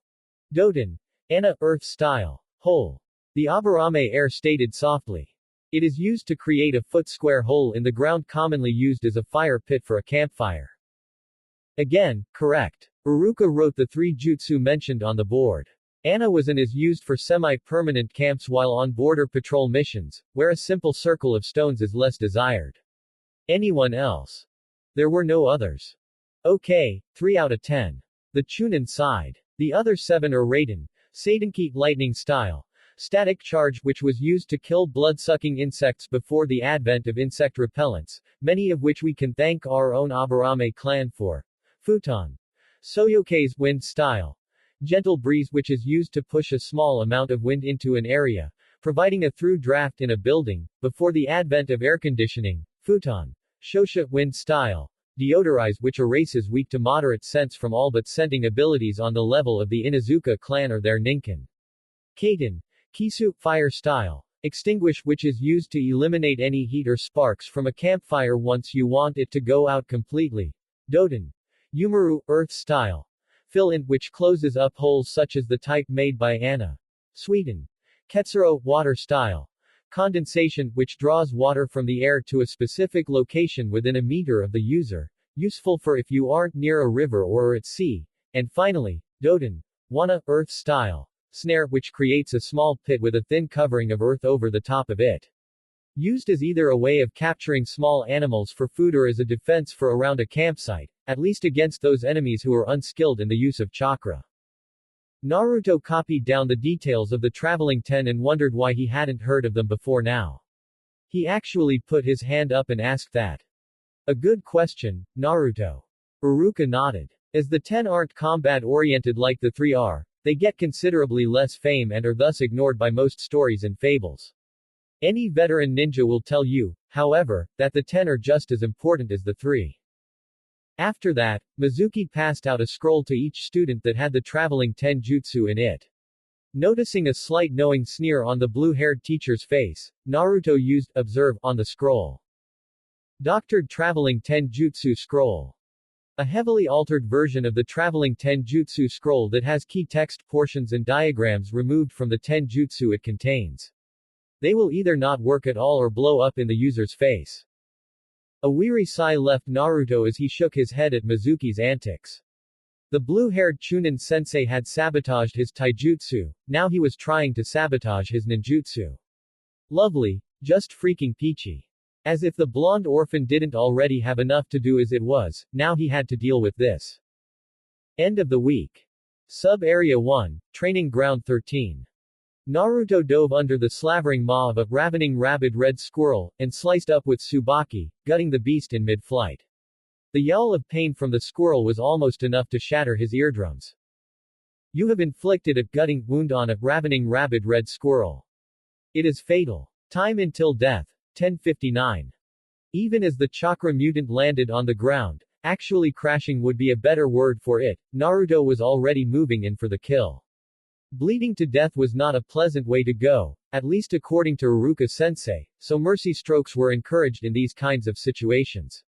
Doten. Anna, earth style, hole. The Aburame heir stated softly. It is used to create a foot-square hole in the ground commonly used as a fire pit for a campfire. Again, correct. Uruka wrote the 3 jutsu mentioned on the board. Anna was and is used for semi-permanent camps while on border patrol missions, where a simple circle of stones is less desired. Anyone else? There were no others. Okay, 3 out of 10. The Chunin sighed. The other 7 are Raiden, Seidenki lightning style, static charge which was used to kill blood-sucking insects before the advent of insect repellents, many of which we can thank our own Aburame clan for. Futon. Soyoke's wind style. Gentle breeze which is used to push a small amount of wind into an area, providing a through draft in a building, before the advent of air conditioning. Futon. Shosha wind style. Deodorize which erases weak to moderate scents from all but scenting abilities on the level of the Inuzuka clan or their ninkin. Kaiten. Kisu fire style. Extinguish which is used to eliminate any heat or sparks from a campfire once you want it to go out completely. Doten. Yumaru earth style. Fill in which closes up holes such as the type made by Anna. Sweden. Ketsuro water style. Condensation which draws water from the air to a specific location within a meter of the user, useful for if you aren't near a river or are at sea. And finally, Doten. Wana earth style. Snare which creates a small pit with a thin covering of earth over the top of it. Used as either a way of capturing small animals for food or as a defense for around a campsite, at least against those enemies who are unskilled in the use of chakra. Naruto copied down the details of the traveling 10 and wondered why he hadn't heard of them before now. He actually put his hand up and asked that. A good question, Naruto. Iruka nodded. As the 10 aren't combat-oriented like the 3 are, they get considerably less fame and are thus ignored by most stories and fables. Any veteran ninja will tell you, however, that the 10 are just as important as the 3. After that, Mizuki passed out a scroll to each student that had the traveling 10 jutsu in it. Noticing a slight knowing sneer on the blue-haired teacher's face, Naruto used observe on the scroll. Doctored Traveling 10 Jutsu Scroll. A heavily altered version of the Traveling 10 Jutsu Scroll that has key text portions and diagrams removed from the 10 jutsu it contains. They will either not work at all or blow up in the user's face. A weary sigh left Naruto as he shook his head at Mizuki's antics. The blue-haired Chunin sensei had sabotaged his taijutsu, now he was trying to sabotage his ninjutsu. Lovely, just freaking peachy. As if the blonde orphan didn't already have enough to do as it was, now he had to deal with this. End of the week. Sub-Area 1, Training Ground 13. Naruto dove under the slavering maw of a ravening rabid red squirrel, and sliced up with Tsubaki, gutting the beast in mid-flight. The yell of pain from the squirrel was almost enough to shatter his eardrums. You have inflicted a gutting wound on a ravening rabid red squirrel. It is fatal. Time until death, 10:59. Even as the chakra mutant landed on the ground, actually crashing would be a better word for it, Naruto was already moving in for the kill. Bleeding to death was not a pleasant way to go, at least according to Iruka-sensei, so mercy strokes were encouraged in these kinds of situations.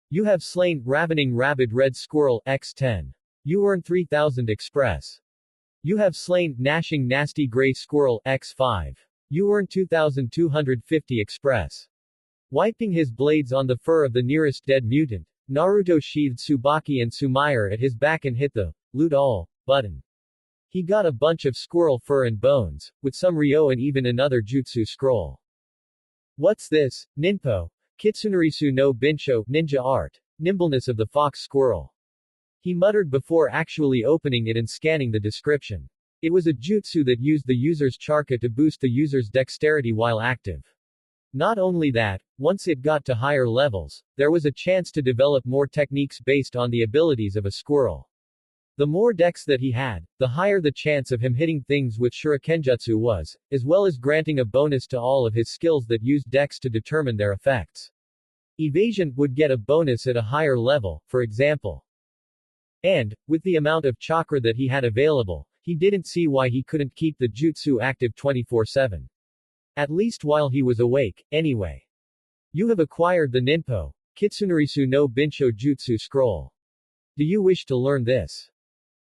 You have slain Ravening Rabid Red Squirrel, X10. You earn 3000 Express. You have slain Gnashing Nasty Gray Squirrel, X5. You earn 2250 Express. Wiping his blades on the fur of the nearest dead mutant, Naruto sheathed Tsubaki and Sumair at his back and hit the loot all button. He got a bunch of squirrel fur and bones, with some Ryo and even another jutsu scroll. What's this, Ninpo? Kitsunarisu no Binsho, ninja art. Nimbleness of the fox squirrel. He muttered before actually opening it and scanning the description. It was a jutsu that used the user's chakra to boost the user's dexterity while active. Not only that, once it got to higher levels, there was a chance to develop more techniques based on the abilities of a squirrel. The more dex that he had, the higher the chance of him hitting things with shurikenjutsu was, as well as granting a bonus to all of his skills that used dex to determine their effects. Evasion would get a bonus at a higher level, for example. And, with the amount of chakra that he had available, he didn't see why he couldn't keep the jutsu active 24/7. At least while he was awake, anyway. You have acquired the Ninpo, Kitsunarisu no Binsho Jutsu Scroll. Do you wish to learn this?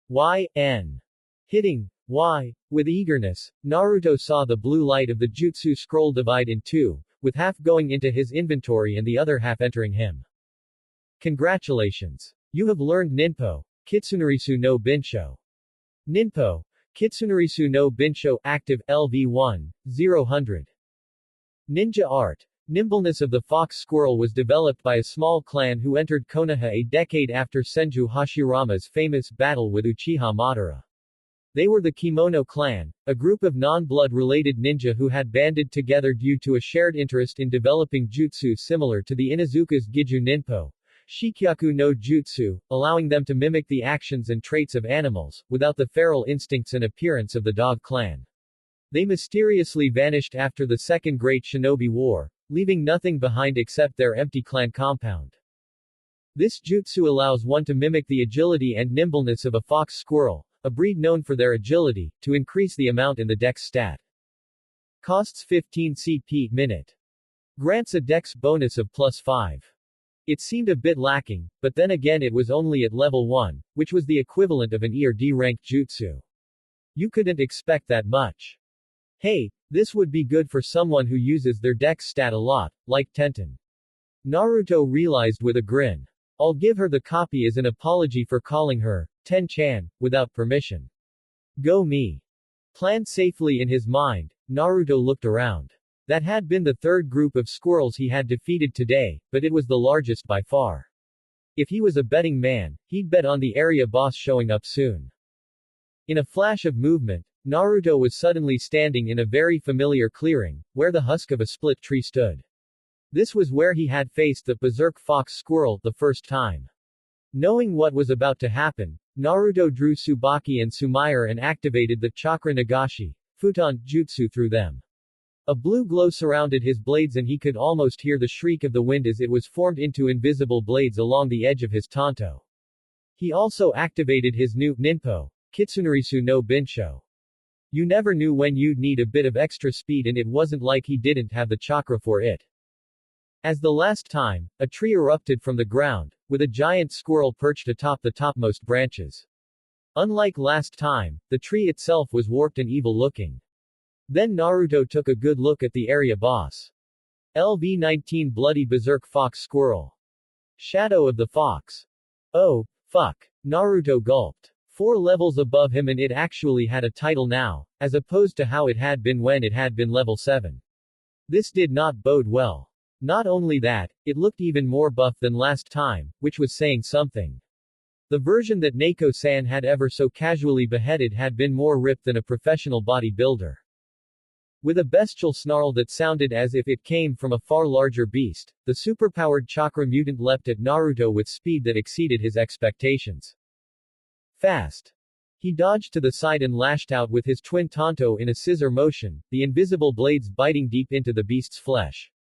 Y.N. Hitting Y. With eagerness, Naruto saw the blue light of the jutsu scroll divide in two, with half going into his inventory and the other half entering him. Congratulations! You have learned Ninpo, Kitsunarisu no Binsho. Ninpo, Kitsunarisu no Binsho, active, LV1, 000. Ninja art. Nimbleness of the fox squirrel was developed by a small clan who entered Konoha a decade after Senju Hashirama's famous battle with Uchiha Madara. They were the Kimono clan, a group of non-blood related ninja who had banded together due to a shared interest in developing jutsu similar to the Inuzuka's Giju Ninpo, Shikyaku no Jutsu, allowing them to mimic the actions and traits of animals, without the feral instincts and appearance of the dog clan. They mysteriously vanished after the Second Great Shinobi War, leaving nothing behind except their empty clan compound. This jutsu allows one to mimic the agility and nimbleness of a fox squirrel, a breed known for their agility, to increase the amount in the dex stat. Costs 15 CP minute. Grants a dex bonus of +5. It seemed a bit lacking, but then again it was only at level 1, which was the equivalent of an E or D ranked jutsu. You couldn't expect that much. Hey, this would be good for someone who uses their dex stat a lot, like Tenten. Naruto realized with a grin. I'll give her the copy as an apology for calling her Ten-chan, without permission. Go me. Planned safely in his mind, Naruto looked around. That had been the third group of squirrels he had defeated today, but it was the largest by far. If he was a betting man, he'd bet on the area boss showing up soon. In a flash of movement, Naruto was suddenly standing in a very familiar clearing, where the husk of a split tree stood. This was where he had faced the berserk fox squirrel the first time. Knowing what was about to happen, Naruto drew Tsubaki and Sumaire and activated the Chakra Nagashi, Futon, jutsu through them. A blue glow surrounded his blades and he could almost hear the shriek of the wind as it was formed into invisible blades along the edge of his tanto. He also activated his new Ninpo, Kitsunarisu no Binsho. You never knew when you'd need a bit of extra speed and it wasn't like he didn't have the chakra for it. As the last time, a tree erupted from the ground, with a giant squirrel perched atop the topmost branches. Unlike last time, the tree itself was warped and evil-looking. Then Naruto took a good look at the area boss. LV-19 Bloody Berserk Fox Squirrel. Shadow of the Fox. Oh, fuck. Naruto gulped. 4 levels above him and it actually had a title now, as opposed to how it had been when it had been level 7. This did not bode well. Not only that, it looked even more buff than last time, which was saying something. The version that Nako-san had ever so casually beheaded had been more ripped than a professional bodybuilder. With a bestial snarl that sounded as if it came from a far larger beast, the superpowered chakra mutant leapt at Naruto with speed that exceeded his expectations. Fast. He dodged to the side and lashed out with his twin tanto in a scissor motion, the invisible blades biting deep into the beast's flesh.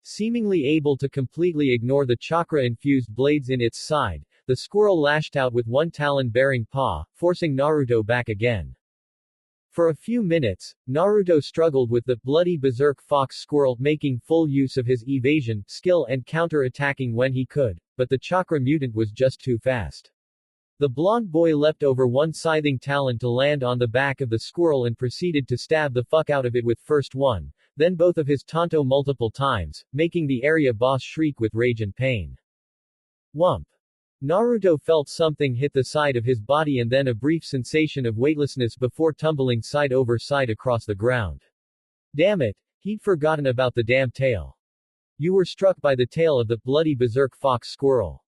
Seemingly able to completely ignore the chakra-infused blades in its side, the squirrel lashed out with one talon-bearing paw, forcing Naruto back again. For a few minutes, Naruto struggled with the bloody berserk fox squirrel, making full use of his evasion skill and counter-attacking when he could, but the chakra mutant was just too fast. The blonde boy leapt over one scything talon to land on the back of the squirrel and proceeded to stab the fuck out of it with first one, then both of his tanto multiple times, making the area boss shriek with rage and pain. Whump. Naruto felt something hit the side of his body and then a brief sensation of weightlessness before tumbling side over side across the ground. Damn it, he'd forgotten about the damn tail. You were struck by the tail of the bloody berserk fox squirrel.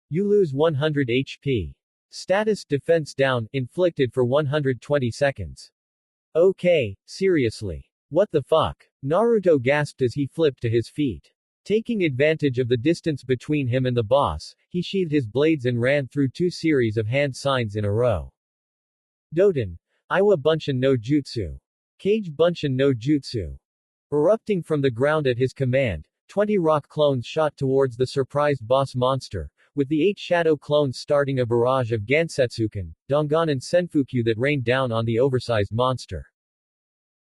You lose 100 HP. Status defense down, inflicted for 120 seconds. Okay, seriously. What the fuck? Naruto gasped as he flipped to his feet. Taking advantage of the distance between him and the boss, he sheathed his blades and ran through 2 series of hand signs in a row. Doten. Iwa Bunshin no Jutsu. Kage Bunshin no Jutsu. Erupting from the ground at his command, 20 rock clones shot towards the surprised boss monster, with the 8 shadow clones starting a barrage of Gansetsuken, Dongan and Senfukyu that rained down on the oversized monster.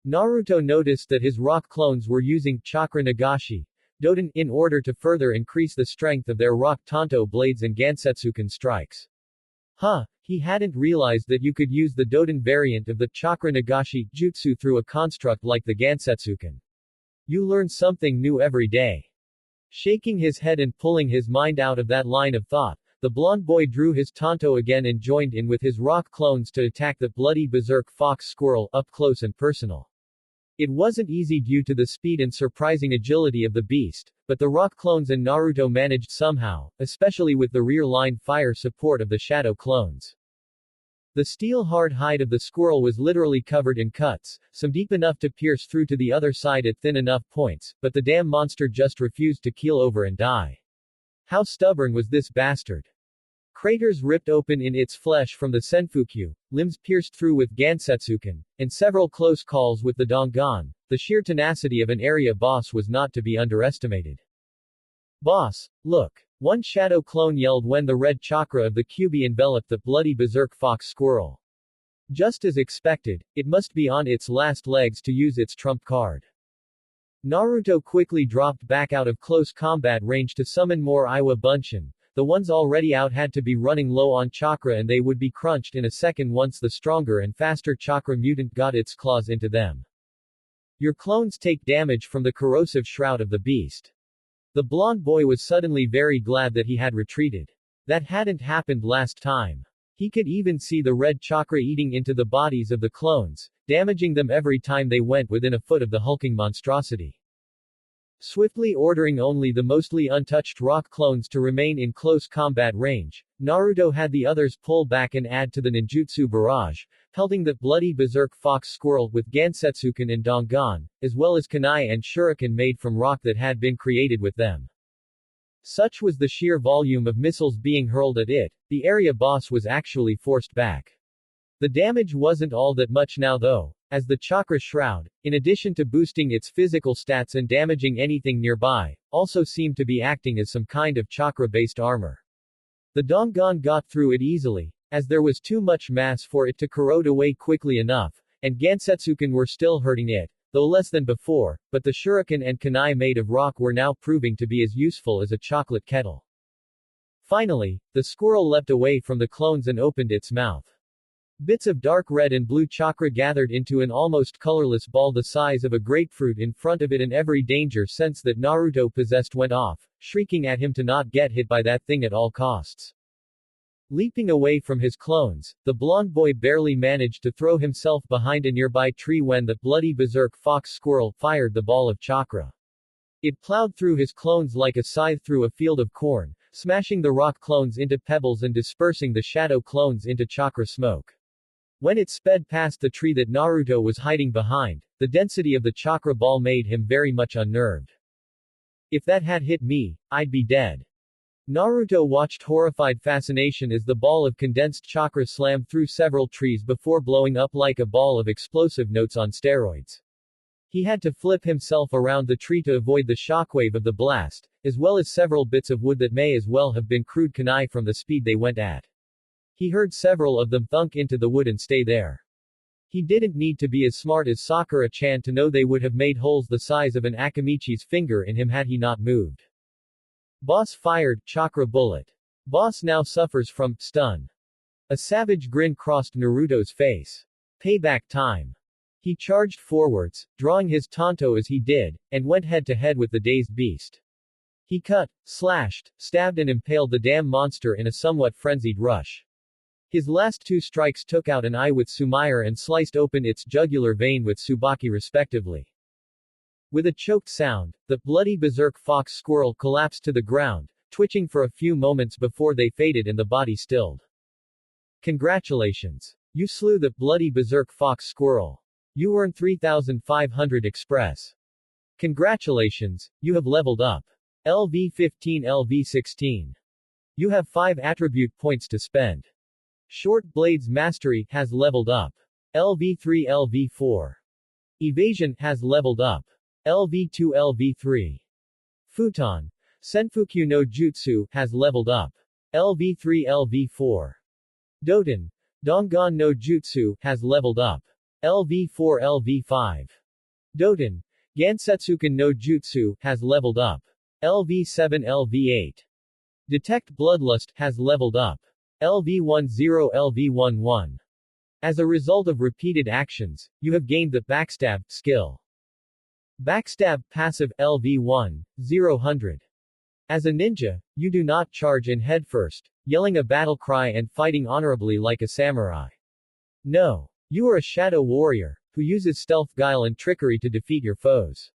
Naruto noticed that his rock clones were using Chakra Nagashi, Doten, in order to further increase the strength of their rock tanto blades and Gansetsuken strikes. He hadn't realized that you could use the Doten variant of the Chakra Nagashi jutsu through a construct like the Gansetsuken. You learn something new every day. Shaking his head and pulling his mind out of that line of thought, the blonde boy drew his tanto again and joined in with his rock clones to attack the bloody berserk fox squirrel, up close and personal. It wasn't easy due to the speed and surprising agility of the beast, but the rock clones and Naruto managed somehow, especially with the rear line fire support of the shadow clones. The steel-hard hide of the squirrel was literally covered in cuts, some deep enough to pierce through to the other side at thin enough points, but the damn monster just refused to keel over and die. How stubborn was this bastard? Craters ripped open in its flesh from the Senfukyu, limbs pierced through with Gansetsuken, and several close calls with the Dongan. The sheer tenacity of an area boss was not to be underestimated. Boss, look! One shadow clone yelled when the red chakra of the Kyuubi enveloped the bloody berserk fox squirrel. Just as expected, it must be on its last legs to use its trump card. Naruto quickly dropped back out of close combat range to summon more Iwa Bunshin. The ones already out had to be running low on chakra and they would be crunched in a second once the stronger and faster chakra mutant got its claws into them. Your clones take damage from the corrosive shroud of the beast. The blonde boy was suddenly very glad that he had retreated. That hadn't happened last time. He could even see the red chakra eating into the bodies of the clones, damaging them every time they went within a foot of the hulking monstrosity. Swiftly ordering only the mostly untouched rock clones to remain in close combat range, Naruto had the others pull back and add to the ninjutsu barrage, pelting the bloody berserk fox squirrel with Gansetsuken and Dongan, as well as kunai and shuriken made from rock that had been created with them. Such was the sheer volume of missiles being hurled at it, the area boss was actually forced back. The damage wasn't all that much now though, as the chakra shroud, in addition to boosting its physical stats and damaging anything nearby, also seemed to be acting as some kind of chakra-based armor. The Dongan got through it easily, as there was too much mass for it to corrode away quickly enough, and Gansetsuken were still hurting it, though less than before, but the shuriken and kunai made of rock were now proving to be as useful as a chocolate kettle. Finally, the squirrel leapt away from the clones and opened its mouth. Bits of dark red and blue chakra gathered into an almost colorless ball the size of a grapefruit in front of it, and every danger sense that Naruto possessed went off, shrieking at him to not get hit by that thing at all costs. Leaping away from his clones, the blonde boy barely managed to throw himself behind a nearby tree when the bloody berserk fox squirrel fired the ball of chakra. It plowed through his clones like a scythe through a field of corn, smashing the rock clones into pebbles and dispersing the shadow clones into chakra smoke. When it sped past the tree that Naruto was hiding behind, the density of the chakra ball made him very much unnerved. If that had hit me, I'd be dead. Naruto watched horrified fascination as the ball of condensed chakra slammed through several trees before blowing up like a ball of explosive notes on steroids. He had to flip himself around the tree to avoid the shockwave of the blast, as well as several bits of wood that may as well have been crude kunai from the speed they went at. He heard several of them thunk into the wood and stay there. He didn't need to be as smart as Sakura-chan to know they would have made holes the size of an Akamichi's finger in him had he not moved. Boss fired, chakra bullet. Boss now suffers from stun. A savage grin crossed Naruto's face. Payback time. He charged forwards, drawing his tanto as he did, and went head-to-head with the dazed beast. He cut, slashed, stabbed and impaled the damn monster in a somewhat frenzied rush. His last two strikes took out an eye with Sumair and sliced open its jugular vein with Tsubaki respectively. With a choked sound, the bloody berserk fox squirrel collapsed to the ground, twitching for a few moments before they faded and the body stilled. Congratulations! You slew the bloody berserk fox squirrel. You earn 3,500 express. Congratulations, you have leveled up. LV15 LV16. You have 5 attribute points to spend. Short Blades Mastery has leveled up. LV3 LV4. Evasion has leveled up. LV2 LV3. Futon. Senfukyu no Jutsu has leveled up. LV3 LV4. Doten. Dongan no Jutsu has leveled up. LV4 LV5. Doten. Gansetsuken no Jutsu has leveled up. LV7 LV8. Detect Bloodlust has leveled up. LV10 LV11. As a result of repeated actions, you have gained the Backstab skill. Backstab passive LV1, 000. As a ninja, you do not charge in headfirst, yelling a battle cry and fighting honorably like a samurai. No. You are a shadow warrior, who uses stealth, guile and trickery to defeat your foes.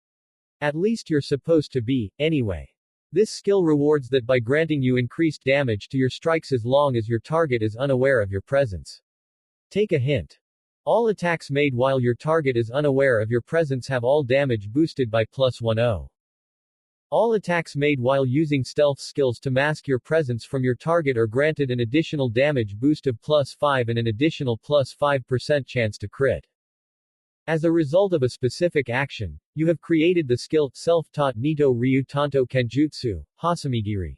At least you're supposed to be, anyway. This skill rewards that by granting you increased damage to your strikes as long as your target is unaware of your presence. Take a hint. All attacks made while your target is unaware of your presence have all damage boosted by +10. All attacks made while using stealth skills to mask your presence from your target are granted an additional damage boost of +5 and an additional +5% chance to crit. As a result of a specific action, you have created the skill Self-Taught Nito Ryu Tanto Kenjutsu, Hasamigiri.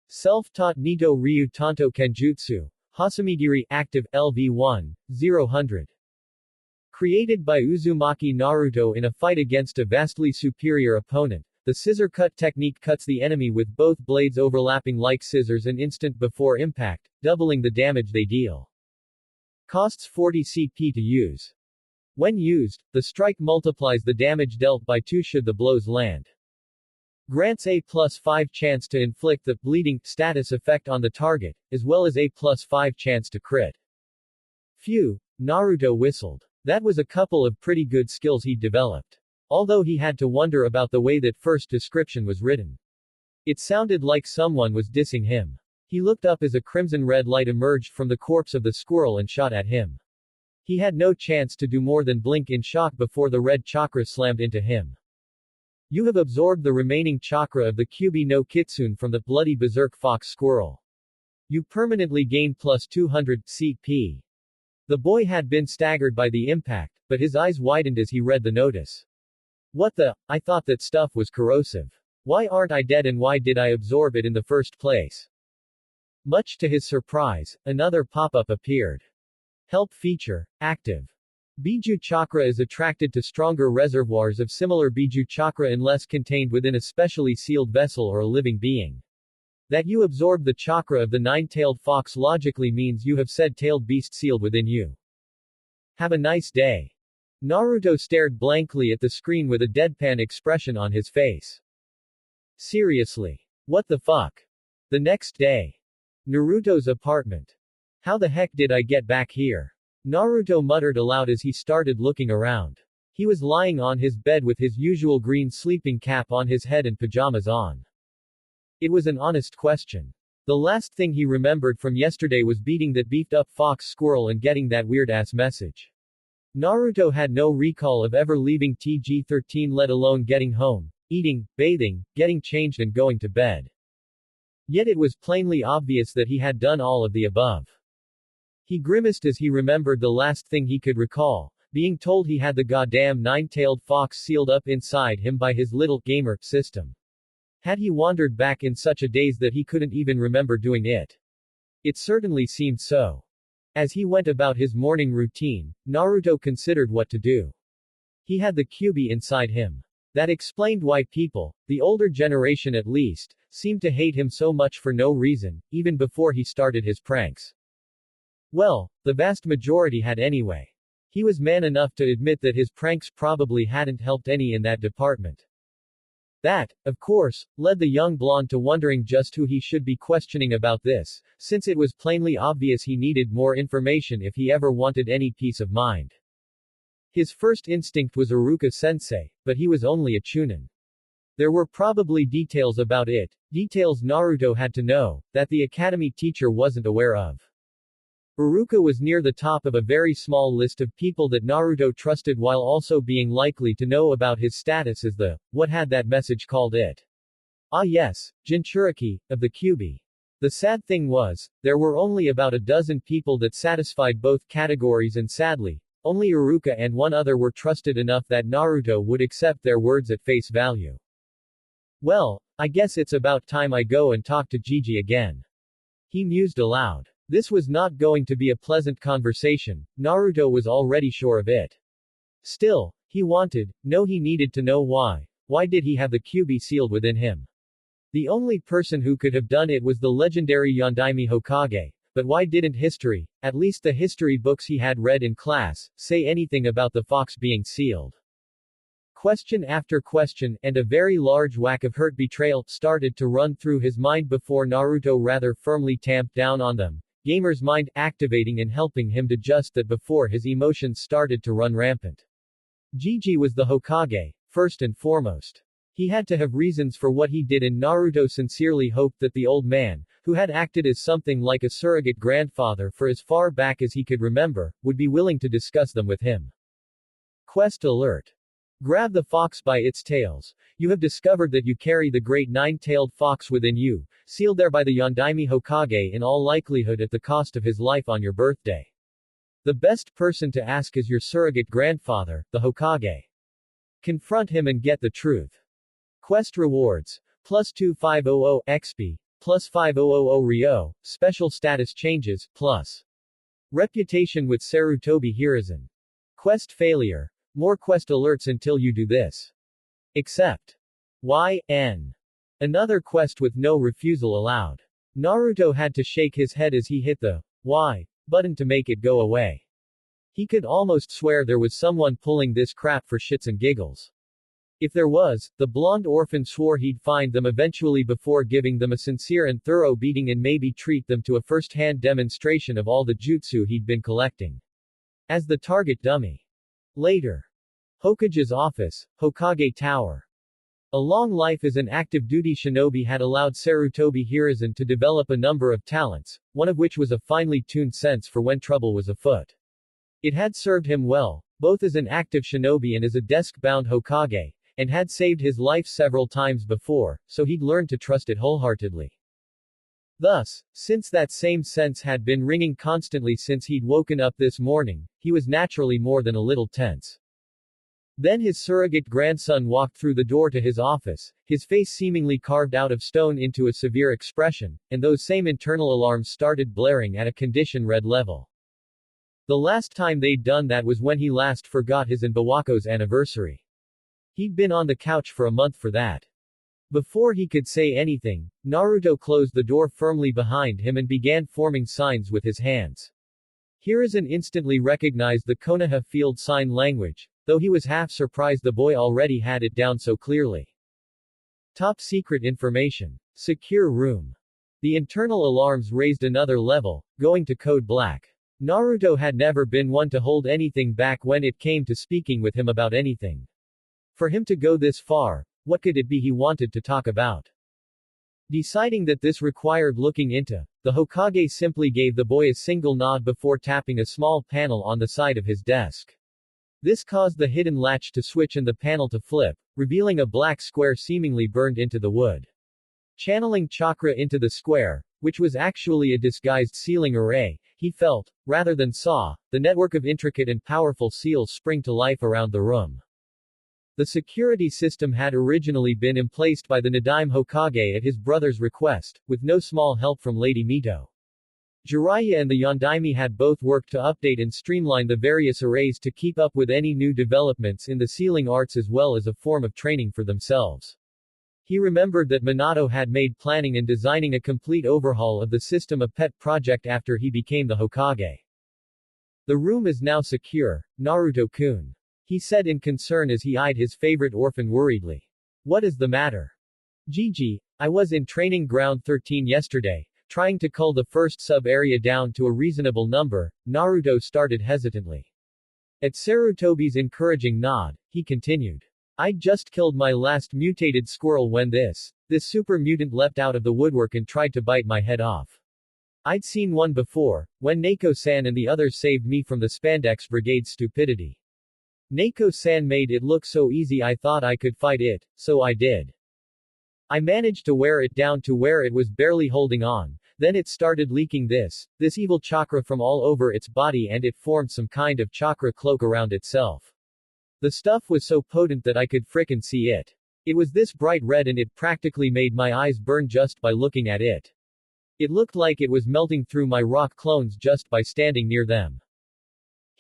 Self-Taught Nito Ryu Tanto Kenjutsu, Hasamigiri, active, LV1, 0-100. Created by Uzumaki Naruto in a fight against a vastly superior opponent, the scissor cut technique cuts the enemy with both blades overlapping like scissors an instant before impact, doubling the damage they deal. Costs 40 CP to use. When used, the strike multiplies the damage dealt by 2 should the blows land. Grants a +5 chance to inflict the bleeding status effect on the target, as well as a +5 chance to crit. Phew, Naruto whistled. That was a couple of pretty good skills he'd developed. Although he had to wonder about the way that first description was written. It sounded like someone was dissing him. He looked up as a crimson-red light emerged from the corpse of the squirrel and shot at him. He had no chance to do more than blink in shock before the red chakra slammed into him. You have absorbed the remaining chakra of the Kyubi no Kitsune from the bloody berserk fox squirrel. You permanently gain +200 CP. The boy had been staggered by the impact, but his eyes widened as he read the notice. What the? I thought that stuff was corrosive. Why aren't I dead and why did I absorb it in the first place? Much to his surprise, another pop-up appeared. Help feature, active. Biju chakra is attracted to stronger reservoirs of similar Biju chakra unless contained within a specially sealed vessel or a living being. That you absorb the chakra of the nine-tailed fox logically means you have said tailed beast sealed within you. Have a nice day. Naruto stared blankly at the screen with a deadpan expression on his face. Seriously. What the fuck? The next day. Naruto's apartment. How the heck did I get back here? Naruto muttered aloud as he started looking around. He was lying on his bed with his usual green sleeping cap on his head and pajamas on. It was an honest question. The last thing he remembered from yesterday was beating that beefed-up fox squirrel and getting that weird-ass message. Naruto had no recall of ever leaving TG-13, let alone getting home, eating, bathing, getting changed and going to bed. Yet it was plainly obvious that he had done all of the above. He grimaced as he remembered the last thing he could recall, being told he had the goddamn nine-tailed fox sealed up inside him by his little gamer system. Had he wandered back in such a daze that he couldn't even remember doing it? It certainly seemed so. As he went about his morning routine, Naruto considered what to do. He had the Kyubi inside him. That explained why people, the older generation at least, seemed to hate him so much for no reason, even before he started his pranks. Well, the vast majority had anyway. He was man enough to admit that his pranks probably hadn't helped any in that department. That, of course, led the young blonde to wondering just who he should be questioning about this, since it was plainly obvious he needed more information if he ever wanted any peace of mind. His first instinct was Iruka-sensei, but he was only a chunin. There were probably details about it, details Naruto had to know, that the academy teacher wasn't aware of. Iruka was near the top of a very small list of people that Naruto trusted while also being likely to know about his status as the, what had that message called it? Ah yes, Jinchuriki, of the Kyubi. The sad thing was, there were only about a dozen people that satisfied both categories and sadly, only Iruka and one other were trusted enough that Naruto would accept their words at face value. Well, I guess it's about time I go and talk to Gigi again. He mused aloud. This was not going to be a pleasant conversation, Naruto was already sure of it. Still, he needed to know why. Why did he have the Kyubi sealed within him? The only person who could have done it was the legendary Yondaime Hokage, but why didn't history, at least the history books he had read in class, say anything about the fox being sealed? Question after question, and a very large whack of hurt betrayal, started to run through his mind before Naruto rather firmly tamped down on them. gamer's mind activating and helping him to just that before his emotions started to run rampant. Gigi was the Hokage, first and foremost. He had to have reasons for what he did, and Naruto sincerely hoped that the old man, who had acted as something like a surrogate grandfather for as far back as he could remember, would be willing to discuss them with him. Quest alert. Grab the fox by its tails. You have discovered that you carry the great nine-tailed fox within you, sealed there by the Yondaime Hokage in all likelihood at the cost of his life on your birthday. The best person to ask is your surrogate grandfather, the Hokage. Confront him and get the truth. Quest rewards. Plus 2500 XP. Plus 5000 Ryo. Special status changes. Plus. Reputation with Sarutobi Hiruzen. Quest failure. More quest alerts until you do this. Accept. YN. Another quest with no refusal allowed. Naruto had to shake his head as he hit the Y button to make it go away. He could almost swear there was someone pulling this crap for shits and giggles. If there was, the blonde orphan swore he'd find them eventually before giving them a sincere and thorough beating and maybe treat them to a first-hand demonstration of all the jutsu he'd been collecting. As the target dummy. Later. Hokage's office, Hokage Tower. A long life as an active-duty shinobi had allowed Sarutobi Hiruzen to develop a number of talents, one of which was a finely tuned sense for when trouble was afoot. It had served him well, both as an active shinobi and as a desk-bound Hokage, and had saved his life several times before, so he'd learned to trust it wholeheartedly. Thus, since that same sense had been ringing constantly since he'd woken up this morning, he was naturally more than a little tense. Then his surrogate grandson walked through the door to his office, his face seemingly carved out of stone into a severe expression, and those same internal alarms started blaring at a condition red level. The last time they'd done that was when he last forgot his and Bawako's anniversary. He'd been on the couch for a month for that. Before he could say anything, Naruto closed the door firmly behind him and began forming signs with his hands. Hiruzen instantly recognized the Konoha field sign language, though he was half surprised the boy already had it down so clearly. Top secret information. Secure room. The internal alarms raised another level, going to code black. Naruto had never been one to hold anything back when it came to speaking with him about anything. For him to go this far, what could it be he wanted to talk about? Deciding that this required looking into, the Hokage simply gave the boy a single nod before tapping a small panel on the side of his desk. This caused the hidden latch to switch and the panel to flip, revealing a black square seemingly burned into the wood. Channeling chakra into the square, which was actually a disguised sealing array, he felt, rather than saw, the network of intricate and powerful seals spring to life around the room. The security system had originally been emplaced by the Nadaime Hokage at his brother's request, with no small help from Lady Mito. Jiraiya and the Yondaime had both worked to update and streamline the various arrays to keep up with any new developments in the sealing arts as well as a form of training for themselves. He remembered that Minato had made planning and designing a complete overhaul of the system a pet project after he became the Hokage. The room is now secure, Naruto-kun. He said in concern as he eyed his favorite orphan worriedly. What is the matter? Gigi, I was in training ground 13 yesterday, trying to cull the first sub-area down to a reasonable number, Naruto started hesitantly. At Sarutobi's encouraging nod, he continued. I'd just killed my last mutated squirrel when this super mutant leapt out of the woodwork and tried to bite my head off. I'd seen one before, when Nako-san and the others saved me from the Spandex Brigade's stupidity. Nako-san made it look so easy I thought I could fight it, so I did. I managed to wear it down to where it was barely holding on, then it started leaking this evil chakra from all over its body and it formed some kind of chakra cloak around itself. The stuff was so potent that I could frickin' see it. It was this bright red and it practically made my eyes burn just by looking at it. It looked like it was melting through my rock clones just by standing near them.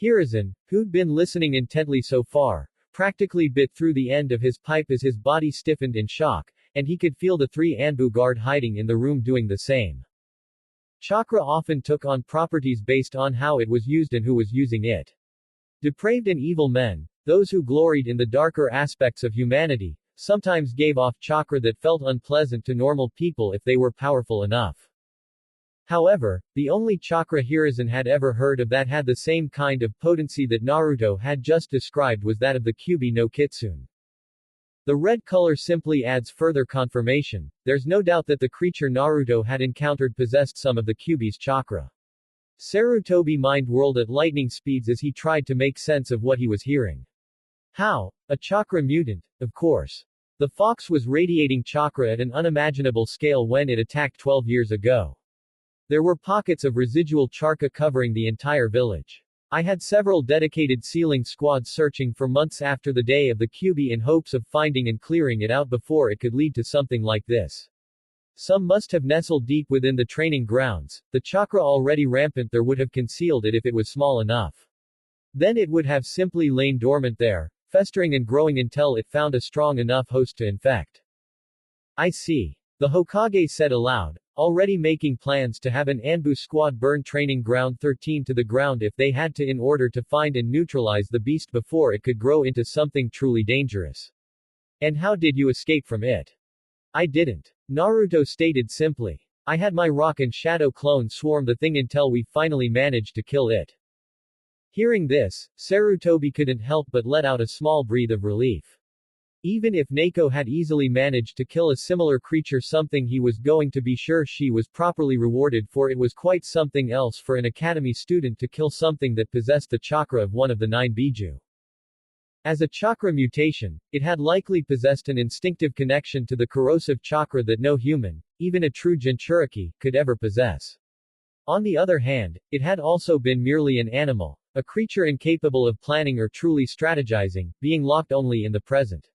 Hiruzen, who'd been listening intently so far, practically bit through the end of his pipe as his body stiffened in shock, and he could feel the three Anbu guard hiding in the room doing the same. Chakra often took on properties based on how it was used and who was using it. Depraved and evil men, those who gloried in the darker aspects of humanity, sometimes gave off chakra that felt unpleasant to normal people if they were powerful enough. However, the only chakra Hiruzen had ever heard of that had the same kind of potency that Naruto had just described was that of the Kyuubi no Kitsune. The red color simply adds further confirmation. There's no doubt that the creature Naruto had encountered possessed some of the Kyuubi's chakra. Sarutobi mind-whirled at lightning speeds as he tried to make sense of what he was hearing. How? A chakra mutant, of course. The fox was radiating chakra at an unimaginable scale when it attacked 12 years ago. There were pockets of residual chakra covering the entire village. I had several dedicated sealing squads searching for months after the day of the Kyuubi in hopes of finding and clearing it out before it could lead to something like this. Some must have nestled deep within the training grounds. The chakra already rampant there would have concealed it if it was small enough. Then it would have simply lain dormant there, festering and growing until it found a strong enough host to infect. I see. The Hokage said aloud, already making plans to have an Anbu squad burn training ground 13 to the ground if they had to in order to find and neutralize the beast before it could grow into something truly dangerous. And how did you escape from it? I didn't. Naruto stated simply. I had my rock and shadow clone swarm the thing until we finally managed to kill it. Hearing this, Sarutobi couldn't help but let out a small breath of relief. Even if Neiko had easily managed to kill a similar creature, something he was going to be sure she was properly rewarded for, it was quite something else for an academy student to kill something that possessed the chakra of one of the 9 Biju. As a chakra mutation, it had likely possessed an instinctive connection to the corrosive chakra that no human, even a true Jinchuriki, could ever possess. On the other hand, it had also been merely an animal, a creature incapable of planning or truly strategizing, being locked only in the present.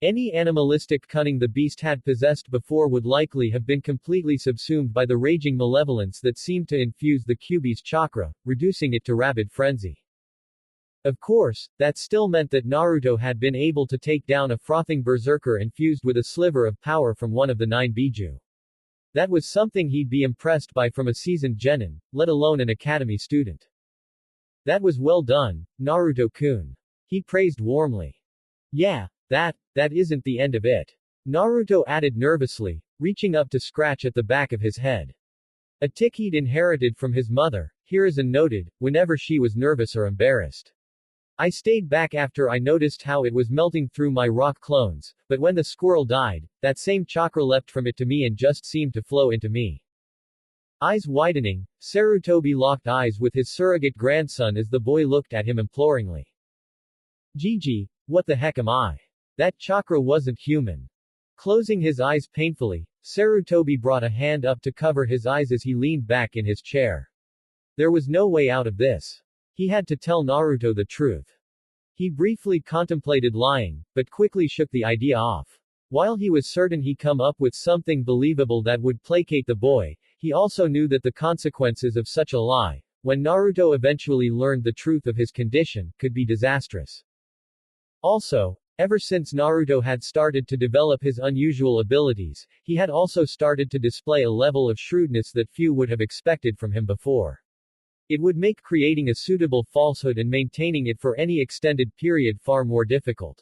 Any animalistic cunning the beast had possessed before would likely have been completely subsumed by the raging malevolence that seemed to infuse the Kyuubi's chakra, reducing it to rabid frenzy. Of course, that still meant that Naruto had been able to take down a frothing berserker infused with a sliver of power from one of the 9 Biju. That was something he'd be impressed by from a seasoned genin, let alone an academy student. That was well done, Naruto-kun. He praised warmly. Yeah, that isn't the end of it. Naruto added nervously, reaching up to scratch at the back of his head. A tic he'd inherited from his mother, Hiruzen noted, whenever she was nervous or embarrassed. I stayed back after I noticed how it was melting through my rock clones, but when the squirrel died, that same chakra leapt from it to me and just seemed to flow into me. Eyes widening, Sarutobi locked eyes with his surrogate grandson as the boy looked at him imploringly. Gigi, what the heck am I? That chakra wasn't human. Closing his eyes painfully, Sarutobi brought a hand up to cover his eyes as he leaned back in his chair. There was no way out of this. He had to tell Naruto the truth. He briefly contemplated lying, but quickly shook the idea off. While he was certain he'd come up with something believable that would placate the boy, he also knew that the consequences of such a lie, when Naruto eventually learned the truth of his condition, could be disastrous. Also, ever since Naruto had started to develop his unusual abilities, he had also started to display a level of shrewdness that few would have expected from him before. It would make creating a suitable falsehood and maintaining it for any extended period far more difficult.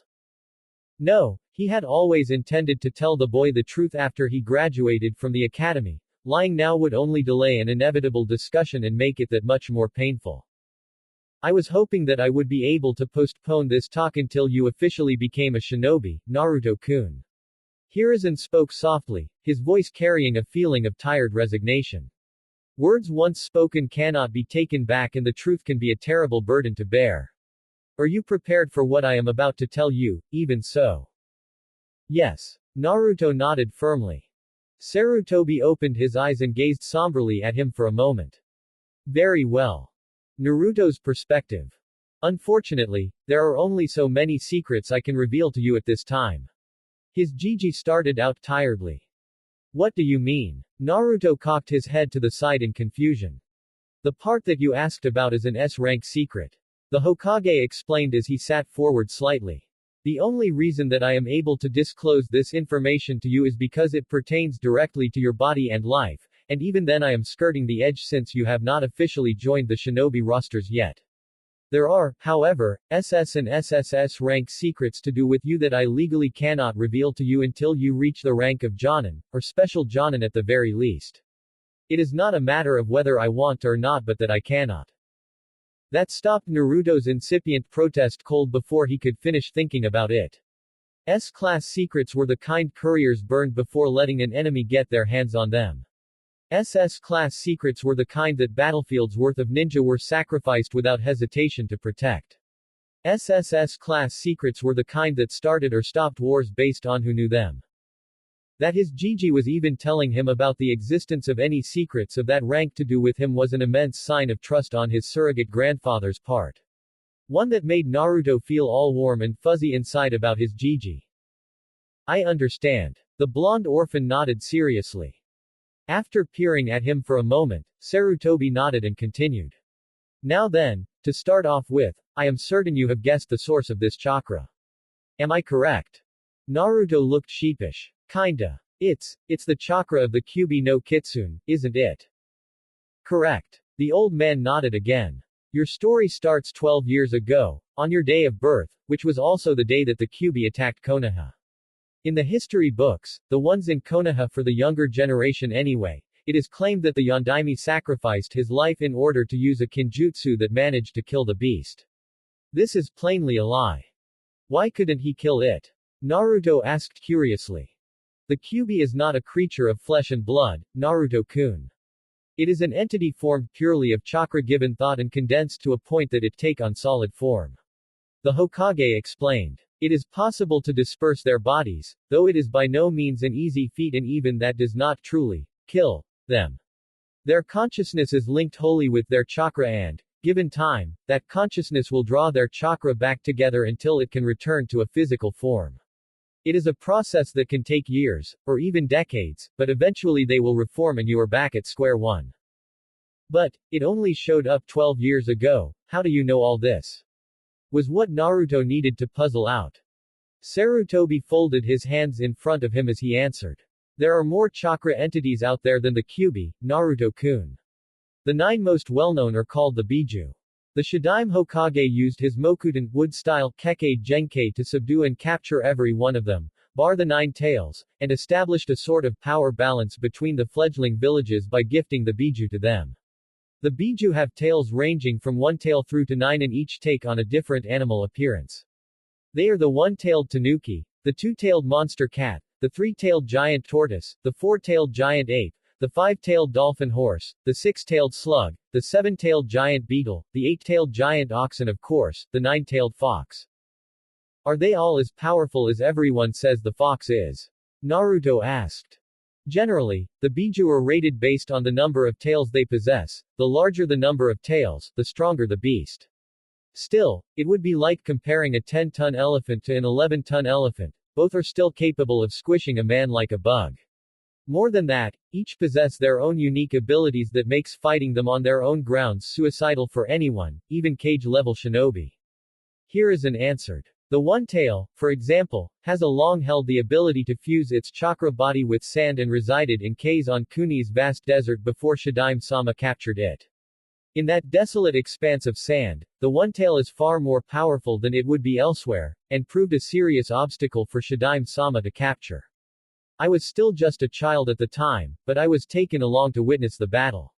No, he had always intended to tell the boy the truth after he graduated from the academy. Lying now would only delay an inevitable discussion and make it that much more painful. I was hoping that I would be able to postpone this talk until you officially became a shinobi, Naruto-kun. Hiruzen spoke softly, his voice carrying a feeling of tired resignation. Words once spoken cannot be taken back, and the truth can be a terrible burden to bear. Are you prepared for what I am about to tell you? Even so. Yes. Naruto nodded firmly. Sarutobi opened his eyes and gazed somberly at him for a moment. Very well. Naruto's perspective. Unfortunately, there are only so many secrets I can reveal to you at this time. His Gigi started out tiredly. What do you mean? Naruto cocked his head to the side in confusion. The part that you asked about is an S-rank secret. The Hokage explained as he sat forward slightly. The only reason that I am able to disclose this information to you is because it pertains directly to your body and life, and even then I am skirting the edge since you have not officially joined the shinobi rosters yet. There are, however, SS and SSS rank secrets to do with you that I legally cannot reveal to you until you reach the rank of Jonin, or Special Jonin at the very least. It is not a matter of whether I want or not but that I cannot. That stopped Naruto's incipient protest cold before he could finish thinking about it. S-class secrets were the kind couriers burned before letting an enemy get their hands on them. SS-class secrets were the kind that battlefields worth of ninja were sacrificed without hesitation to protect. SSS-class secrets were the kind that started or stopped wars based on who knew them. That his Gigi was even telling him about the existence of any secrets of that rank to do with him was an immense sign of trust on his surrogate grandfather's part. One that made Naruto feel all warm and fuzzy inside about his Gigi. I understand. The blonde orphan nodded seriously. After peering at him for a moment, Sarutobi nodded and continued. Now then, to start off with, I am certain you have guessed the source of this chakra. Am I correct? Naruto looked sheepish. Kinda. It's the chakra of the Kyuubi no Kitsune, isn't it? Correct. The old man nodded again. Your story starts 12 years ago, on your day of birth, which was also the day that the Kyuubi attacked Konoha. In the history books, the ones in Konoha for the younger generation anyway, it is claimed that the Yondaime sacrificed his life in order to use a kinjutsu that managed to kill the beast. This is plainly a lie. Why couldn't he kill it? Naruto asked curiously. The Kyuubi is not a creature of flesh and blood, Naruto-kun. It is an entity formed purely of chakra given thought and condensed to a point that it take on solid form. The Hokage explained. It is possible to disperse their bodies, though it is by no means an easy feat and even that does not truly kill them. Their consciousness is linked wholly with their chakra and, given time, that consciousness will draw their chakra back together until it can return to a physical form. It is a process that can take years, or even decades, but eventually they will reform and you are back at square one. But, it only showed up 12 years ago, how do you know all this? Was what Naruto needed to puzzle out. Sarutobi folded his hands in front of him as he answered. There are more chakra entities out there than the Kyuubi, Naruto-kun. The 9 most well-known are called the Biju. The Shadaime Hokage used his Mokuton wood-style Kekkei Genkei to subdue and capture every one of them, bar the 9 tails, and established a sort of power balance between the fledgling villages by gifting the Biju to them. The Biju have tails ranging from 1 tail through to 9 and each take on a different animal appearance. They are the 1-tailed tanuki, the 2-tailed monster cat, the 3-tailed giant tortoise, the 4-tailed giant ape, the 5-tailed dolphin horse, the 6-tailed slug, the 7-tailed giant beetle, the 8-tailed giant ox and of course, the 9-tailed fox. Are they all as powerful as everyone says the fox is? Naruto asked. Generally, the Biju are rated based on the number of tails they possess. The larger the number of tails, the stronger the beast. Still, it would be like comparing a 10-ton elephant to an 11-ton elephant. Both are still capable of squishing a man like a bug. More than that, each possess their own unique abilities that makes fighting them on their own grounds suicidal for anyone, even cage-level shinobi. Here is an answered. The one-tail, for example, has long held the ability to fuse its chakra body with sand and resided in caves on Kuni's vast desert before Shadaime-sama captured it. In that desolate expanse of sand, the one-tail is far more powerful than it would be elsewhere, and proved a serious obstacle for Shadaime-sama to capture. I was still just a child at the time, but I was taken along to witness the battle.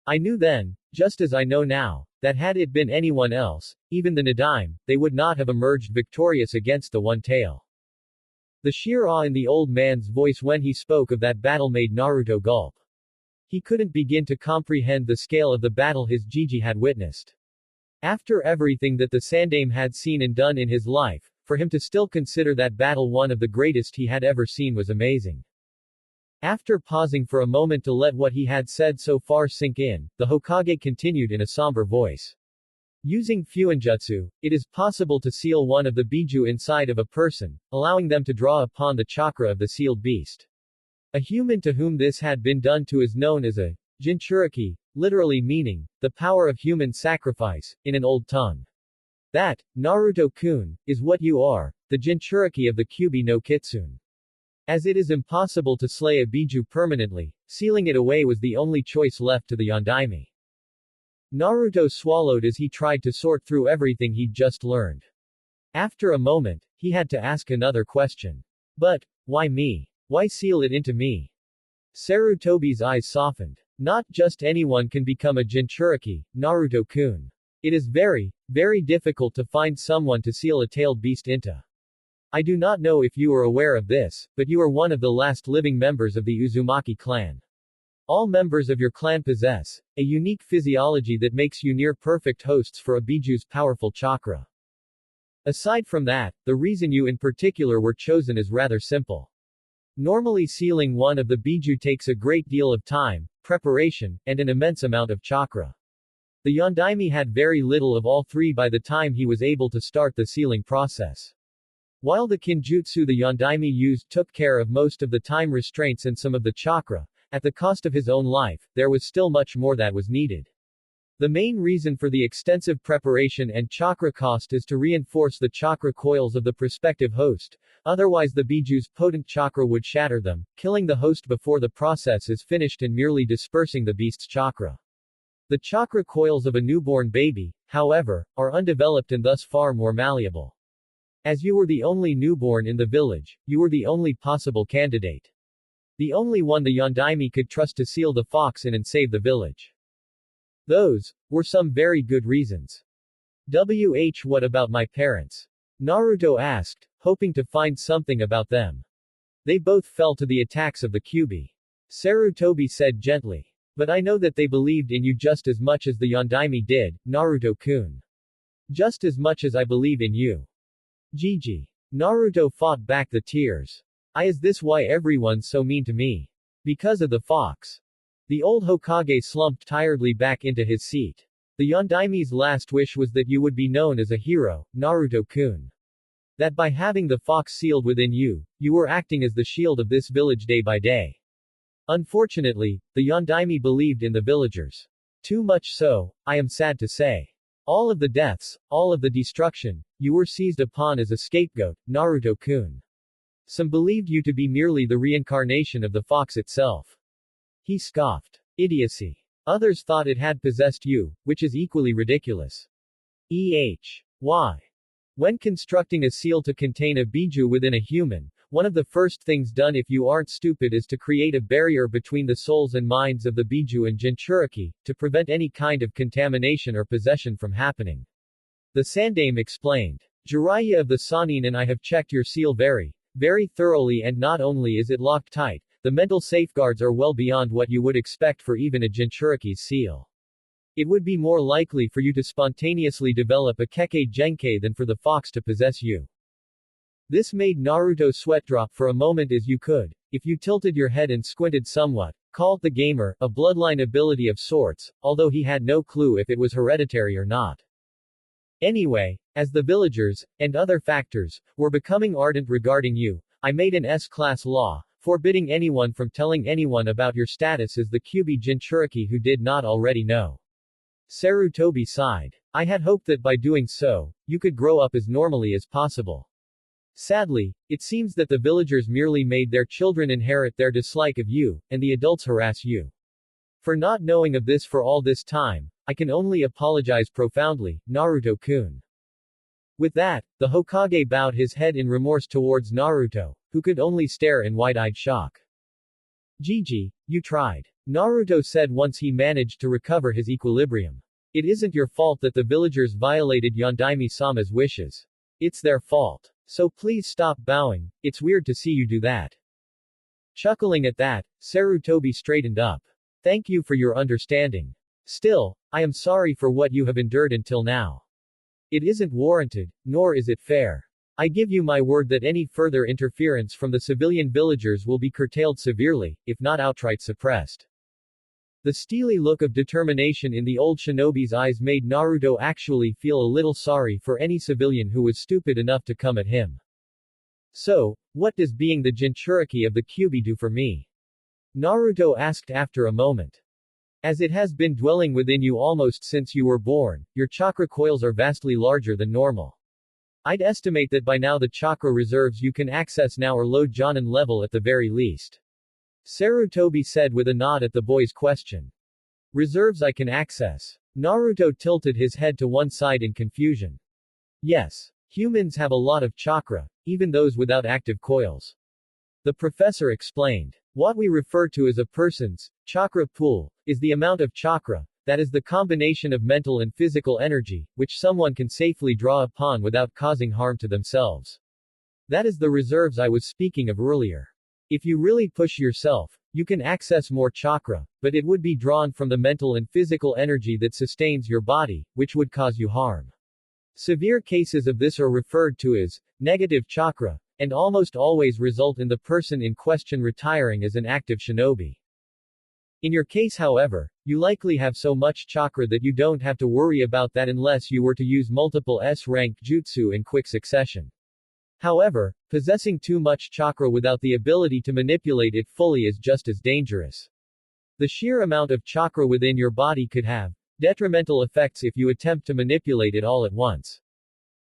I knew then, just as I know now, that had it been anyone else, even the Nadaime, they would not have emerged victorious against the one-tail. The sheer awe in the old man's voice when he spoke of that battle made Naruto gulp. He couldn't begin to comprehend the scale of the battle his Gigi had witnessed. After everything that the Sandaime had seen and done in his life, for him to still consider that battle one of the greatest he had ever seen was amazing. After pausing for a moment to let what he had said so far sink in, the Hokage continued in a somber voice. Using Fuinjutsu, it is possible to seal one of the Biju inside of a person, allowing them to draw upon the chakra of the sealed beast. A human to whom this had been done to is known as a Jinchuriki, literally meaning, the power of human sacrifice, in an old tongue. That, Naruto-kun, is what you are, the Jinchuriki of the Kyuubi no Kitsune. As it is impossible to slay a Biju permanently, sealing it away was the only choice left to the Yondaime. Naruto swallowed as he tried to sort through everything he'd just learned. After a moment, he had to ask another question. But, why me? Why seal it into me? Sarutobi's eyes softened. Not just anyone can become a Jinchuriki, Naruto-kun. It is very, very difficult to find someone to seal a tailed beast into. I do not know if you are aware of this, but you are one of the last living members of the Uzumaki clan. All members of your clan possess a unique physiology that makes you near-perfect hosts for a Biju's powerful chakra. Aside from that, the reason you in particular were chosen is rather simple. Normally sealing one of the Biju takes a great deal of time, preparation, and an immense amount of chakra. The Yondaime had very little of all three by the time he was able to start the sealing process. While the kinjutsu the Yondaime used took care of most of the time restraints and some of the chakra, at the cost of his own life, there was still much more that was needed. The main reason for the extensive preparation and chakra cost is to reinforce the chakra coils of the prospective host, otherwise the Biju's potent chakra would shatter them, killing the host before the process is finished and merely dispersing the beast's chakra. The chakra coils of a newborn baby, however, are undeveloped and thus far more malleable. As you were the only newborn in the village, you were the only possible candidate. The only one the Yondaime could trust to seal the fox in and save the village. Those were some very good reasons. What about my parents? Naruto asked, hoping to find something about them. They both fell to the attacks of the Kyuubi. Sarutobi said gently. But I know that they believed in you just as much as the Yondaime did, Naruto-kun. Just as much as I believe in you. Gigi. Naruto fought back the tears. Is this why everyone's so mean to me? Because of the fox. The old Hokage slumped tiredly back into his seat. The Yondaime's last wish was that you would be known as a hero, Naruto-kun. That by having the fox sealed within you, you were acting as the shield of this village day by day. Unfortunately, the Yondaime believed in the villagers. Too much so, I am sad to say. All of the deaths, all of the destruction, you were seized upon as a scapegoat, Naruto-kun. Some believed you to be merely the reincarnation of the fox itself. He scoffed. Idiocy. Others thought it had possessed you, which is equally ridiculous. Why? When constructing a seal to contain a Biju within a human, one of the first things done if you aren't stupid is to create a barrier between the souls and minds of the Biju and Jinchuriki, to prevent any kind of contamination or possession from happening. The Sandaime explained. Jiraiya of the Sanin and I have checked your seal very thoroughly, and not only is it locked tight, the mental safeguards are well beyond what you would expect for even a Jinchuriki's seal. It would be more likely for you to spontaneously develop a Kekkei Genkai than for the fox to possess you. This made Naruto sweat drop for a moment, as you could, if you tilted your head and squinted somewhat, call it the gamer, a bloodline ability of sorts, although he had no clue if it was hereditary or not. Anyway, as the villagers, and other factors, were becoming ardent regarding you, I made an S-class law, forbidding anyone from telling anyone about your status as the Kyuubi Jinchuriki who did not already know. Sarutobi sighed. I had hoped that by doing so, you could grow up as normally as possible. Sadly, it seems that the villagers merely made their children inherit their dislike of you, and the adults harass you. For not knowing of this for all this time, I can only apologize profoundly, Naruto-kun. With that, the Hokage bowed his head in remorse towards Naruto, who could only stare in wide-eyed shock. Gigi, you tried. Naruto said once he managed to recover his equilibrium. It isn't your fault that the villagers violated Yondaime-sama's wishes. It's their fault. So please stop bowing, it's weird to see you do that. Chuckling at that, Sarutobi straightened up. Thank you for your understanding. Still, I am sorry for what you have endured until now. It isn't warranted, nor is it fair. I give you my word that any further interference from the civilian villagers will be curtailed severely, if not outright suppressed. The steely look of determination in the old shinobi's eyes made Naruto actually feel a little sorry for any civilian who was stupid enough to come at him. So, what does being the Jinchuriki of the Kyuubi do for me? Naruto asked after a moment. As it has been dwelling within you almost since you were born, your chakra coils are vastly larger than normal. I'd estimate that by now the chakra reserves you can access now are low Jonin level at the very least. Sarutobi said with a nod at the boy's question. Reserves I can access. Naruto tilted his head to one side in confusion. Yes. Humans have a lot of chakra, even those without active coils. The professor explained. What we refer to as a person's chakra pool is the amount of chakra, that is the combination of mental and physical energy, which someone can safely draw upon without causing harm to themselves. That is the reserves I was speaking of earlier. If you really push yourself, you can access more chakra, but it would be drawn from the mental and physical energy that sustains your body, which would cause you harm. Severe cases of this are referred to as negative chakra, and almost always result in the person in question retiring as an active shinobi. In your case, however, you likely have so much chakra that you don't have to worry about that unless you were to use multiple S-rank jutsu in quick succession. However, possessing too much chakra without the ability to manipulate it fully is just as dangerous. The sheer amount of chakra within your body could have detrimental effects if you attempt to manipulate it all at once.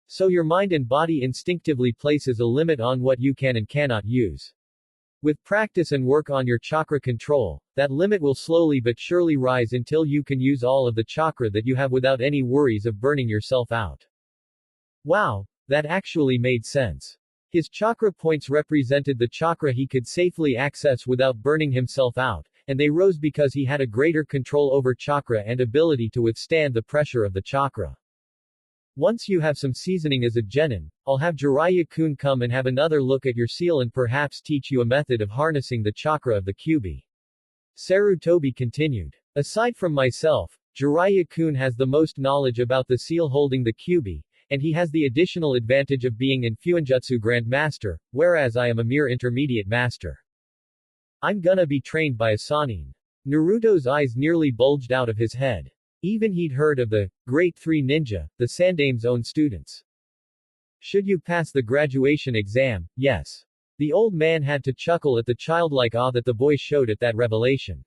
So your mind and body instinctively places a limit on what you can and cannot use. With practice and work on your chakra control, that limit will slowly but surely rise until you can use all of the chakra that you have without any worries of burning yourself out. Wow, that actually made sense. His chakra points represented the chakra he could safely access without burning himself out, and they rose because he had a greater control over chakra and ability to withstand the pressure of the chakra. Once you have some seasoning as a genin, I'll have Jiraiya-kun come and have another look at your seal and perhaps teach you a method of harnessing the chakra of the kyubi. Sarutobi continued. Aside from myself, Jiraiya-kun has the most knowledge about the seal holding the kyubi, and he has the additional advantage of being an Fuinjutsu Grandmaster, whereas I am a mere intermediate master. I'm gonna be trained by a Sannin. Naruto's eyes nearly bulged out of his head. Even he'd heard of the Great Three Ninja, the Sandame's own students. Should you pass the graduation exam, yes. The old man had to chuckle at the childlike awe that the boy showed at that revelation.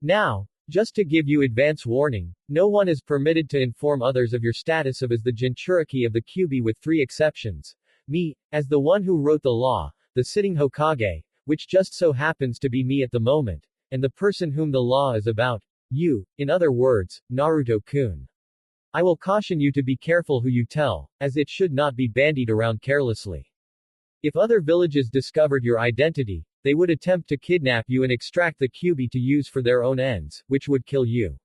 Now, just to give you advance warning, no one is permitted to inform others of your status as the Jinchuriki of the Kyubi with 3 exceptions. Me, as the one who wrote the law, the sitting Hokage, which just so happens to be me at the moment, and the person whom the law is about. You, in other words, Naruto-kun. I will caution you to be careful who you tell, as it should not be bandied around carelessly. If other villages discovered your identity, they would attempt to kidnap you and extract the kyubi to use for their own ends, which would kill you.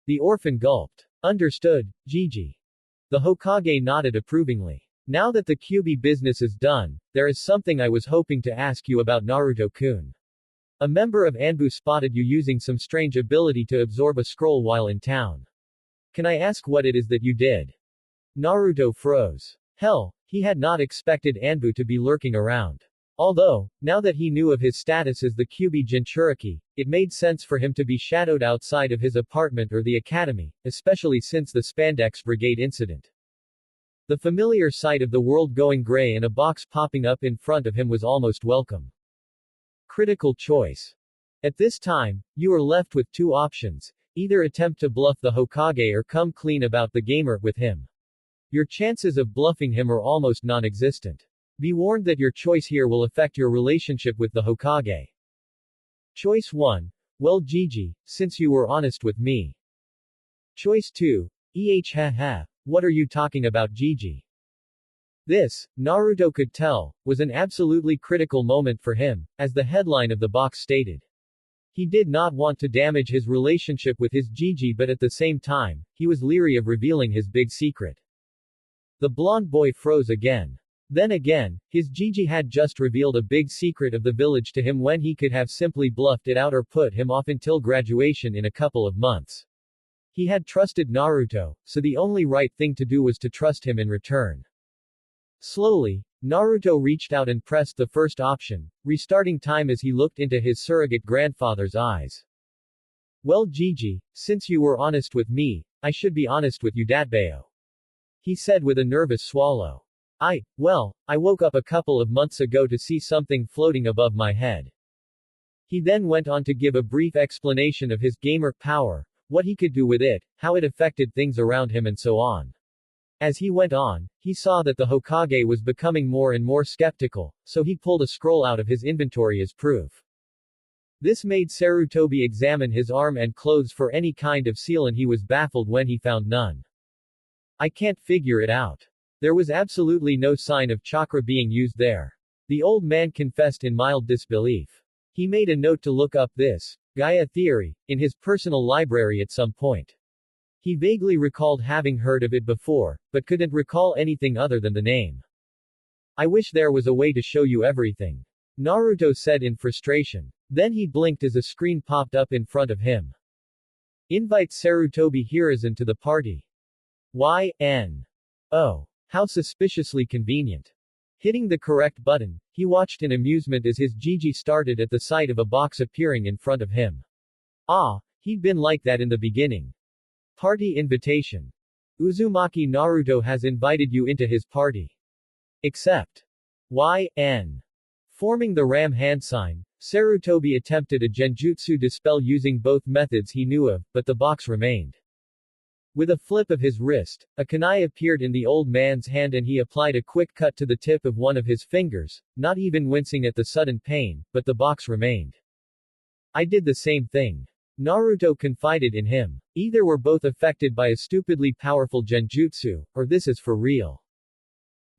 The orphan gulped. Understood, Gigi. The Hokage nodded approvingly. Now that the kyubi business is done, there is something I was hoping to ask you about Naruto-kun. A member of Anbu spotted you using some strange ability to absorb a scroll while in town. Can I ask what it is that you did? Naruto froze. Hell, he had not expected Anbu to be lurking around. Although, now that he knew of his status as the Kyubi Jinchuriki, it made sense for him to be shadowed outside of his apartment or the academy, especially since the Spandex Brigade incident. The familiar sight of the world going gray and a box popping up in front of him was almost welcome. Critical choice. At this time, you are left with 2 options, either attempt to bluff the Hokage or come clean about the gamer with him. Your chances of bluffing him are almost non-existent. Be warned that your choice here will affect your relationship with the Hokage. Choice 1. Well Gigi, since you were honest with me. Choice 2. Ha. What are you talking about Gigi? This, Naruto could tell, was an absolutely critical moment for him, as the headline of the box stated. He did not want to damage his relationship with his Gigi, but at the same time, he was leery of revealing his big secret. The blonde boy froze again. Then again, his Gigi had just revealed a big secret of the village to him when he could have simply bluffed it out or put him off until graduation in a couple of months. He had trusted Naruto, so the only right thing to do was to trust him in return. Slowly, Naruto reached out and pressed the first option, restarting time as he looked into his surrogate grandfather's eyes. Well Gigi, since you were honest with me, I should be honest with you Datbeo. He said with a nervous swallow. I woke up a couple of months ago to see something floating above my head. He then went on to give a brief explanation of his gamer power, what he could do with it, how it affected things around him and so on. As he went on, he saw that the Hokage was becoming more and more skeptical, so he pulled a scroll out of his inventory as proof. This made Sarutobi examine his arm and clothes for any kind of seal and he was baffled when he found none. I can't figure it out. There was absolutely no sign of chakra being used there. The old man confessed in mild disbelief. He made a note to look up this Gaia theory in his personal library at some point. He vaguely recalled having heard of it before, but couldn't recall anything other than the name. I wish there was a way to show you everything, Naruto said in frustration. Then he blinked as a screen popped up in front of him. Invite Sarutobi Hiruzen to the party. YN. Oh. How suspiciously convenient. Hitting the correct button, he watched in amusement as his Gigi started at the sight of a box appearing in front of him. Ah, he'd been like that in the beginning. Party invitation. Uzumaki Naruto has invited you into his party. Accept. YN. Forming the ram hand sign, Sarutobi attempted a genjutsu dispel using both methods he knew of, but the box remained. With a flip of his wrist, a kunai appeared in the old man's hand and he applied a quick cut to the tip of one of his fingers, not even wincing at the sudden pain, but the box remained. I did the same thing. Naruto confided in him. Either we're both affected by a stupidly powerful genjutsu, or this is for real.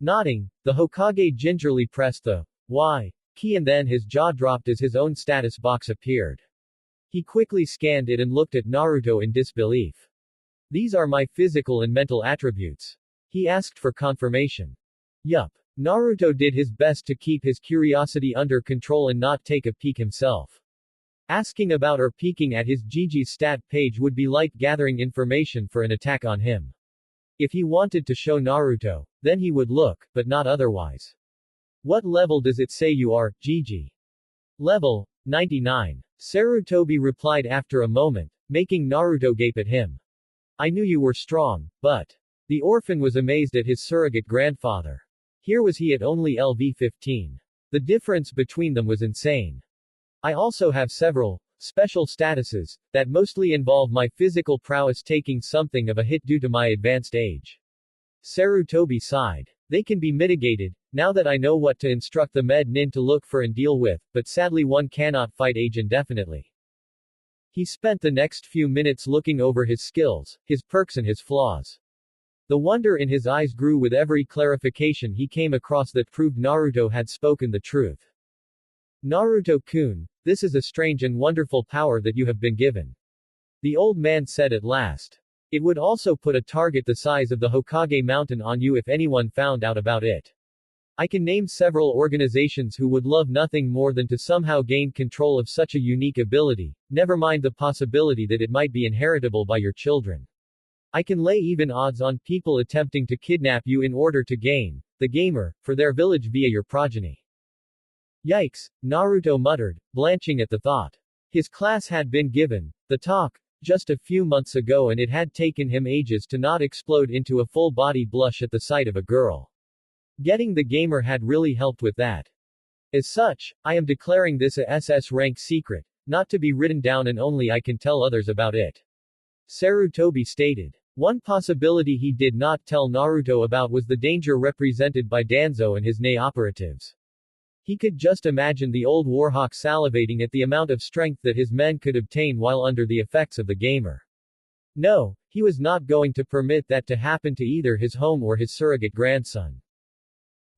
Nodding, the Hokage gingerly pressed the Y key and then his jaw dropped as his own status box appeared. He quickly scanned it and looked at Naruto in disbelief. These are my physical and mental attributes. He asked for confirmation. Yup. Naruto did his best to keep his curiosity under control and not take a peek himself. Asking about or peeking at his Gigi's stat page would be like gathering information for an attack on him. If he wanted to show Naruto, then he would look, but not otherwise. What level does it say you are, Gigi? Level 99. Sarutobi replied after a moment, making Naruto gape at him. I knew you were strong, but. The orphan was amazed at his surrogate grandfather. Here was he at only LV-15. The difference between them was insane. I also have several special statuses that mostly involve my physical prowess taking something of a hit due to my advanced age. Sarutobi sighed. They can be mitigated, now that I know what to instruct the med nin to look for and deal with, but sadly one cannot fight age indefinitely. He spent the next few minutes looking over his skills, his perks and his flaws. The wonder in his eyes grew with every clarification he came across that proved Naruto had spoken the truth. Naruto-kun, this is a strange and wonderful power that you have been given. The old man said at last. It would also put a target the size of the Hokage mountain on you if anyone found out about it. I can name several organizations who would love nothing more than to somehow gain control of such a unique ability, never mind the possibility that it might be inheritable by your children. I can lay even odds on people attempting to kidnap you in order to gain the gamer for their village via your progeny. Yikes, Naruto muttered, blanching at the thought. His class had been given the talk just a few months ago and it had taken him ages to not explode into a full-body blush at the sight of a girl. Getting the gamer had really helped with that. As such, I am declaring this a SS rank secret, not to be written down and only I can tell others about it. Sarutobi stated. One possibility he did not tell Naruto about was the danger represented by Danzo and his Nei operatives. He could just imagine the old warhawk salivating at the amount of strength that his men could obtain while under the effects of the gamer. No, he was not going to permit that to happen to either his home or his surrogate grandson.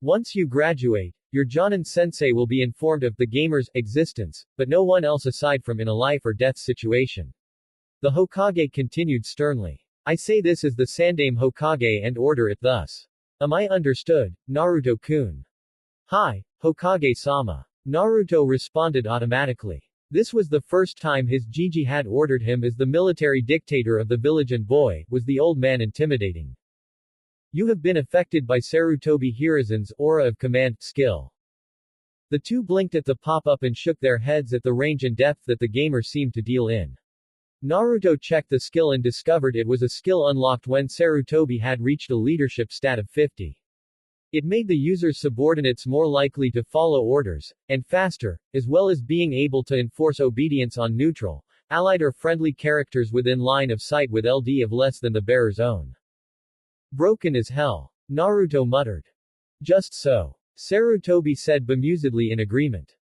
Once you graduate, your Jonin sensei will be informed of the gamer's existence, but no one else aside from in a life or death situation. The Hokage continued sternly. I say this as the Sandaime Hokage and order it thus. Am I understood, Naruto-kun? Hi, Hokage-sama. Naruto responded automatically. This was the first time his Gigi had ordered him as the military dictator of the village and boy, was the old man intimidating. You have been affected by Sarutobi Hiruzen's aura of command skill. The two blinked at the pop-up and shook their heads at the range and depth that the gamer seemed to deal in. Naruto checked the skill and discovered it was a skill unlocked when Sarutobi had reached a leadership stat of 50. It made the user's subordinates more likely to follow orders, and faster, as well as being able to enforce obedience on neutral, allied or friendly characters within line of sight with LD of less than the bearer's own. Broken as hell. Naruto muttered. Just so. Sarutobi said bemusedly in agreement.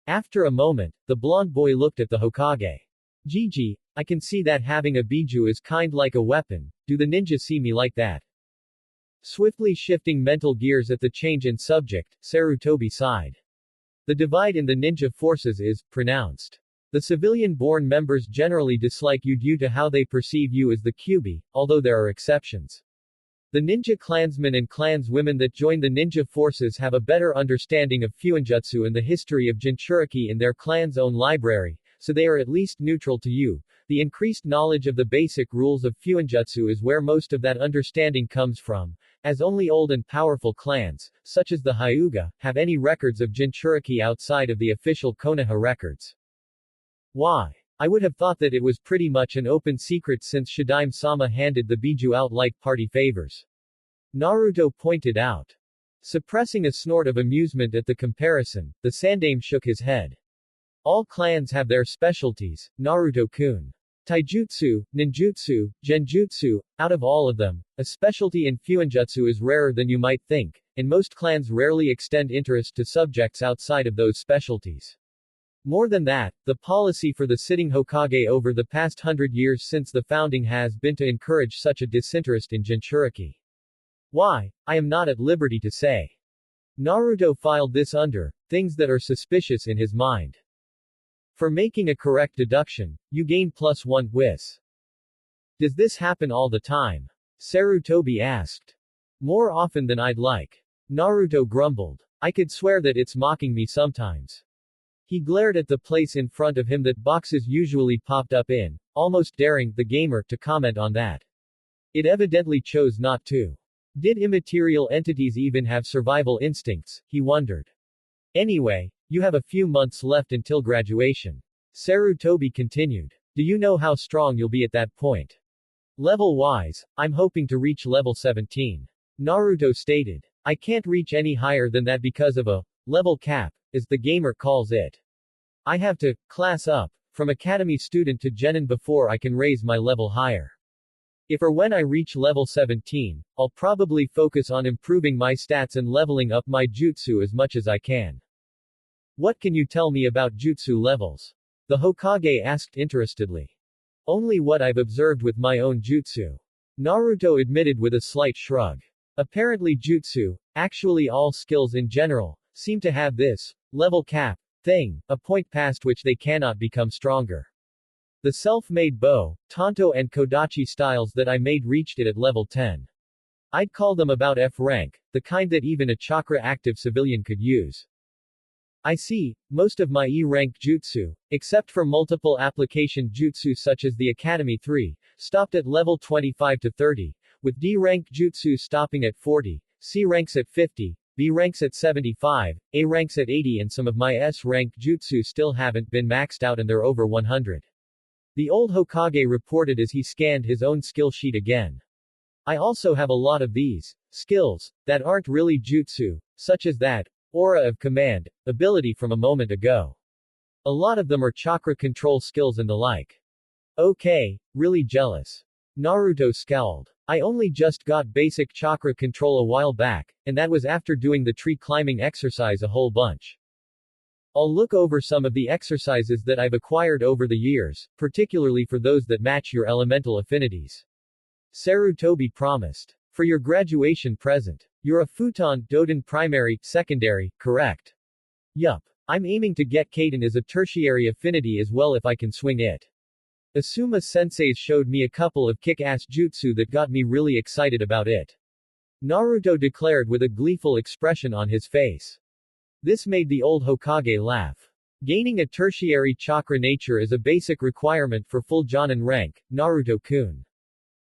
After a moment, the blonde boy looked at the Hokage. Gigi, I can see that having a biju is kind like a weapon, do the ninja see me like that? Swiftly shifting mental gears at the change in subject, Sarutobi sighed. The divide in the ninja forces is pronounced. The civilian-born members generally dislike you due to how they perceive you as the kyuubi, although there are exceptions. The ninja clansmen and clanswomen that join the ninja forces have a better understanding of fuinjutsu and the history of jinchuriki in their clan's own library, so they are at least neutral to you. The increased knowledge of the basic rules of fuinjutsu is where most of that understanding comes from, as only old and powerful clans, such as the Hyuga, have any records of jinchuriki outside of the official Konoha records. Why? I would have thought that it was pretty much an open secret since Shadaime-sama handed the Biju out like party favors. Naruto pointed out. Suppressing a snort of amusement at the comparison, the Sandaime shook his head. All clans have their specialties, Naruto-kun. Taijutsu, ninjutsu, genjutsu, out of all of them, a specialty in fuinjutsu is rarer than you might think, and most clans rarely extend interest to subjects outside of those specialties. More than that, the policy for the sitting Hokage over the past 100 years since the founding has been to encourage such a disinterest in jinchuriki. Why? I am not at liberty to say. Naruto filed this under things that are suspicious in his mind. For making a correct deduction, you gain +1 whis. Does this happen all the time? Sarutobi asked. More often than I'd like. Naruto grumbled. I could swear that it's mocking me sometimes. He glared at the place in front of him that boxes usually popped up in, almost daring the gamer to comment on that. It evidently chose not to. Did immaterial entities even have survival instincts, he wondered. Anyway, you have a few months left until graduation. Sarutobi continued. Do you know how strong you'll be at that point? Level-wise, I'm hoping to reach level 17. Naruto stated. I can't reach any higher than that because of a level cap, as the gamer calls it. I have to class up from academy student to genin before I can raise my level higher. If or when I reach level 17, I'll probably focus on improving my stats and leveling up my jutsu as much as I can. What can you tell me about jutsu levels? The Hokage asked interestedly. Only what I've observed with my own jutsu. Naruto admitted with a slight shrug. Apparently jutsu, actually all skills in general, seem to have this level cap thing, a point past which they cannot become stronger. The self-made bow, Tanto and Kodachi styles that I made reached it at level 10. I'd call them about F rank, the kind that even a chakra-active civilian could use. I see, most of my E-rank jutsu, except for multiple application jutsu such as the Academy 3, stopped at level 25 to 30, with D-rank jutsu stopping at 40, C ranks at 50, B ranks at 75, A ranks at 80 and some of my S-rank jutsu still haven't been maxed out and they're over 100. The old Hokage reported as he scanned his own skill sheet again. I also have a lot of these skills that aren't really jutsu, such as that aura of command ability from a moment ago. A lot of them are chakra control skills and the like. Okay, really jealous. Naruto scowled. I only just got basic chakra control a while back, and that was after doing the tree climbing exercise a whole bunch. I'll look over some of the exercises that I've acquired over the years, particularly for those that match your elemental affinities. Sarutobi promised. For your graduation present. You're a futon Doden primary, secondary, correct? Yup. I'm aiming to get Kaden as a tertiary affinity as well if I can swing it. Asuma senseis showed me a couple of kick-ass jutsu that got me really excited about it. Naruto declared with a gleeful expression on his face. This made the old Hokage laugh. Gaining a tertiary chakra nature is a basic requirement for full Jonin rank, Naruto-kun.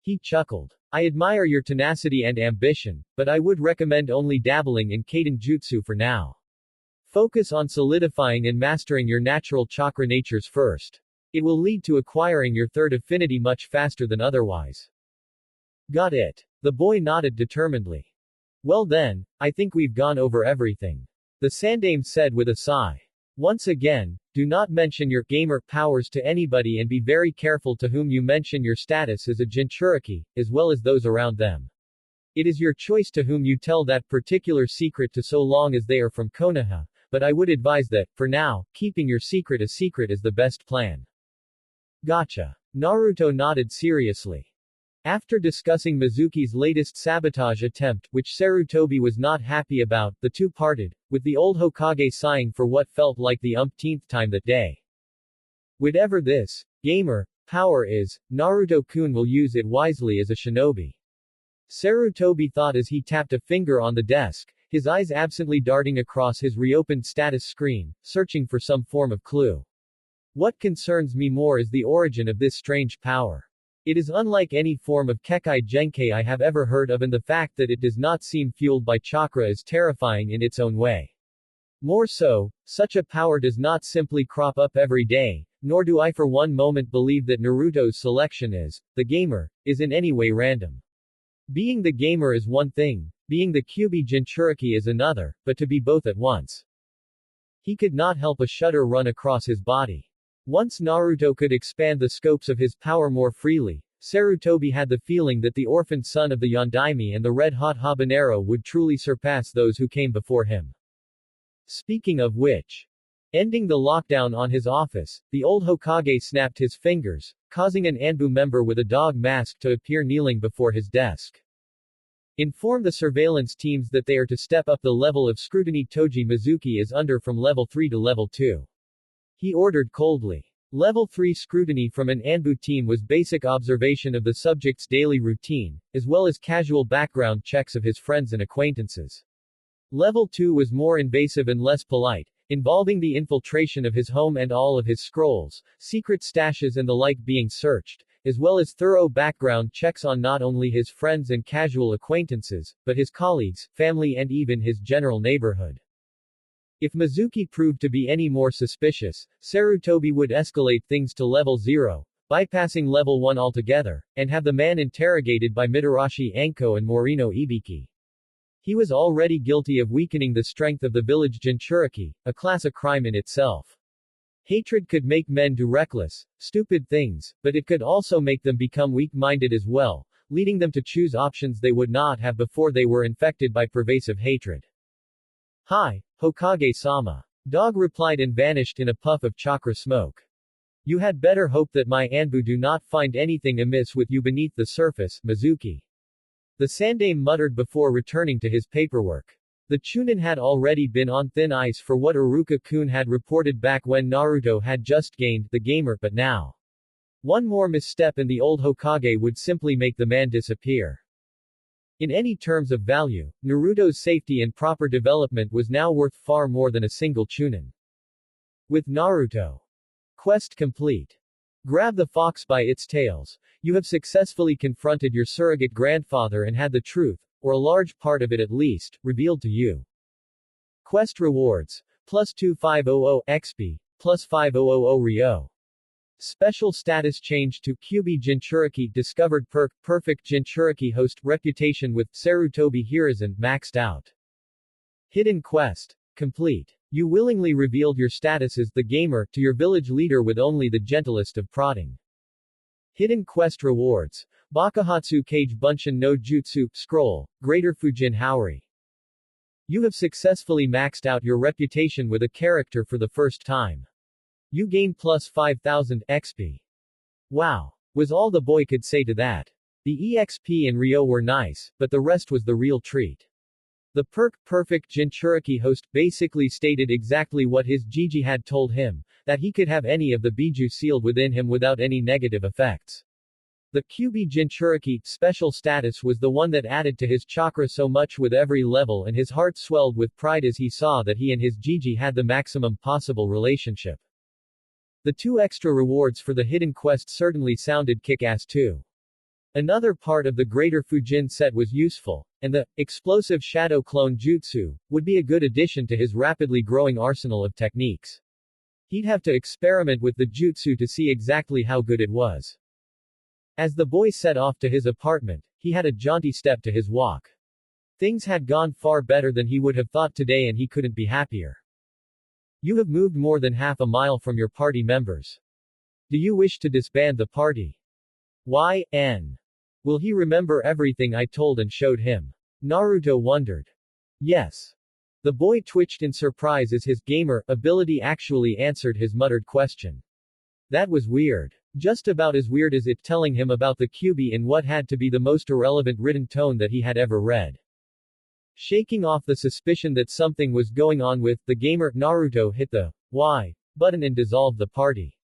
He chuckled. I admire your tenacity and ambition, but I would recommend only dabbling in Kaden jutsu for now. Focus on solidifying and mastering your natural chakra natures first. It will lead to acquiring your third affinity much faster than otherwise. Got it. The boy nodded determinedly. Well then, I think we've gone over everything. The Sandaime said with a sigh. Once again, do not mention your gamer powers to anybody and be very careful to whom you mention your status as a Jinchuriki, as well as those around them. It is your choice to whom you tell that particular secret to so long as they are from Konoha, but I would advise that, for now, keeping your secret a secret is the best plan. Gotcha. Naruto nodded seriously. After discussing Mizuki's latest sabotage attempt, which Sarutobi was not happy about, the two parted, with the old Hokage sighing for what felt like the umpteenth time that day. Whatever this gamer power is, Naruto-kun will use it wisely as a shinobi. Sarutobi thought as he tapped a finger on the desk, his eyes absently darting across his reopened status screen, searching for some form of clue. What concerns me more is the origin of this strange power. It is unlike any form of Kekkei Genkei I have ever heard of, and the fact that it does not seem fueled by chakra is terrifying in its own way. More so, such a power does not simply crop up every day, nor do I for one moment believe that Naruto's selection is, the gamer, is in any way random. Being the gamer is one thing, being the Kyuubi Jinchuriki is another, but to be both at once. He could not help a shudder run across his body. Once Naruto could expand the scopes of his power more freely, Sarutobi had the feeling that the orphaned son of the Yondaime and the red-hot habanero would truly surpass those who came before him. Speaking of which, ending the lockdown on his office, the old Hokage snapped his fingers, causing an Anbu member with a dog mask to appear kneeling before his desk. Inform the surveillance teams that they are to step up the level of scrutiny Toji Mizuki is under from level 3 to level 2. He ordered coldly. Level 3 scrutiny from an Anbu team was basic observation of the subject's daily routine, as well as casual background checks of his friends and acquaintances. Level 2 was more invasive and less polite, involving the infiltration of his home and all of his scrolls, secret stashes and the like being searched, as well as thorough background checks on not only his friends and casual acquaintances, but his colleagues, family and even his general neighborhood. If Mizuki proved to be any more suspicious, Sarutobi would escalate things to level 0, bypassing level 1 altogether, and have the man interrogated by Mitarashi Anko and Morino Ibiki. He was already guilty of weakening the strength of the village Jinchuriki, a class of crime in itself. Hatred could make men do reckless, stupid things, but it could also make them become weak-minded as well, leading them to choose options they would not have before they were infected by pervasive hatred. Hi, Hokage-sama. Dog replied and vanished in a puff of chakra smoke. You had better hope that my Anbu do not find anything amiss with you beneath the surface, Mizuki. The Sandaime muttered before returning to his paperwork. The Chunin had already been on thin ice for what Iruka-kun had reported back when Naruto had just gained the gamer, but now. One more misstep and the old Hokage would simply make the man disappear. In any terms of value, Naruto's safety and proper development was now worth far more than a single Chunin. With Naruto. Quest complete. Grab the fox by its tails. You have successfully confronted your surrogate grandfather and had the truth, or a large part of it at least, revealed to you. Quest rewards. Plus 2500 XP. Plus 5000 Ryo. Special status change to Kyuubi Jinchuriki. Discovered perk, perfect Jinchuriki host. Reputation with Sarutobi Hiruzen maxed out. Hidden quest complete. You willingly revealed your status as the gamer to your village leader with only the gentlest of prodding. Hidden quest rewards. Bakuhatsu Kage Bunshin no Jutsu scroll, Greater Fujin Haori. You have successfully maxed out your reputation with a character for the first time. You gain plus 5000 XP. Wow. Was all the boy could say to that. The EXP and Ryo were nice, but the rest was the real treat. The perk, perfect Jinchuriki host, basically stated exactly what his Jiji had told him, that he could have any of the Biju sealed within him without any negative effects. The Kyuubi Jinchuriki special status was the one that added to his chakra so much with every level, and his heart swelled with pride as he saw that he and his Jiji had the maximum possible relationship. The 2 extra rewards for the hidden quest certainly sounded kick-ass too. Another part of the Greater Fujin set was useful, and the explosive shadow clone jutsu would be a good addition to his rapidly growing arsenal of techniques. He'd have to experiment with the jutsu to see exactly how good it was. As the boy set off to his apartment, he had a jaunty step to his walk. Things had gone far better than he would have thought today, and he couldn't be happier. You have moved more than half a mile from your party members. Do you wish to disband the party? Y.N. Will he remember everything I told and showed him? Naruto wondered. Yes. The boy twitched in surprise as his gamer ability actually answered his muttered question. That was weird. Just about as weird as it telling him about the QB in what had to be the most irrelevant written tone that he had ever read. Shaking off the suspicion that something was going on with the gamer, Naruto hit the Y button and dissolved the party.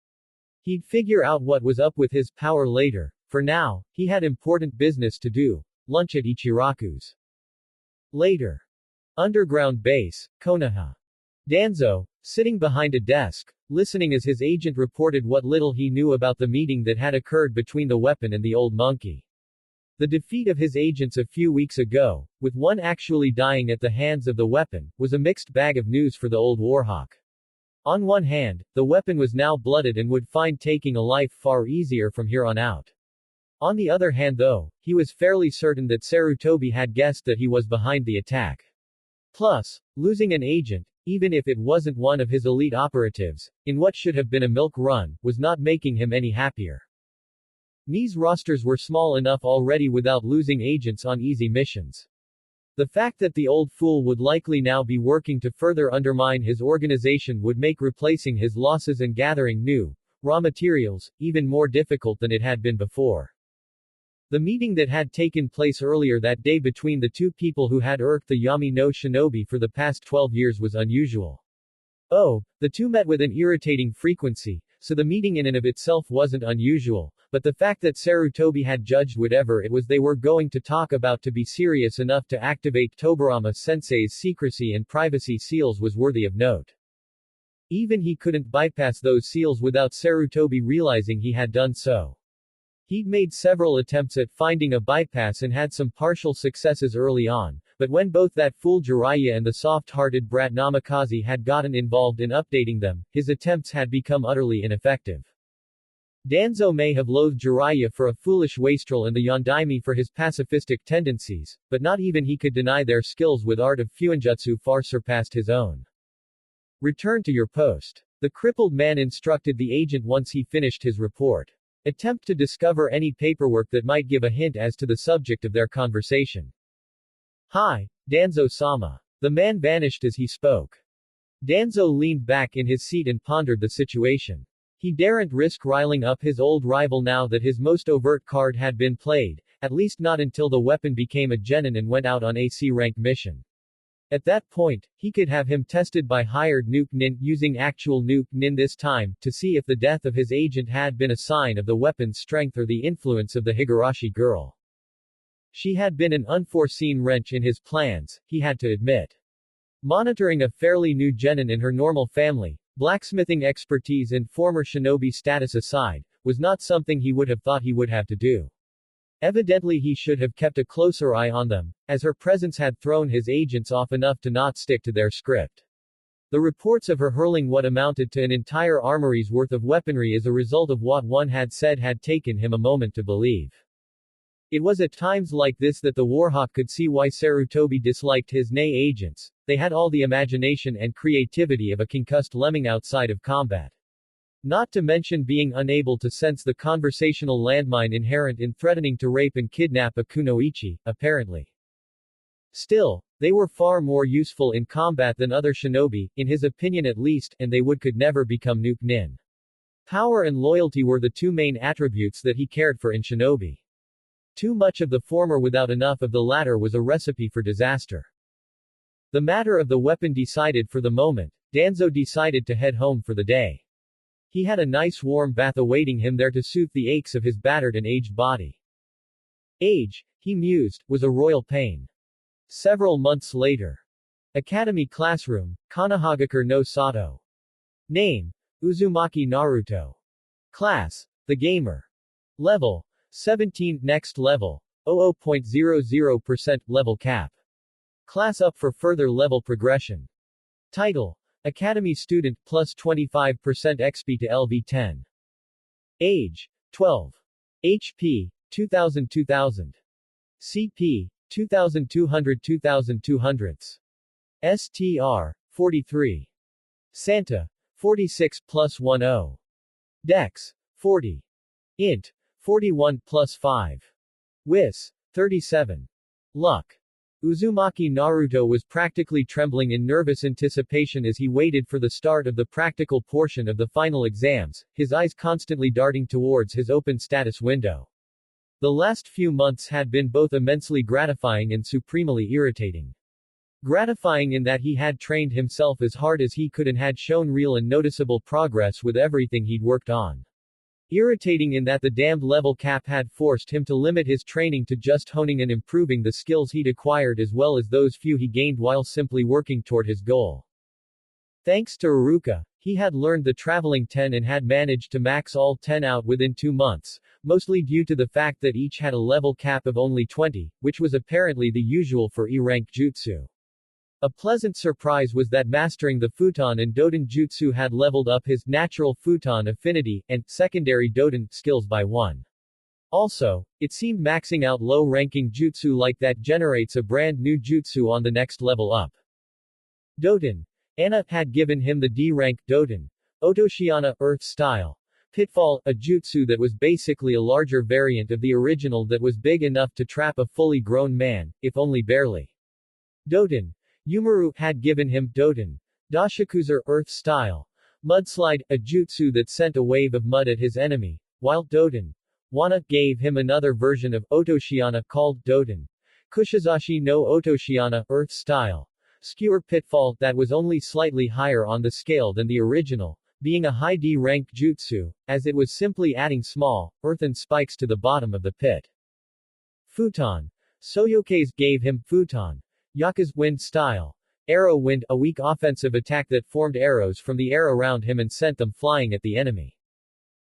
He'd figure out what was up with his power later. For now, he had important business to do. Lunch at Ichiraku's. Later. Underground base, Konoha. Danzo, sitting behind a desk, listening as his agent reported what little he knew about the meeting that had occurred between the weapon and the old monkey. The defeat of his agents a few weeks ago, with one actually dying at the hands of the weapon, was a mixed bag of news for the old Warhawk. On one hand, the weapon was now blooded and would find taking a life far easier from here on out. On the other hand though, he was fairly certain that Sarutobi had guessed that he was behind the attack. Plus, losing an agent, even if it wasn't one of his elite operatives, in what should have been a milk run, was not making him any happier. Ni's rosters were small enough already without losing agents on easy missions. The fact that the old fool would likely now be working to further undermine his organization would make replacing his losses and gathering new, raw materials, even more difficult than it had been before. The meeting that had taken place earlier that day between the two people who had irked the Yami no Shinobi for the past 12 years was unusual. Oh, the two met with an irritating frequency, so the meeting in and of itself wasn't unusual, but the fact that Sarutobi had judged whatever it was they were going to talk about to be serious enough to activate Tobirama-sensei's secrecy and privacy seals was worthy of note. Even he couldn't bypass those seals without Sarutobi realizing he had done so. He'd made several attempts at finding a bypass and had some partial successes early on, but when both that fool Jiraiya and the soft-hearted brat Namikaze had gotten involved in updating them, his attempts had become utterly ineffective. Danzo may have loathed Jiraiya for a foolish wastrel and the Yondaime for his pacifistic tendencies, but not even he could deny their skills with art of fuinjutsu far surpassed his own. Return to your post. The crippled man instructed the agent once he finished his report. Attempt to discover any paperwork that might give a hint as to the subject of their conversation. Hi, Danzo-sama. The man vanished as he spoke. Danzo leaned back in his seat and pondered the situation. He daren't risk riling up his old rival now that his most overt card had been played, at least not until the weapon became a genin and went out on a C-rank mission. At that point, he could have him tested by hired Nuke Nin using actual Nuke Nin this time, to see if the death of his agent had been a sign of the weapon's strength or the influence of the Higurashi girl. She had been an unforeseen wrench in his plans, he had to admit. Monitoring a fairly new genin in her normal family, blacksmithing expertise and former shinobi status aside, was not something he would have thought he would have to do. Evidently he should have kept a closer eye on them, as her presence had thrown his agents off enough to not stick to their script. The reports of her hurling what amounted to an entire armory's worth of weaponry as a result of what one had said had taken him a moment to believe. It was at times like this that the Warhawk could see why Sarutobi disliked his Nei agents. They had all the imagination and creativity of a concussed lemming outside of combat. Not to mention being unable to sense the conversational landmine inherent in threatening to rape and kidnap a kunoichi, apparently. Still, they were far more useful in combat than other shinobi, in his opinion at least, and they could never become Nuke Nin. Power and loyalty were the two main attributes that he cared for in shinobi. Too much of the former without enough of the latter was a recipe for disaster. The matter of the weapon decided for the moment, Danzo decided to head home for the day. He had a nice warm bath awaiting him there to soothe the aches of his battered and aged body. Age, he mused, was a royal pain. Several months later. Academy classroom, Kanahagakure no Sato. Name, Uzumaki Naruto. Class, the gamer. Level, 17, next level, 00.00%, level cap. Class up for further level progression. Title, Academy student, plus 25% XP to LV10. Age, 12. HP, 2000-2000. CP, 2200-2200. STR, 43. Santa, 46 plus 10. Dex, 40. Int, 41 plus 5. Wis, 37. Luck, Uzumaki Naruto was practically trembling in nervous anticipation as he waited for the start of the practical portion of the final exams, his eyes constantly darting towards his open status window. The last few months had been both immensely gratifying and supremely irritating. Gratifying in that he had trained himself as hard as he could and had shown real and noticeable progress with everything he'd worked on. Irritating in that the damned level cap had forced him to limit his training to just honing and improving the skills he'd acquired as well as those few he gained while simply working toward his goal. Thanks to Iruka, he had learned the traveling 10 and had managed to max all 10 out within 2 months, mostly due to the fact that each had a level cap of only 20, which was apparently the usual for E-rank jutsu. A pleasant surprise was that mastering the Futon and Doden Jutsu had leveled up his natural Futon affinity and secondary Doden skills by 1. Also, it seemed maxing out low-ranking jutsu like that generates a brand new jutsu on the next level up. Doden. Anna had given him the D-rank Doden Otoshiana Earth Style Pitfall, a jutsu that was basically a larger variant of the original that was big enough to trap a fully grown man, if only barely. Doden Yumaru had given him Doden Dashikuzur Earth Style Mudslide, a jutsu that sent a wave of mud at his enemy, while Doden Wana gave him another version of Otoshiana called Doden Kushizashi no Otoshiana Earth Style Skewer Pitfall that was only slightly higher on the scale than the original, being a high D-rank jutsu, as it was simply adding small, earthen spikes to the bottom of the pit. Futon Soyokaze gave him Futon Yaka's Wind Style Arrow Wind, a weak offensive attack that formed arrows from the air around him and sent them flying at the enemy.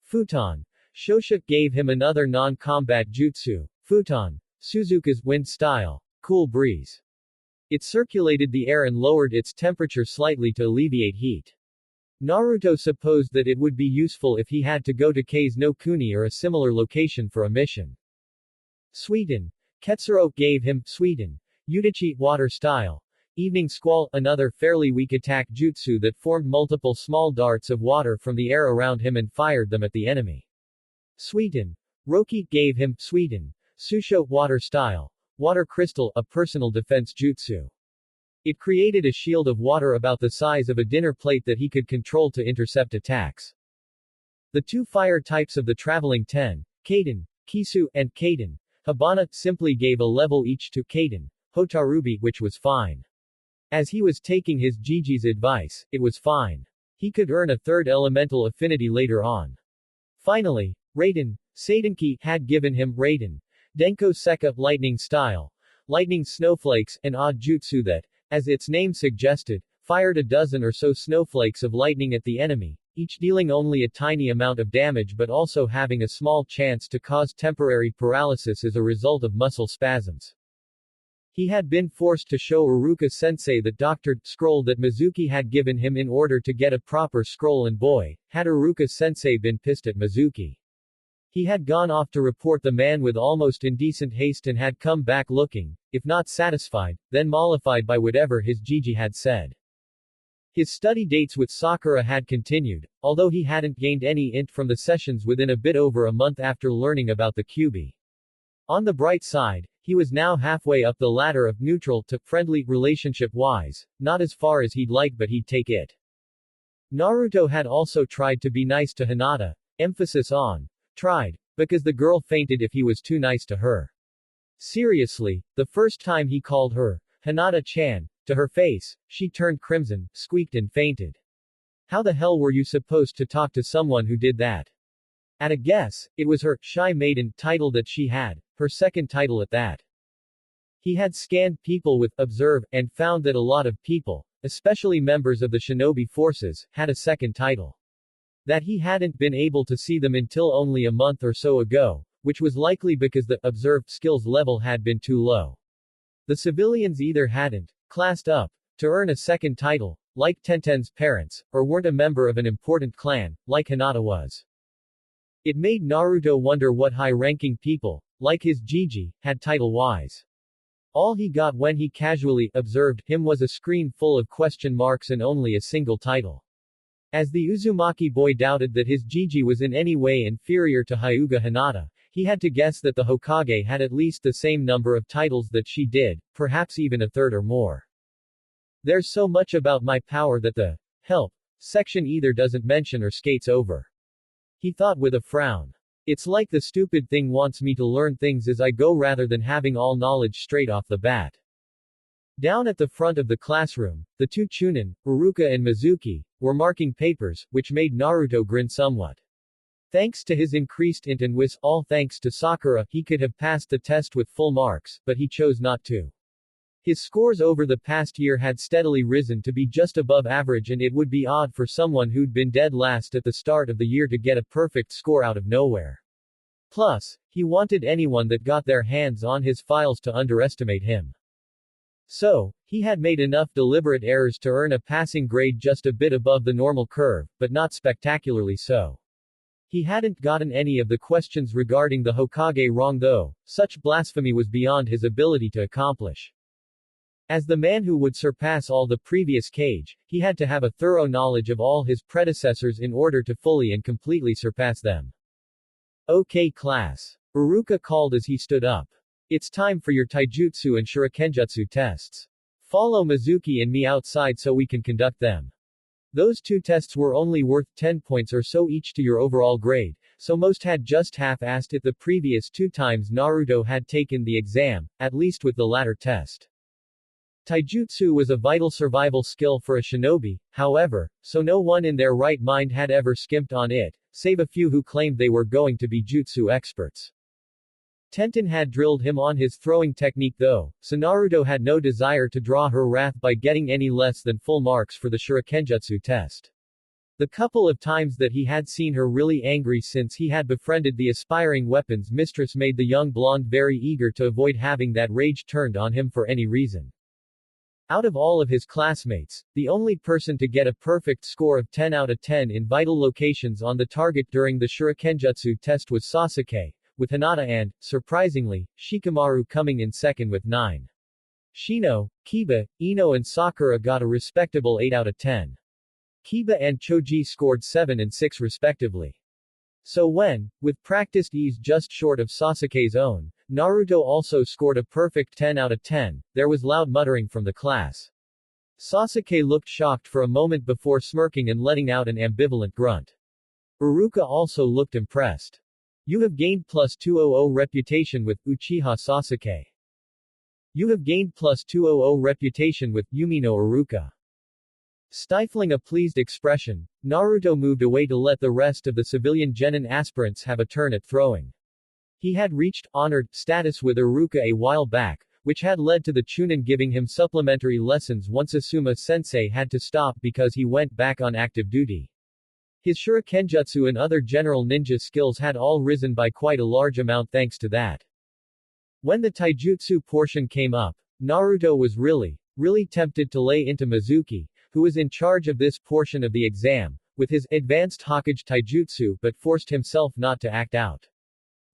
Futon Shosha gave him another non-combat jutsu, Futon Suzuka's Wind Style Cool Breeze. It circulated the air and lowered its temperature slightly to alleviate heat. Naruto supposed that it would be useful if he had to go to Kase no Kuni or a similar location for a mission. Sweden Ketsuro gave him Sweden Udachi Water Style Evening Squall, another fairly weak attack jutsu that formed multiple small darts of water from the air around him and fired them at the enemy. Sweden Roki gave him Sweden Susho Water Style Water Crystal, a personal defense jutsu. It created a shield of water about the size of a dinner plate that he could control to intercept attacks. The 2 fire types of the traveling 10, Kaden, Kisu, and Kaden, Habana, simply gave a level each to Kaden, Hotarubi, which was fine. As he was taking his Gigi's advice, it was fine. He could earn a 3rd elemental affinity later on. Finally, Raiden, Seidenki had given him Raiden, Denko Sekka Lightning Style, Lightning Snowflakes, an odd jutsu that, as its name suggested, fired a dozen or so snowflakes of lightning at the enemy, each dealing only a tiny amount of damage but also having a small chance to cause temporary paralysis as a result of muscle spasms. He had been forced to show Iruka-sensei the doctored scroll that Mizuki had given him in order to get a proper scroll, and boy, had Iruka-sensei been pissed at Mizuki. He had gone off to report the man with almost indecent haste and had come back looking, if not satisfied, then mollified by whatever his Gigi had said. His study dates with Sakura had continued, although he hadn't gained any int from the sessions within a bit over a month after learning about the Kyuubi. On the bright side, he was now halfway up the ladder of neutral to friendly relationship-wise, not as far as he'd like but he'd take it. Naruto had also tried to be nice to Hinata, emphasis on tried, because the girl fainted if he was too nice to her. Seriously, the first time he called her, Hinata-chan, to her face, she turned crimson, squeaked and fainted. How the hell were you supposed to talk to someone who did that? At a guess, it was her shy maiden title that she had, her second title at that. He had scanned people with observe and found that a lot of people, especially members of the shinobi forces, had a second title. That he hadn't been able to see them until only a month or so ago, which was likely because the observed skills level had been too low. The civilians either hadn't classed up to earn a second title, like Tenten's parents, or weren't a member of an important clan, like Hinata was. It made Naruto wonder what high-ranking people, like his Gigi, had title-wise. All he got when he casually observed him was a screen full of question marks and only a single title. As the Uzumaki boy doubted that his Gigi was in any way inferior to Hyuga Hinata, He had to guess that the Hokage had at least the same number of titles that she did, perhaps even a third or more. There's so much about my power that the help section either doesn't mention or skates over. He thought with a frown. It's like the stupid thing wants me to learn things as I go rather than having all knowledge straight off the bat. Down at the front of the classroom, the two Chunin, Iruka and Mizuki, were marking papers, which made Naruto grin somewhat. Thanks to his increased int and wis, all thanks to Sakura, he could have passed the test with full marks, but he chose not to. His scores over the past year had steadily risen to be just above average, and it would be odd for someone who'd been dead last at the start of the year to get a perfect score out of nowhere. Plus, he wanted anyone that got their hands on his files to underestimate him. So, he had made enough deliberate errors to earn a passing grade just a bit above the normal curve, but not spectacularly so. He hadn't gotten any of the questions regarding the Hokage wrong though, such blasphemy was beyond his ability to accomplish. As the man who would surpass all the previous Kage, he had to have a thorough knowledge of all his predecessors in order to fully and completely surpass them. Okay class. Iruka called as he stood up. It's time for your taijutsu and shurikenjutsu tests. Follow Mizuki and me outside so we can conduct them. Those two tests were only worth 10 points or so each to your overall grade, so most had just half-assed it the previous 2 times Naruto had taken the exam, at least with the latter test. Taijutsu was a vital survival skill for a shinobi, however, so no one in their right mind had ever skimped on it, save a few who claimed they were going to be jutsu experts. Tenten had drilled him on his throwing technique though, so Naruto had no desire to draw her wrath by getting any less than full marks for the shurikenjutsu test. The couple of times that he had seen her really angry since he had befriended the aspiring weapons mistress made the young blonde very eager to avoid having that rage turned on him for any reason. Out of all of his classmates, the only person to get a perfect score of 10 out of 10 in vital locations on the target during the shurikenjutsu test was Sasuke, with Hinata and, surprisingly, Shikamaru coming in second with 9. Shino, Kiba, Ino and Sakura got a respectable 8 out of 10. Kiba and Choji scored 7 and 6 respectively. So when, with practiced ease just short of Sasuke's own, Naruto also scored a perfect 10 out of 10, there was loud muttering from the class. Sasuke looked shocked for a moment before smirking and letting out an ambivalent grunt. Iruka also looked impressed. You have gained plus 200 reputation with Uchiha Sasuke. You have gained plus 200 reputation with Yumi no Iruka. Stifling a pleased expression, Naruto moved away to let the rest of the civilian genin aspirants have a turn at throwing. He had reached honored status with Iruka a while back, which had led to the Chunin giving him supplementary lessons once Asuma-sensei had to stop because he went back on active duty. His shurikenjutsu and other general ninja skills had all risen by quite a large amount thanks to that. When the taijutsu portion came up, Naruto was really tempted to lay into Mizuki, who was in charge of this portion of the exam, with his advanced Hokage taijutsu but forced himself not to act out.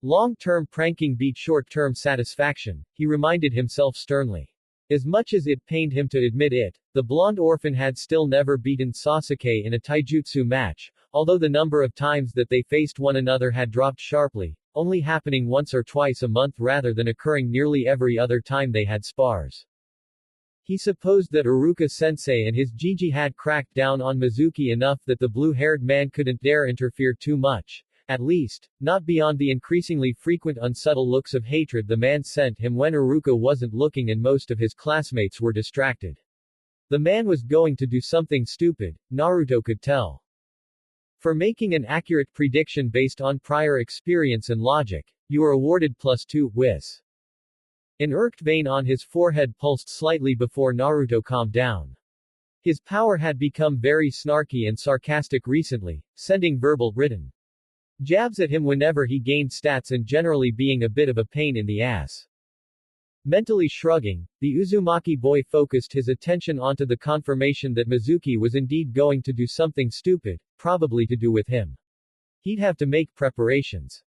Long-term pranking beat short-term satisfaction, he reminded himself sternly. As much as it pained him to admit it, the blonde orphan had still never beaten Sasuke in a taijutsu match, although the number of times that they faced one another had dropped sharply, only happening once or twice a month rather than occurring nearly every other time they had spars. He supposed that Iruka-sensei and his Jiji had cracked down on Mizuki enough that the blue-haired man couldn't dare interfere too much, at least, not beyond the increasingly frequent unsubtle looks of hatred the man sent him when Iruka wasn't looking and most of his classmates were distracted. The man was going to do something stupid, Naruto could tell. For making an accurate prediction based on prior experience and logic, you are awarded +2 wis. An irked vein on his forehead pulsed slightly before Naruto calmed down. His power had become very snarky and sarcastic recently, sending verbal, written jabs at him whenever he gained stats and generally being a bit of a pain in the ass. Mentally shrugging, the Uzumaki boy focused his attention onto the confirmation that Mizuki was indeed going to do something stupid, probably to do with him. He'd have to make preparations.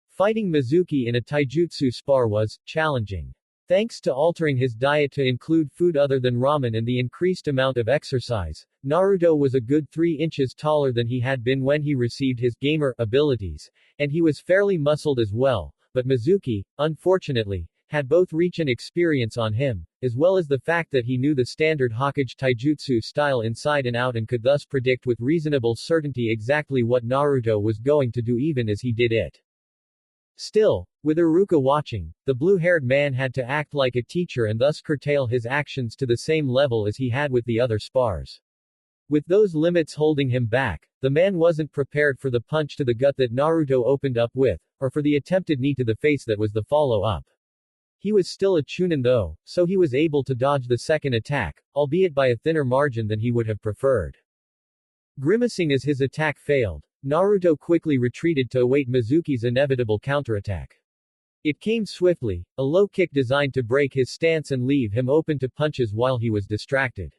Fighting Mizuki in a taijutsu spar was challenging. Thanks to altering his diet to include food other than ramen and the increased amount of exercise, Naruto was a good 3 inches taller than he had been when he received his gamer abilities, and he was fairly muscled as well, but Mizuki, unfortunately, had both reach and experience on him, as well as the fact that he knew the standard Hokage taijutsu style inside and out and could thus predict with reasonable certainty exactly what Naruto was going to do even as he did it. Still, with Iruka watching, the blue-haired man had to act like a teacher and thus curtail his actions to the same level as he had with the other spars. With those limits holding him back, the man wasn't prepared for the punch to the gut that Naruto opened up with, or for the attempted knee to the face that was the follow-up. He was still a Chunin though, so he was able to dodge the second attack, albeit by a thinner margin than he would have preferred. Grimacing as his attack failed, Naruto quickly retreated to await Mizuki's inevitable counterattack. It came swiftly, a low kick designed to break his stance and leave him open to punches while he was distracted.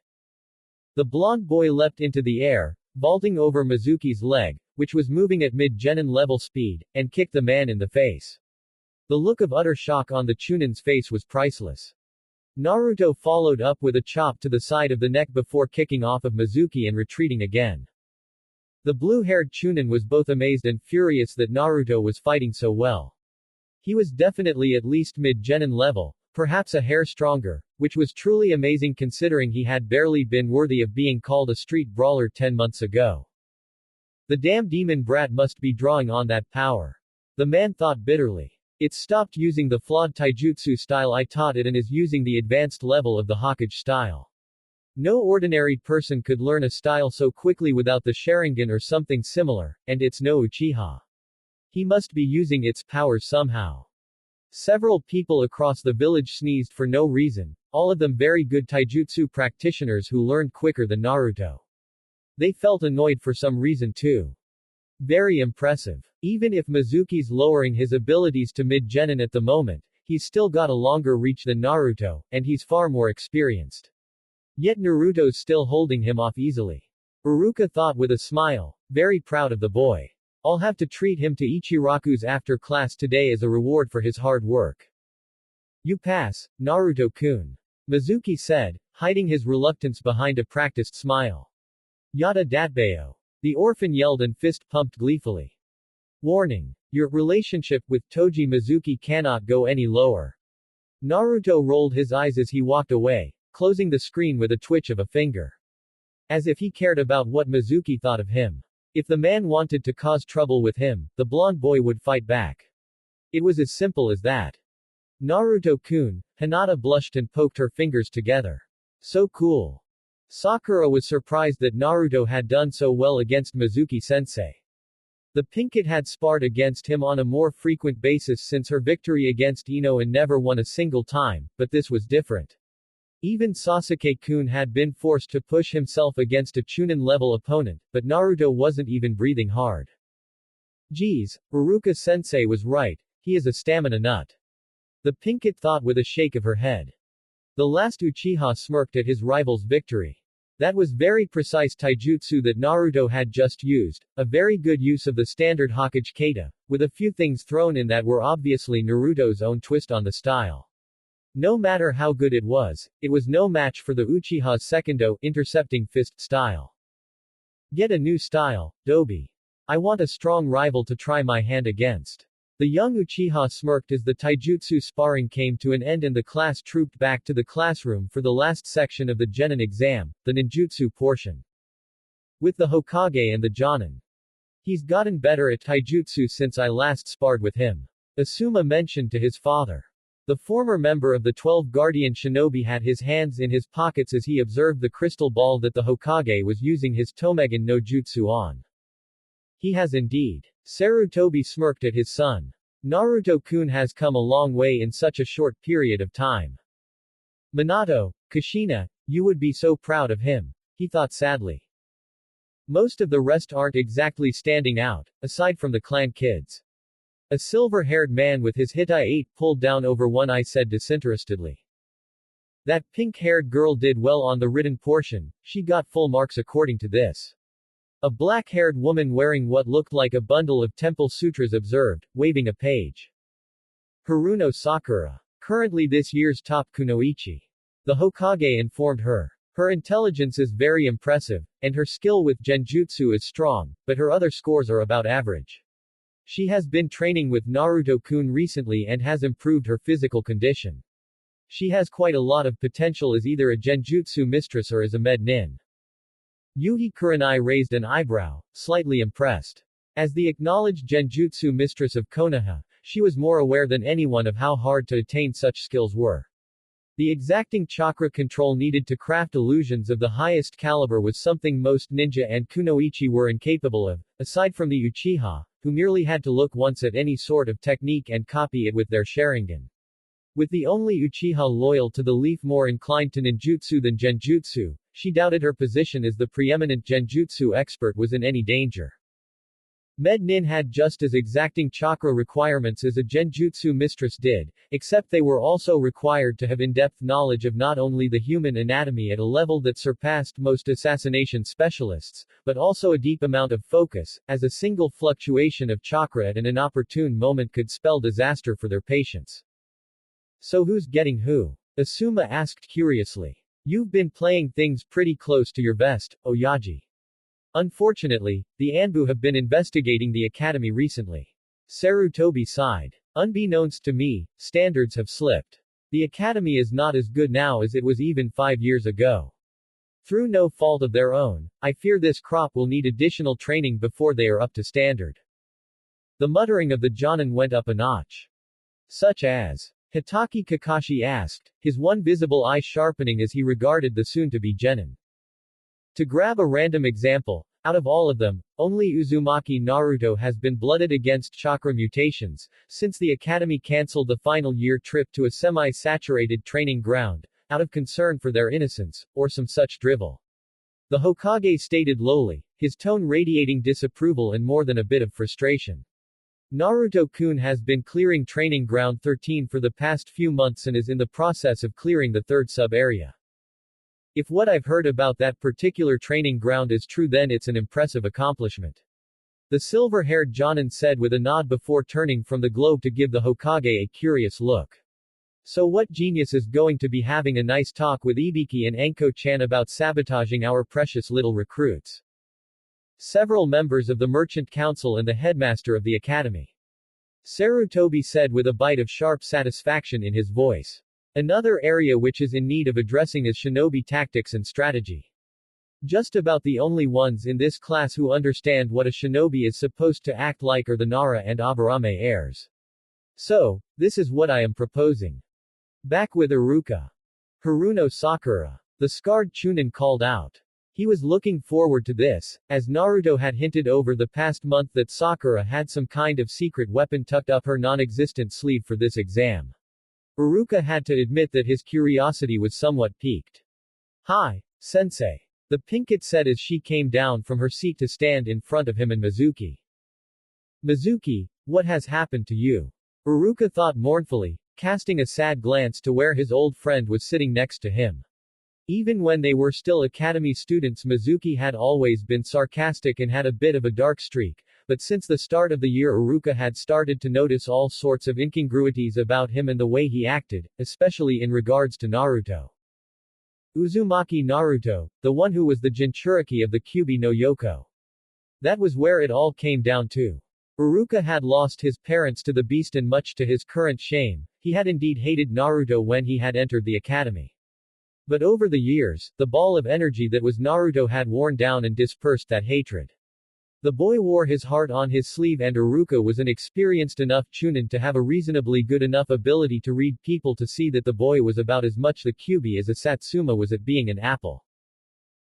The blonde boy leapt into the air, vaulting over Mizuki's leg, which was moving at mid-genin level speed, and kicked the man in the face. The look of utter shock on the Chunin's face was priceless. Naruto followed up with a chop to the side of the neck before kicking off of Mizuki and retreating again. The blue-haired Chunin was both amazed and furious that Naruto was fighting so well. He was definitely at least mid-genin level, perhaps a hair stronger, which was truly amazing considering he had barely been worthy of being called a street brawler 10 months ago. The damn demon brat must be drawing on that power. The man thought bitterly. It stopped using the flawed taijutsu style I taught it and is using the advanced level of the Hokage style. No ordinary person could learn a style so quickly without the Sharingan or something similar, and it's no Uchiha. He must be using its powers somehow. Several people across the village sneezed for no reason, all of them very good taijutsu practitioners who learned quicker than Naruto. They felt annoyed for some reason too. Very impressive. Even if Mizuki's lowering his abilities to mid-genin at the moment, he's still got a longer reach than Naruto, and he's far more experienced. Yet Naruto's still holding him off easily. Iruka thought with a smile, very proud of the boy. I'll have to treat him to Ichiraku's after class today as a reward for his hard work. You pass, Naruto-kun. Mizuki said, hiding his reluctance behind a practiced smile. Yada datbayo. The orphan yelled and fist-pumped gleefully. Warning. Your relationship with Toji Mizuki cannot go any lower. Naruto rolled his eyes as he walked away, closing the screen with a twitch of a finger. As if he cared about what Mizuki thought of him. If the man wanted to cause trouble with him, the blonde boy would fight back. It was as simple as that. Naruto-kun, Hinata blushed and poked her fingers together. So cool. Sakura was surprised that Naruto had done so well against Mizuki-sensei. The pink kid had sparred against him on a more frequent basis since her victory against Ino and never won a single time, but this was different. Even Sasuke-kun had been forced to push himself against a Chunin-level opponent, but Naruto wasn't even breathing hard. Geez, Iruka-sensei was right, he is a stamina nut. The pink kid thought with a shake of her head. The last Uchiha smirked at his rival's victory. That was very precise taijutsu that Naruto had just used, a very good use of the standard Hokage kata, with a few things thrown in that were obviously Naruto's own twist on the style. No matter how good it was no match for the Uchiha's Sekendo, intercepting fist style. Get a new style, Dobi. I want a strong rival to try my hand against. The young Uchiha smirked as the taijutsu sparring came to an end and the class trooped back to the classroom for the last section of the Genin exam, the ninjutsu portion. With the Hokage and the Jonin. He's gotten better at taijutsu since I last sparred with him. Asuma mentioned to his father. The former member of the 12 Guardian Shinobi had his hands in his pockets as he observed the crystal ball that the Hokage was using his Tomegan no Jutsu on. He has indeed. Sarutobi smirked at his son. Naruto-kun has come a long way in such a short period of time. Minato, Kushina, you would be so proud of him, he thought sadly. Most of the rest aren't exactly standing out, aside from the clan kids. A silver-haired man with his Hitai-8 pulled down over one eye said disinterestedly. That pink-haired girl did well on the written portion, she got full marks according to this. A black-haired woman wearing what looked like a bundle of temple sutras observed, waving a page. Haruno Sakura. Currently this year's top kunoichi. The Hokage informed her. Her intelligence is very impressive, and her skill with genjutsu is strong, but her other scores are about average. She has been training with Naruto-kun recently and has improved her physical condition. She has quite a lot of potential as either a genjutsu mistress or as a med nin. Yuhi Kurenai raised an eyebrow, slightly impressed. As the acknowledged genjutsu mistress of Konoha, she was more aware than anyone of how hard to attain such skills were. The exacting chakra control needed to craft illusions of the highest caliber was something most ninja and kunoichi were incapable of, aside from the Uchiha, who merely had to look once at any sort of technique and copy it with their Sharingan. With the only Uchiha loyal to the leaf more inclined to ninjutsu than genjutsu, she doubted her position as the preeminent genjutsu expert was in any danger. Med Nin had just as exacting chakra requirements as a genjutsu mistress did, except they were also required to have in-depth knowledge of not only the human anatomy at a level that surpassed most assassination specialists, but also a deep amount of focus, as a single fluctuation of chakra at an inopportune moment could spell disaster for their patients. So who's getting who? Asuma asked curiously. You've been playing things pretty close to your vest, Oyaji. Unfortunately, the Anbu have been investigating the academy recently. Sarutobi sighed. Unbeknownst to me, standards have slipped. The academy is not as good now as it was even 5 years ago. Through no fault of their own, I fear this crop will need additional training before they are up to standard. The muttering of the Jonin went up a notch. Such as. Hitaki Kakashi asked, his one visible eye sharpening as he regarded the soon-to-be genin. To grab a random example, out of all of them, only Uzumaki Naruto has been blooded against chakra mutations, since the academy cancelled the final year trip to a semi-saturated training ground, out of concern for their innocence, or some such drivel. The Hokage stated lowly, his tone radiating disapproval and more than a bit of frustration. Naruto-kun has been clearing Training Ground 13 for the past few months and is in the process of clearing the third sub-area. If what I've heard about that particular training ground is true, then it's an impressive accomplishment. The silver-haired Jonin said with a nod before turning from the globe to give the Hokage a curious look. So what genius is going to be having a nice talk with Ibiki and Anko-chan about sabotaging our precious little recruits? Several members of the Merchant Council and the headmaster of the academy. Sarutobi said with a bite of sharp satisfaction in his voice. Another area which is in need of addressing is shinobi tactics and strategy. Just about the only ones in this class who understand what a shinobi is supposed to act like are the Nara and Aburame heirs. So, this is what I am proposing. Back with Iruka. Haruno Sakura. The scarred Chunin called out. He was looking forward to this, as Naruto had hinted over the past month that Sakura had some kind of secret weapon tucked up her non-existent sleeve for this exam. Iruka had to admit that his curiosity was somewhat piqued. Hi, sensei. The pinkett said as she came down from her seat to stand in front of him and Mizuki. Mizuki, what has happened to you? Iruka thought mournfully, casting a sad glance to where his old friend was sitting next to him. Even when they were still academy students, Mizuki had always been sarcastic and had a bit of a dark streak, but since the start of the year Iruka had started to notice all sorts of incongruities about him and the way he acted, especially in regards to Naruto. Uzumaki Naruto, the one who was the Jinchuriki of the Kyuubi no Yoko. That was where it all came down to. Iruka had lost his parents to the beast, and much to his current shame, he had indeed hated Naruto when he had entered the academy. But over the years, the ball of energy that was Naruto had worn down and dispersed that hatred. The boy wore his heart on his sleeve, and Iruka was an experienced enough Chunin to have a reasonably good enough ability to read people to see that the boy was about as much the Kyuubi as a Satsuma was at being an apple.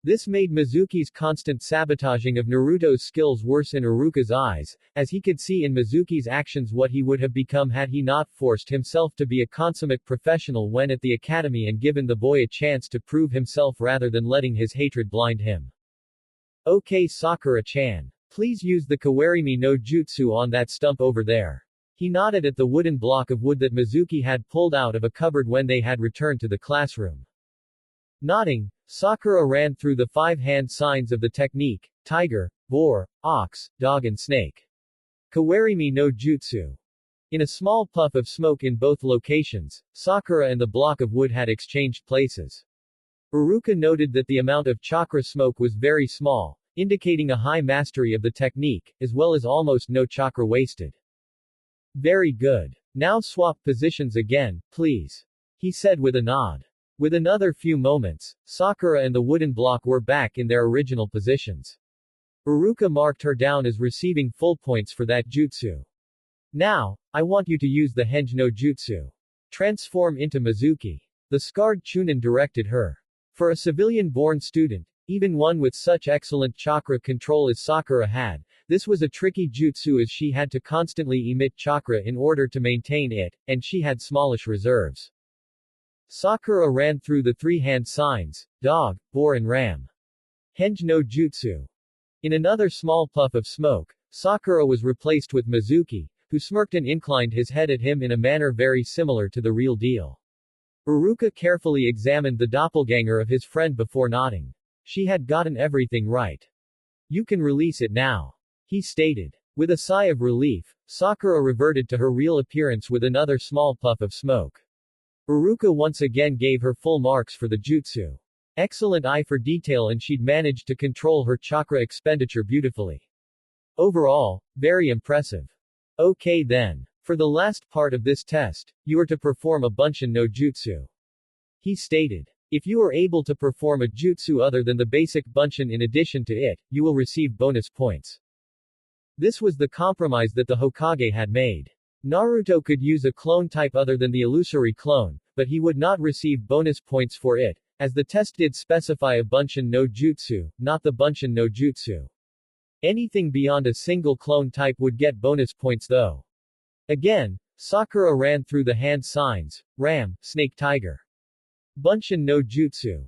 This made Mizuki's constant sabotaging of Naruto's skills worse in Iruka's eyes, as he could see in Mizuki's actions what he would have become had he not forced himself to be a consummate professional when at the academy and given the boy a chance to prove himself rather than letting his hatred blind him. Okay, Sakura-chan. Please use the Kawarimi no Jutsu on that stump over there. He nodded at the wooden block of wood that Mizuki had pulled out of a cupboard when they had returned to the classroom. Nodding, Sakura ran through the 5 hand signs of the technique: tiger, boar, ox, dog and snake. Kawarimi no Jutsu. In a small puff of smoke in both locations, Sakura and the block of wood had exchanged places. Iruka noted that the amount of chakra smoke was very small, indicating a high mastery of the technique, as well as almost no chakra wasted. Very good. Now swap positions again, please, he said with a nod. With another few moments, Sakura and the wooden block were back in their original positions. Uruka marked her down as receiving full points for that jutsu. Now, I want you to use the Henge no Jutsu. Transform into Mizuki. The scarred Chunin directed her. For a civilian-born student, even one with such excellent chakra control as Sakura had, this was a tricky jutsu as she had to constantly emit chakra in order to maintain it, and she had smallish reserves. Sakura ran through the three-hand signs, dog, boar and ram. Henge no Jutsu. In another small puff of smoke, Sakura was replaced with Mizuki, who smirked and inclined his head at him in a manner very similar to the real deal. Uruka carefully examined the doppelganger of his friend before nodding. She had gotten everything right. You can release it now, he stated. With a sigh of relief, Sakura reverted to her real appearance with another small puff of smoke. Uruka once again gave her full marks for the jutsu. Excellent eye for detail, and she'd managed to control her chakra expenditure beautifully. Overall, very impressive. Okay then. For the last part of this test, you are to perform a Bunshin no Jutsu, he stated. If you are able to perform a jutsu other than the basic Bunshin in addition to it, you will receive bonus points. This was the compromise that the Hokage had made. Naruto could use a clone type other than the illusory clone, but he would not receive bonus points for it, as the test did specify a Bunshin no Jutsu, not the Bunshin no Jutsu. Anything beyond a single clone type would get bonus points though. Again, Sakura ran through the hand signs, ram, snake tiger. Bunshin no Jutsu.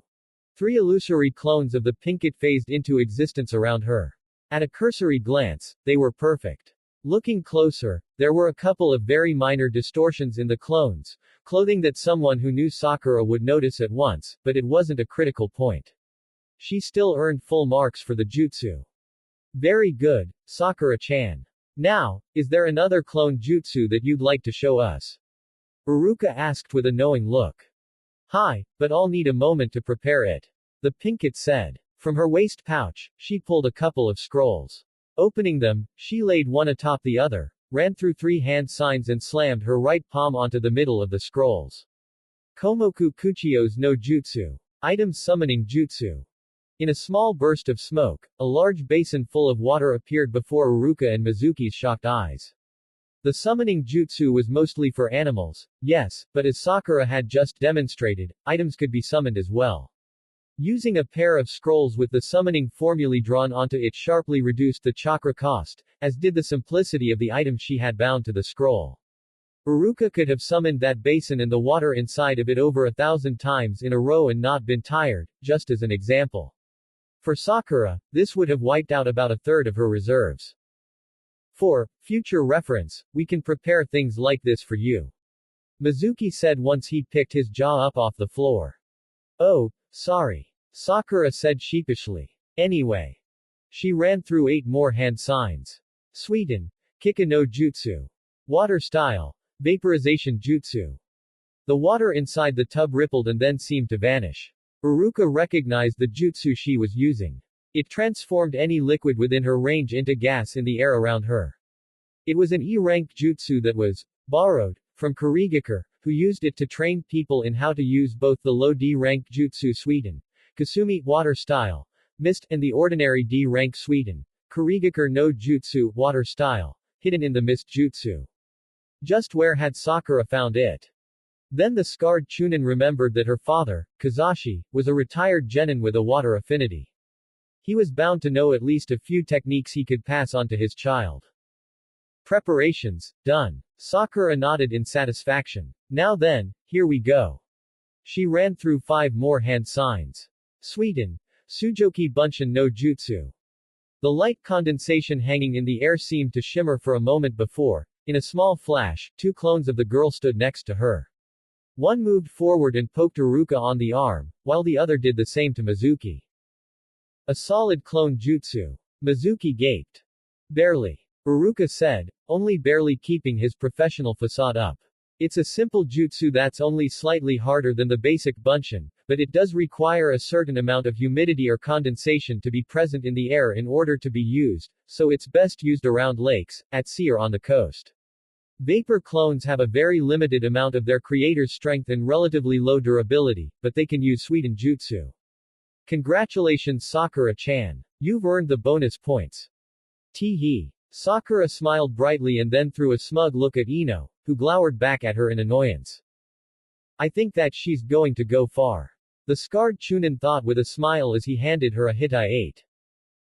3 illusory clones of the pinkett phased into existence around her. At a cursory glance, they were perfect. Looking closer, there were a couple of very minor distortions in the clones, clothing that someone who knew Sakura would notice at once, but it wasn't a critical point. She still earned full marks for the jutsu. Very good, Sakura-chan. Now, is there another clone jutsu that you'd like to show us? Uruka asked with a knowing look. Hi, but I'll need a moment to prepare it, the pinkett said. From her waist pouch, she pulled a couple of scrolls. Opening them, she laid one atop the other, ran through 3 hand signs and slammed her right palm onto the middle of the scrolls. Komoku Kuchio's no Jutsu. Item Summoning Jutsu. In a small burst of smoke, a large basin full of water appeared before Uruka and Mizuki's shocked eyes. The summoning jutsu was mostly for animals, yes, but as Sakura had just demonstrated, items could be summoned as well. Using a pair of scrolls with the summoning formulae drawn onto it sharply reduced the chakra cost, as did the simplicity of the item she had bound to the scroll. Uruka could have summoned that basin and the water inside of it over 1,000 times in a row and not been tired, just as an example. For Sakura, this would have wiped out about 1/3 of her reserves. For future reference, we can prepare things like this for you, Mizuki said once he'd picked his jaw up off the floor. Oh, sorry, Sakura said sheepishly. Anyway. She ran through 8 more hand signs. Suiten, Kika no Jutsu. Water style. Vaporization Jutsu. The water inside the tub rippled and then seemed to vanish. Uruka recognized the jutsu she was using. It transformed any liquid within her range into gas in the air around her. It was an E-rank jutsu that was borrowed from Kurigakure, who used it to train people in how to use both the low D-rank jutsu Suiten, Kasumi water style, mist, and the ordinary D-rank Suiten, Kurigakure no Jutsu water style, hidden in the mist jutsu. Just where had Sakura found it? Then the scarred Chunin remembered that her father, Kazashi, was a retired genin with a water affinity. He was bound to know at least a few techniques he could pass on to his child. Preparations, done. Sakura nodded in satisfaction. Now then, here we go. She ran through 5 more hand signs. Suiten, Sujoki Bunshin no Jutsu. The light condensation hanging in the air seemed to shimmer for a moment before, in a small flash, 2 clones of the girl stood next to her. One moved forward and poked Uruka on the arm, while the other did the same to Mizuki. A solid clone jutsu. Mizuki gaped. Barely. Uruka said, only barely keeping his professional facade up. It's a simple jutsu that's only slightly harder than the basic Bunshin, but it does require a certain amount of humidity or condensation to be present in the air in order to be used, so it's best used around lakes, at sea or on the coast. Vapor clones have a very limited amount of their creator's strength and relatively low durability, but they can use sweetened jutsu. Congratulations Sakura-chan. You've earned the bonus points. Tee-hee. Sakura smiled brightly and then threw a smug look at Ino, who glowered back at her in annoyance. I think that she's going to go far. The scarred Chunin thought with a smile as he handed her a Hitai 8.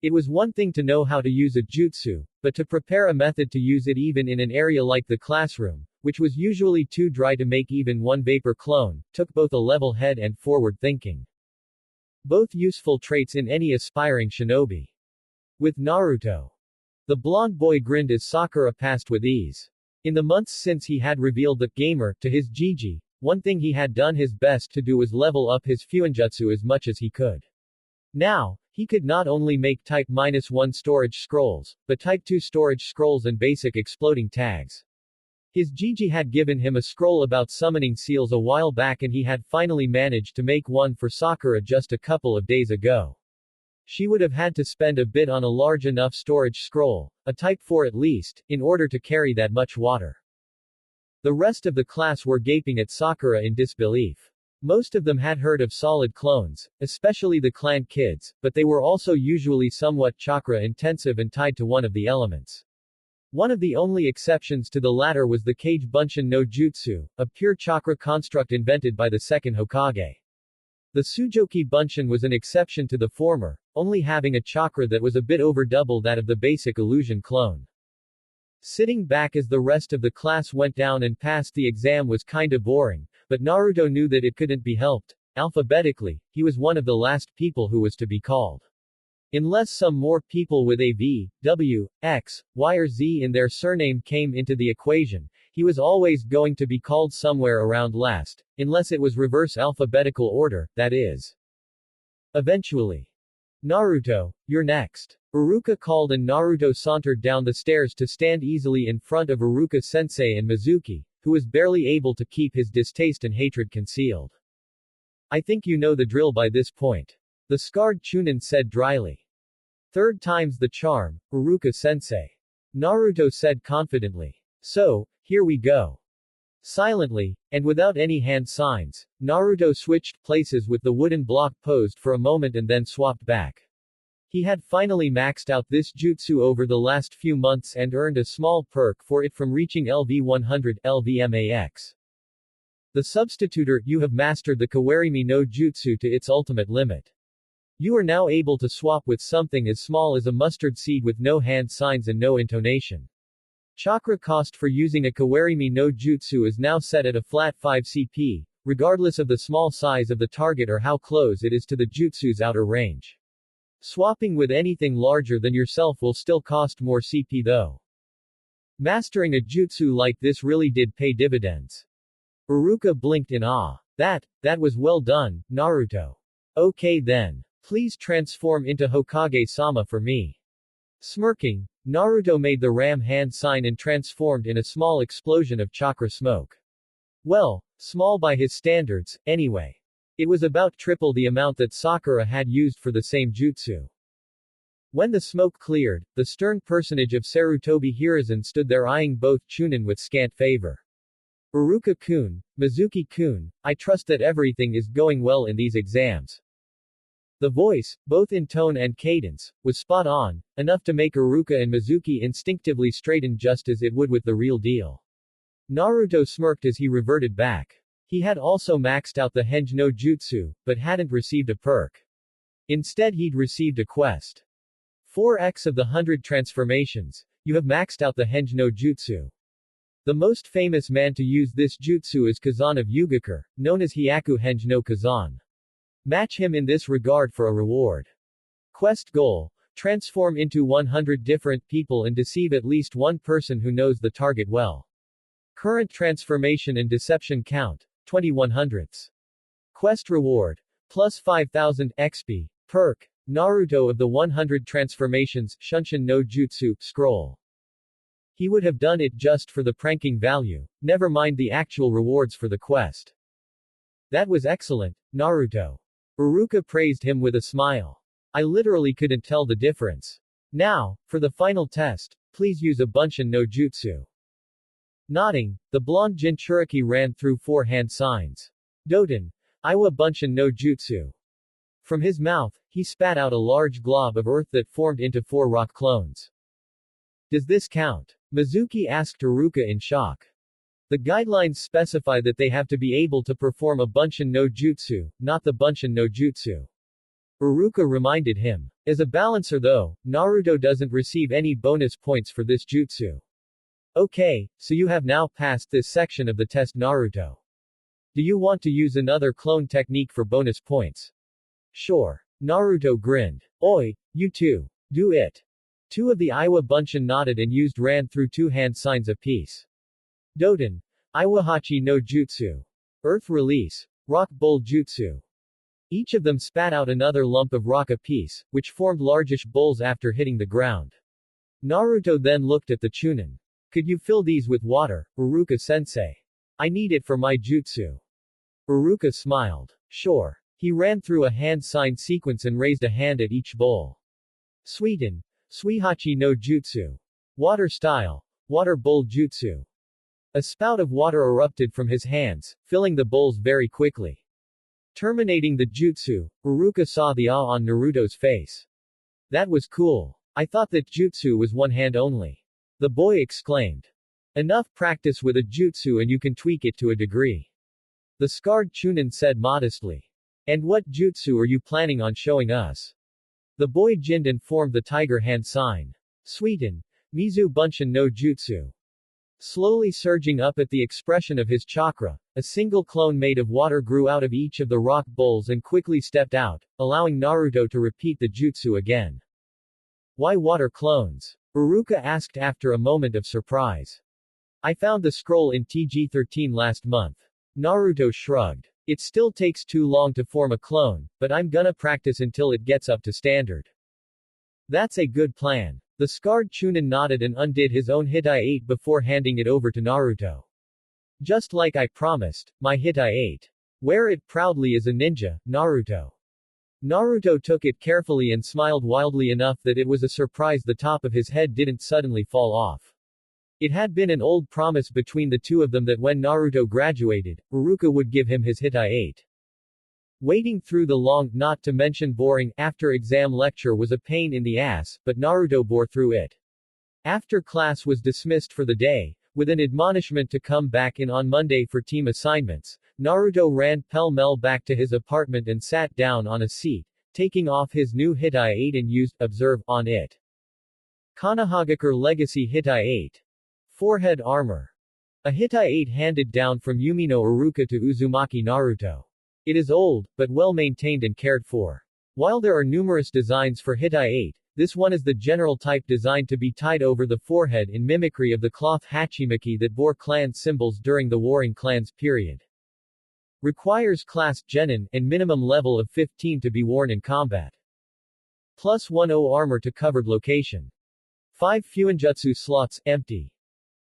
It was one thing to know how to use a jutsu, but to prepare a method to use it even in an area like the classroom, which was usually too dry to make even one vapor clone, took both a level head and forward thinking. Both useful traits in any aspiring shinobi. With Naruto. The blonde boy grinned as Sakura passed with ease. In the months since he had revealed the gamer to his Gigi, one thing he had done his best to do was level up his Fuinjutsu as much as he could. Now, he could not only make Type -1 storage scrolls, but Type 2 storage scrolls and basic exploding tags. His Gigi had given him a scroll about summoning seals a while back and he had finally managed to make one for Sakura just a couple of days ago. She would have had to spend a bit on a large enough storage scroll, a Type 4 at least, in order to carry that much water. The rest of the class were gaping at Sakura in disbelief. Most of them had heard of solid clones, especially the clan kids, but they were also usually somewhat chakra-intensive and tied to one of the elements. One of the only exceptions to the latter was the Kage Bunshin no Jutsu, a pure chakra construct invented by the second Hokage. The Tsujoki Bunshin was an exception to the former, only having a chakra that was a bit over double that of the basic illusion clone. Sitting back as the rest of the class went down and passed the exam was kinda boring, but Naruto knew that it couldn't be helped. Alphabetically, he was one of the last people who was to be called. Unless some more people with a V, W, X, Y or Z in their surname came into the equation, he was always going to be called somewhere around last, unless it was reverse alphabetical order, that is. Eventually. Naruto, you're next. Iruka called and Naruto sauntered down the stairs to stand easily in front of Iruka-sensei and Mizuki, who was barely able to keep his distaste and hatred concealed. I think you know the drill by this point. The scarred Chunin said dryly. Third time's the charm, Iruka-sensei. Naruto said confidently. So, here we go. Silently, and without any hand signs, Naruto switched places with the wooden block posed for a moment and then swapped back. He had finally maxed out this jutsu over the last few months and earned a small perk for it from reaching LV100 LVMAX. The substitutor, you have mastered the Kawarimi no Jutsu to its ultimate limit. You are now able to swap with something as small as a mustard seed with no hand signs and no intonation. Chakra cost for using a Kawarimi no Jutsu is now set at a flat 5 CP, regardless of the small size of the target or how close it is to the jutsu's outer range. Swapping with anything larger than yourself will still cost more CP though. Mastering a jutsu like this really did pay dividends. Iruka blinked in awe. That was well done, Naruto. Okay then. Please transform into Hokage-sama for me. Smirking, Naruto made the ram hand sign and transformed in a small explosion of chakra smoke. Well, small by his standards, anyway. It was about triple the amount that Sakura had used for the same jutsu. When the smoke cleared, the stern personage of Sarutobi Hiruzen stood there eyeing both Chunin with scant favor. Iruka-kun, Mizuki-kun, I trust that everything is going well in these exams. The voice, both in tone and cadence, was spot on, enough to make Iruka and Mizuki instinctively straighten just as it would with the real deal. Naruto smirked as he reverted back. He had also maxed out the Henge no Jutsu, but hadn't received a perk. Instead he'd received a quest. 4x of the 100 transformations, you have maxed out the Henge no Jutsu. The most famous man to use this jutsu is Kazan of Yugakure, known as Hyaku Henge no Kazan. Match him in this regard for a reward. Quest goal: transform into 100 different people and deceive at least one person who knows the target well. Current transformation and deception count, 2100ths. Quest reward: plus 5000 XP. Perk: Naruto of the 100 transformations, Shunshin no Jutsu, scroll. He would have done it just for the pranking value, never mind the actual rewards for the quest. That was excellent, Naruto. Uruka praised him with a smile. I literally couldn't tell the difference. Now, for the final test, please use a Bunshin no Jutsu. Nodding, the blonde Jinchuriki ran through 4 hand signs. Doten, Iwa Bunshin no Jutsu. From his mouth, he spat out a large glob of earth that formed into 4 rock clones. Does this count? Mizuki asked Uruka in shock. The guidelines specify that they have to be able to perform a Bunshin no Jutsu, not the Bunshin no Jutsu. Uruka reminded him. As a balancer though, Naruto doesn't receive any bonus points for this jutsu. Okay, so you have now passed this section of the test, Naruto. Do you want to use another clone technique for bonus points? Sure. Naruto grinned. Oi, you too. Do it. 2 of the Iwa Bunshin nodded and used ran through 2 hand signs apiece. Doten, Iwahachi no Jutsu. Earth Release. Rock Bowl Jutsu. Each of them spat out another lump of rock apiece, which formed largish bowls after hitting the ground. Naruto then looked at the Chunin. Could you fill these with water, Uruka-sensei? I need it for my jutsu. Uruka smiled. Sure. He ran through a hand sign sequence and raised a hand at each bowl. Suiten, Suihachi no Jutsu. Water style. Water bowl jutsu. A spout of water erupted from his hands, filling the bowls very quickly. Terminating the jutsu, Uruka saw the awe on Naruto's face. That was cool. I thought that jutsu was one hand only. The boy exclaimed. Enough practice with a jutsu and you can tweak it to a degree. The scarred Chunin said modestly. And what jutsu are you planning on showing us? The boy jinned and formed the tiger hand sign. Suiten, Mizu Bunshin no Jutsu. Slowly surging up at the expression of his chakra, a single clone made of water grew out of each of the rock bowls and quickly stepped out, allowing Naruto to repeat the jutsu again. Why water clones? Uruka asked after a moment of surprise. I found the scroll in TG-13 last month. Naruto shrugged. It still takes too long to form a clone, but I'm gonna practice until it gets up to standard. That's a good plan. The scarred Chunin nodded and undid his own Hitai-8 before handing it over to Naruto. Just like I promised, my Hitai-8. Wear it proudly as a ninja, Naruto. Naruto took it carefully and smiled wildly enough that it was a surprise the top of his head didn't suddenly fall off. It had been an old promise between the two of them that when Naruto graduated, Uruka would give him his Hitai-8. Waiting through the long, not to mention boring, after-exam lecture was a pain in the ass, but Naruto bore through it. After class was dismissed for the day, with an admonishment to come back in on Monday for team assignments, Naruto ran pell-mell back to his apartment and sat down on a seat, taking off his new Hitai-8 and used, observe, on it. Konohagakure Legacy Hitai-8. Forehead Armor. A Hitai-8 handed down from Yumino Uruka to Uzumaki Naruto. It is old, but well maintained and cared for. While there are numerous designs for Hitai-8, this one is the general type designed to be tied over the forehead in mimicry of the cloth hachimaki that bore clan symbols during the Warring Clans period. Requires class genin and minimum level of 15 to be worn in combat. Plus 10 armor to covered location. 5 Fuinjutsu slots, empty.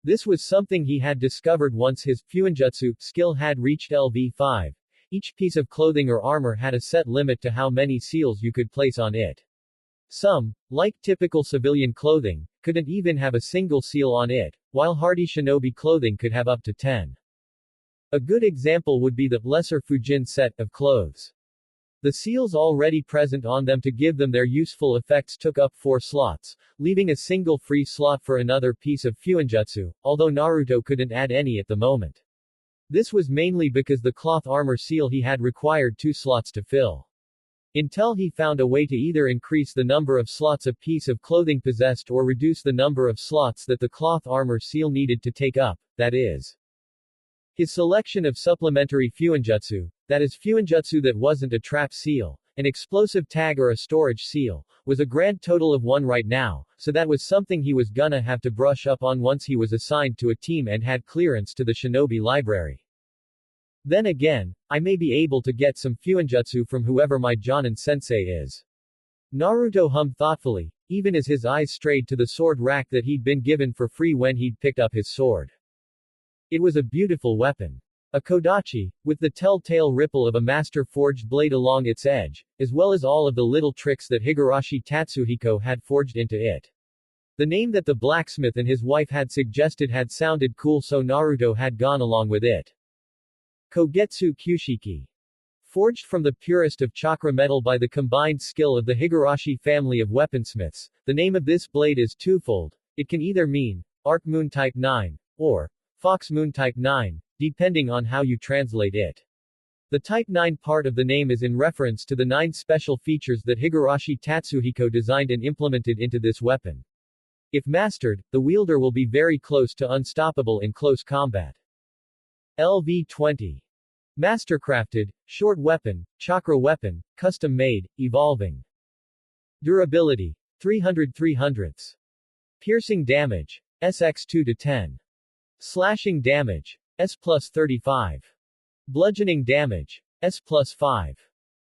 This was something he had discovered once his Fuinjutsu skill had reached LV5. Each piece of clothing or armor had a set limit to how many seals you could place on it. Some, like typical civilian clothing, couldn't even have a single seal on it, while hardy shinobi clothing could have up to 10. A good example would be the Lesser Fujin set of clothes. The seals already present on them to give them their useful effects took up 4 slots, leaving a single free slot for another piece of Fuinjutsu, although Naruto couldn't add any at the moment. This was mainly because the cloth armor seal he had required 2 slots to fill. Until he found a way to either increase the number of slots a piece of clothing possessed or reduce the number of slots that the cloth armor seal needed to take up, that is. His selection of supplementary Fuinjutsu, that is Fuinjutsu that wasn't a trap seal, an explosive tag or a storage seal, was a grand total of 1 right now, so that was something he was gonna have to brush up on once he was assigned to a team and had clearance to the shinobi library. Then again, I may be able to get some Fuinjutsu from whoever my Jonin-sensei is. Naruto hummed thoughtfully, even as his eyes strayed to the sword rack that he'd been given for free when he'd picked up his sword. It was a beautiful weapon. A kodachi, with the telltale ripple of a master-forged blade along its edge, as well as all of the little tricks that Higurashi Tatsuhiko had forged into it. The name that the blacksmith and his wife had suggested had sounded cool, so Naruto had gone along with it. Kogetsu Kyushiki. Forged from the purest of chakra metal by the combined skill of the Higurashi family of weaponsmiths, the name of this blade is twofold. It can either mean Arc Moon Type 9 or Fox Moon Type 9, depending on how you translate it. The Type 9 part of the name is in reference to the 9 special features that Higurashi Tatsuhiko designed and implemented into this weapon. If mastered, the wielder will be very close to unstoppable in close combat. LV-20. Mastercrafted, short weapon, chakra weapon, custom-made, evolving. Durability. 300/300. Piercing damage. SX 2-10. Slashing damage. S plus 35. Bludgeoning damage. S plus 5.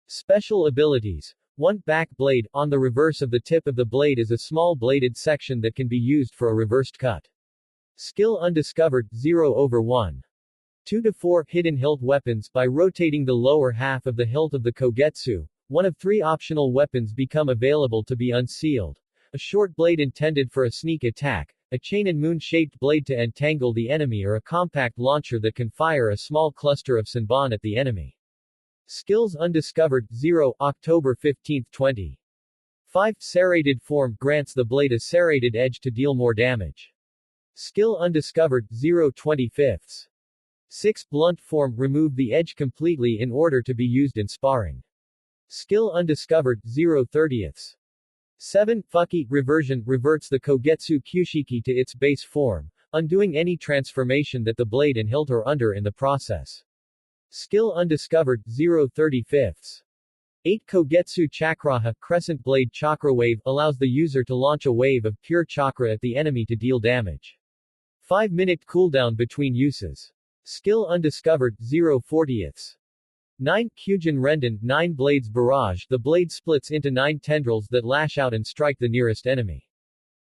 Special abilities. 1. Back blade. On the reverse of the tip of the blade is a small bladed section that can be used for a reversed cut. Skill undiscovered, 0/1. 2-4. Hidden hilt weapons. By rotating the lower half of the hilt of the kogetsu, one of 3 optional weapons become available to be unsealed. A short blade intended for a sneak attack, a chain and moon-shaped blade to entangle the enemy, or a compact launcher that can fire a small cluster of senbon at the enemy. Skills undiscovered, 0. October 15, 20. 5. Serrated form grants the blade a serrated edge to deal more damage. Skill undiscovered, 0/25. 6. Blunt form remove the edge completely in order to be used in sparring. Skill undiscovered, 0/30. 7. Fuki reversion reverts the Kogetsu Kyushiki to its base form, undoing any transformation that the blade and hilt are under in the process. Skill undiscovered, 0/35. 8. Kogetsu Chakraha crescent blade chakra wave allows the user to launch a wave of pure chakra at the enemy to deal damage. 5-minute cooldown between uses. Skill undiscovered, 0/40. 9. Kyujin Renden 9 blades barrage. The blade splits into 9 tendrils that lash out and strike the nearest enemy.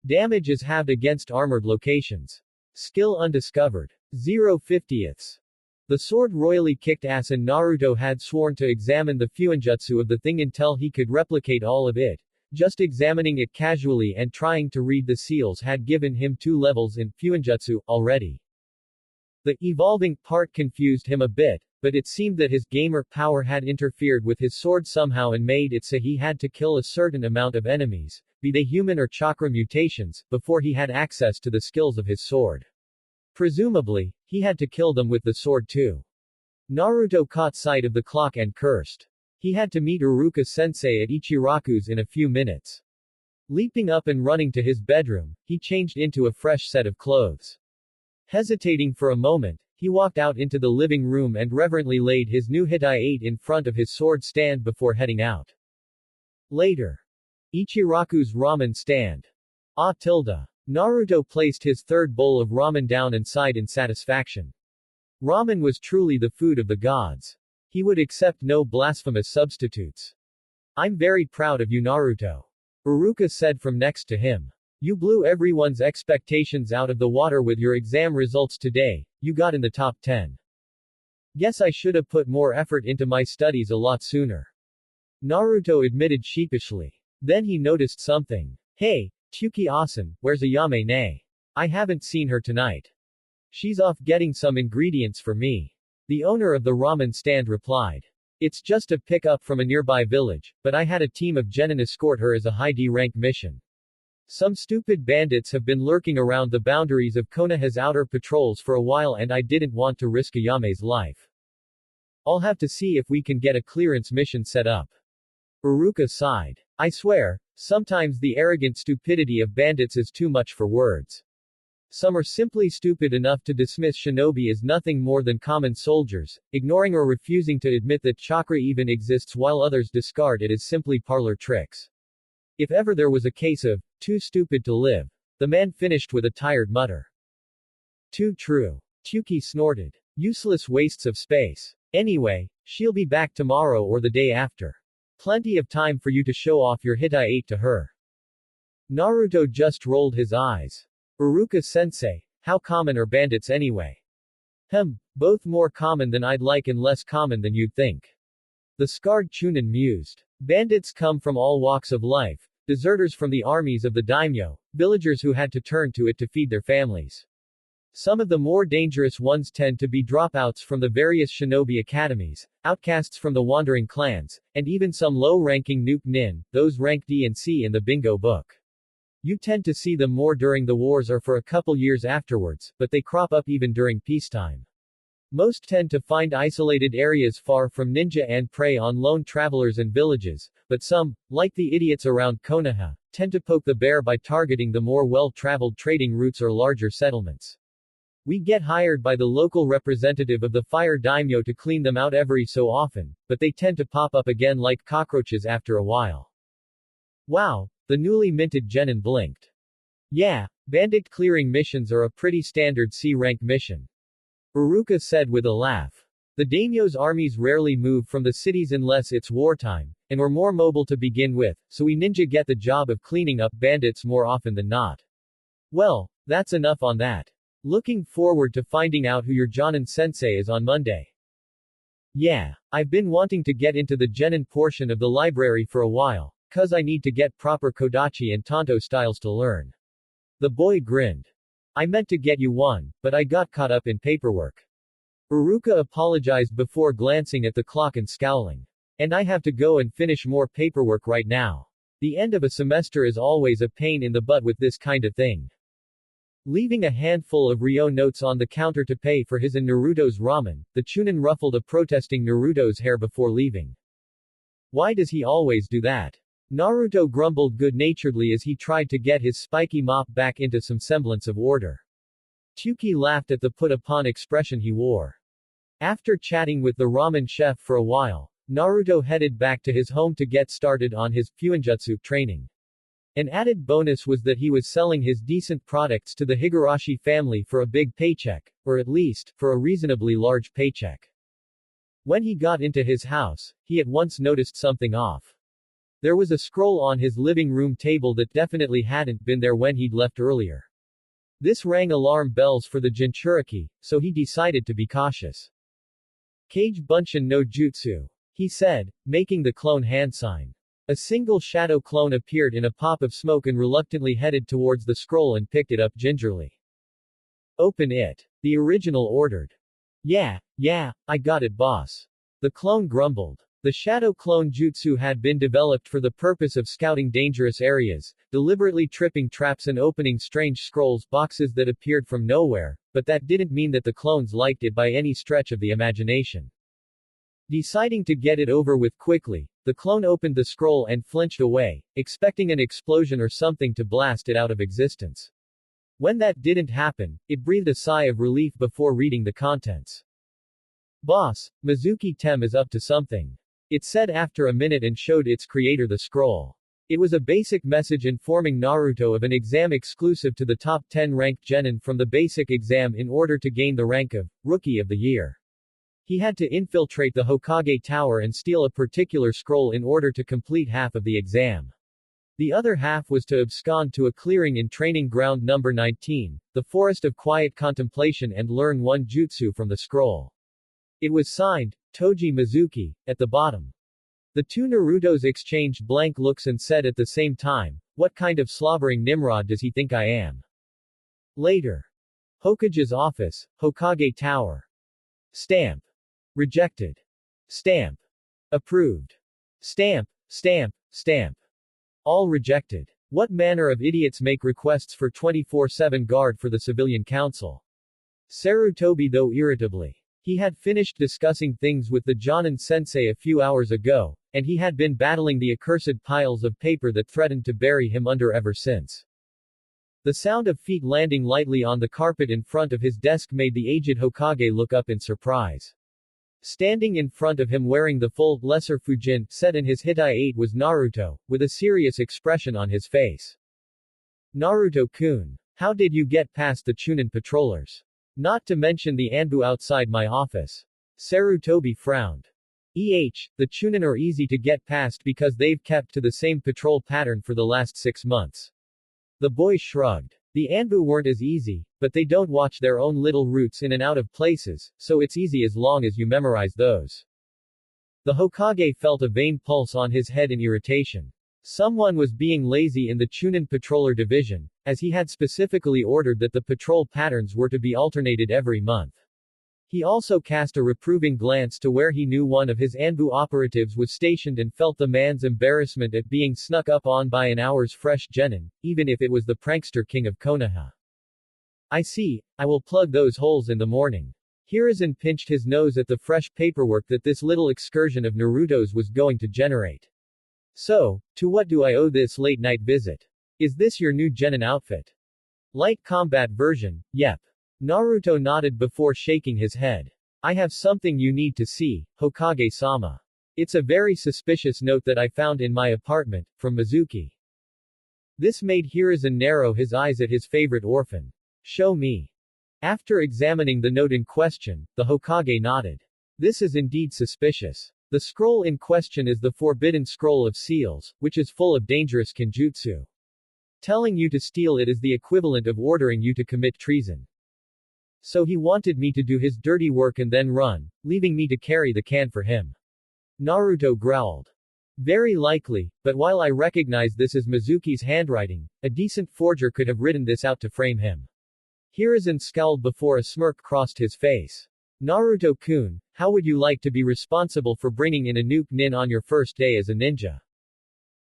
Damage is halved against armored locations. Skill undiscovered, 0/50. The sword royally kicked ass, and Naruto had sworn to examine the fuinjutsu of the thing until he could replicate all of it. Just examining it casually and trying to read the seals had given him 2 levels in fuinjutsu already. The evolving part confused him a bit, but it seemed that his gamer power had interfered with his sword somehow and made it so he had to kill a certain amount of enemies, be they human or chakra mutations, before he had access to the skills of his sword. Presumably, he had to kill them with the sword too. Naruto caught sight of the clock and cursed. He had to meet Iruka-sensei at Ichiraku's in a few minutes. Leaping up and running to his bedroom, he changed into a fresh set of clothes. Hesitating for a moment, he walked out into the living room and reverently laid his new Hitai-8 in front of his sword stand before heading out. Later. Ichiraku's ramen stand. Naruto placed his third bowl of ramen down and sighed in satisfaction. Ramen was truly the food of the gods. He would accept no blasphemous substitutes. I'm very proud of you, Naruto. Iruka said from next to him. You blew everyone's expectations out of the water with your exam results today. You got in the top 10. Guess I should have put more effort into my studies a lot sooner. Naruto admitted sheepishly. Then he noticed something. Hey, Tsuki-asan, where's Ayame-ne? I haven't seen her tonight. She's off getting some ingredients for me. The owner of the ramen stand replied. It's just a pick-up from a nearby village, but I had a team of genin escort her as a high D-rank mission. Some stupid bandits have been lurking around the boundaries of Konoha's outer patrols for a while, and I didn't want to risk Ayame's life. I'll have to see if we can get a clearance mission set up. Iruka sighed. I swear, sometimes the arrogant stupidity of bandits is too much for words. Some are simply stupid enough to dismiss shinobi as nothing more than common soldiers, ignoring or refusing to admit that chakra even exists, while others discard it as simply parlor tricks. If ever there was a case of too stupid to live, the man finished with a tired mutter. Too true. Tsuki snorted. Useless wastes of space. Anyway, she'll be back tomorrow or the day after. Plenty of time for you to show off your Hitai-8 to her. Naruto just rolled his eyes. Iruka-sensei, how common are bandits anyway? Both more common than I'd like and less common than you'd think. The scarred Chunin mused. Bandits come from all walks of life, deserters from the armies of the daimyo, villagers who had to turn to it to feed their families. Some of the more dangerous ones tend to be dropouts from the various shinobi academies, outcasts from the wandering clans, and even some low-ranking nuke nin, those ranked D and C in the bingo book. You tend to see them more during the wars or for a couple years afterwards, but they crop up even during peacetime. Most tend to find isolated areas far from ninja and prey on lone travelers and villages, but some, like the idiots around Konoha, tend to poke the bear by targeting the more well-traveled trading routes or larger settlements. We get hired by the local representative of the fire daimyo to clean them out every so often, but they tend to pop up again like cockroaches after a while. Wow, the newly minted genin blinked. Yeah, bandit clearing missions are a pretty standard C-rank mission. Uruka said with a laugh. The daimyo's armies rarely move from the cities unless it's wartime, and we're more mobile to begin with, so we ninja get the job of cleaning up bandits more often than not. Well, that's enough on that. Looking forward to finding out who your Jonin sensei is on Monday. Yeah, I've been wanting to get into the genin portion of the library for a while, cause I need to get proper Kodachi and Tonto styles to learn. The boy grinned. I meant to get you one, but I got caught up in paperwork. Uruka apologized before glancing at the clock and scowling. And I have to go and finish more paperwork right now. The end of a semester is always a pain in the butt with this kind of thing. Leaving a handful of Ryo notes on the counter to pay for his and Naruto's ramen, the Chunin ruffled a protesting Naruto's hair before leaving. Why does he always do that? Naruto grumbled good-naturedly as he tried to get his spiky mop back into some semblance of order. Chuki laughed at the put-upon expression he wore. After chatting with the ramen chef for a while, Naruto headed back to his home to get started on his Fuinjutsu training. An added bonus was that he was selling his decent products to the Higurashi family for a big paycheck, or at least, for a reasonably large paycheck. When he got into his house, he at once noticed something off. There was a scroll on his living room table that definitely hadn't been there when he'd left earlier. This rang alarm bells for the Jinchuriki, so he decided to be cautious. Kage Bunshin no Jutsu, he said, making the clone hand sign. A single shadow clone appeared in a pop of smoke and reluctantly headed towards the scroll and picked it up gingerly. Open it. The original ordered. Yeah, I got it boss. The clone grumbled. The shadow clone jutsu had been developed for the purpose of scouting dangerous areas, deliberately tripping traps and opening strange scrolls boxes that appeared from nowhere, but that didn't mean that the clones liked it by any stretch of the imagination. Deciding to get it over with quickly, the clone opened the scroll and flinched away, expecting an explosion or something to blast it out of existence. When that didn't happen, it breathed a sigh of relief before reading the contents. Boss, Mizuki Tem is up to something. It said after a minute and showed its creator the scroll. It was a basic message informing Naruto of an exam exclusive to the top 10 ranked genin from the basic exam in order to gain the rank of Rookie of the Year. He had to infiltrate the Hokage Tower and steal a particular scroll in order to complete half of the exam. The other half was to abscond to a clearing in training ground number 19, the Forest of Quiet Contemplation, and learn one jutsu from the scroll. It was signed, Toji Mizuki, at the bottom. The two Narutos exchanged blank looks and said at the same time, "What kind of slobbering Nimrod does he think I am?" Later. Hokage's office, Hokage Tower. Stamp. Rejected. Stamp. Approved. Stamp, stamp, stamp. All rejected. What manner of idiots make requests for 24/7 guard for the civilian council? Sarutobi though irritably. He had finished discussing things with the Jonin sensei a few hours ago, and he had been battling the accursed piles of paper that threatened to bury him under ever since. The sound of feet landing lightly on the carpet in front of his desk made the aged Hokage look up in surprise. Standing in front of him wearing the full, lesser fujin set in his Hitai 8 was Naruto, with a serious expression on his face. Naruto-kun. How did you get past the Chunin patrollers? Not to mention the Anbu outside my office. Sarutobi frowned. The Chunin are easy to get past because they've kept to the same patrol pattern for the last 6 months. The boy shrugged. The Anbu weren't as easy, but they don't watch their own little routes in and out of places, so it's easy as long as you memorize those. The Hokage felt a vain pulse on his head in irritation. Someone was being lazy in the Chunin Patroller Division, as he had specifically ordered that the patrol patterns were to be alternated every month. He also cast a reproving glance to where he knew one of his Anbu operatives was stationed and felt the man's embarrassment at being snuck up on by an hour's fresh genin, even if it was the prankster king of Konoha. I see, I will plug those holes in the morning. Hiruzen pinched his nose at the fresh paperwork that this little excursion of Naruto's was going to generate. So, to what do I owe this late-night visit? Is this your new genin outfit? Light combat version, yep. Naruto nodded before shaking his head. I have something you need to see, Hokage-sama. It's a very suspicious note that I found in my apartment, from Mizuki. This made Hiruzen narrow his eyes at his favorite orphan. Show me. After examining the note in question, the Hokage nodded. This is indeed suspicious. The scroll in question is the Forbidden Scroll of Seals, which is full of dangerous kenjutsu. Telling you to steal it is the equivalent of ordering you to commit treason. So he wanted me to do his dirty work and then run, leaving me to carry the can for him. Naruto growled. Very likely, but while I recognize this as Mizuki's handwriting, a decent forger could have written this out to frame him. Hiruzen scowled before a smirk crossed his face. Naruto-kun, how would you like to be responsible for bringing in a nuke nin on your first day as a ninja?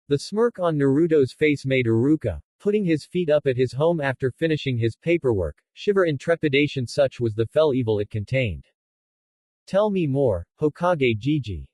The smirk on Naruto's face made Iruka, putting his feet up at his home after finishing his paperwork, shiver in trepidation, such was the fell evil it contained. Tell me more, Hokage Gigi.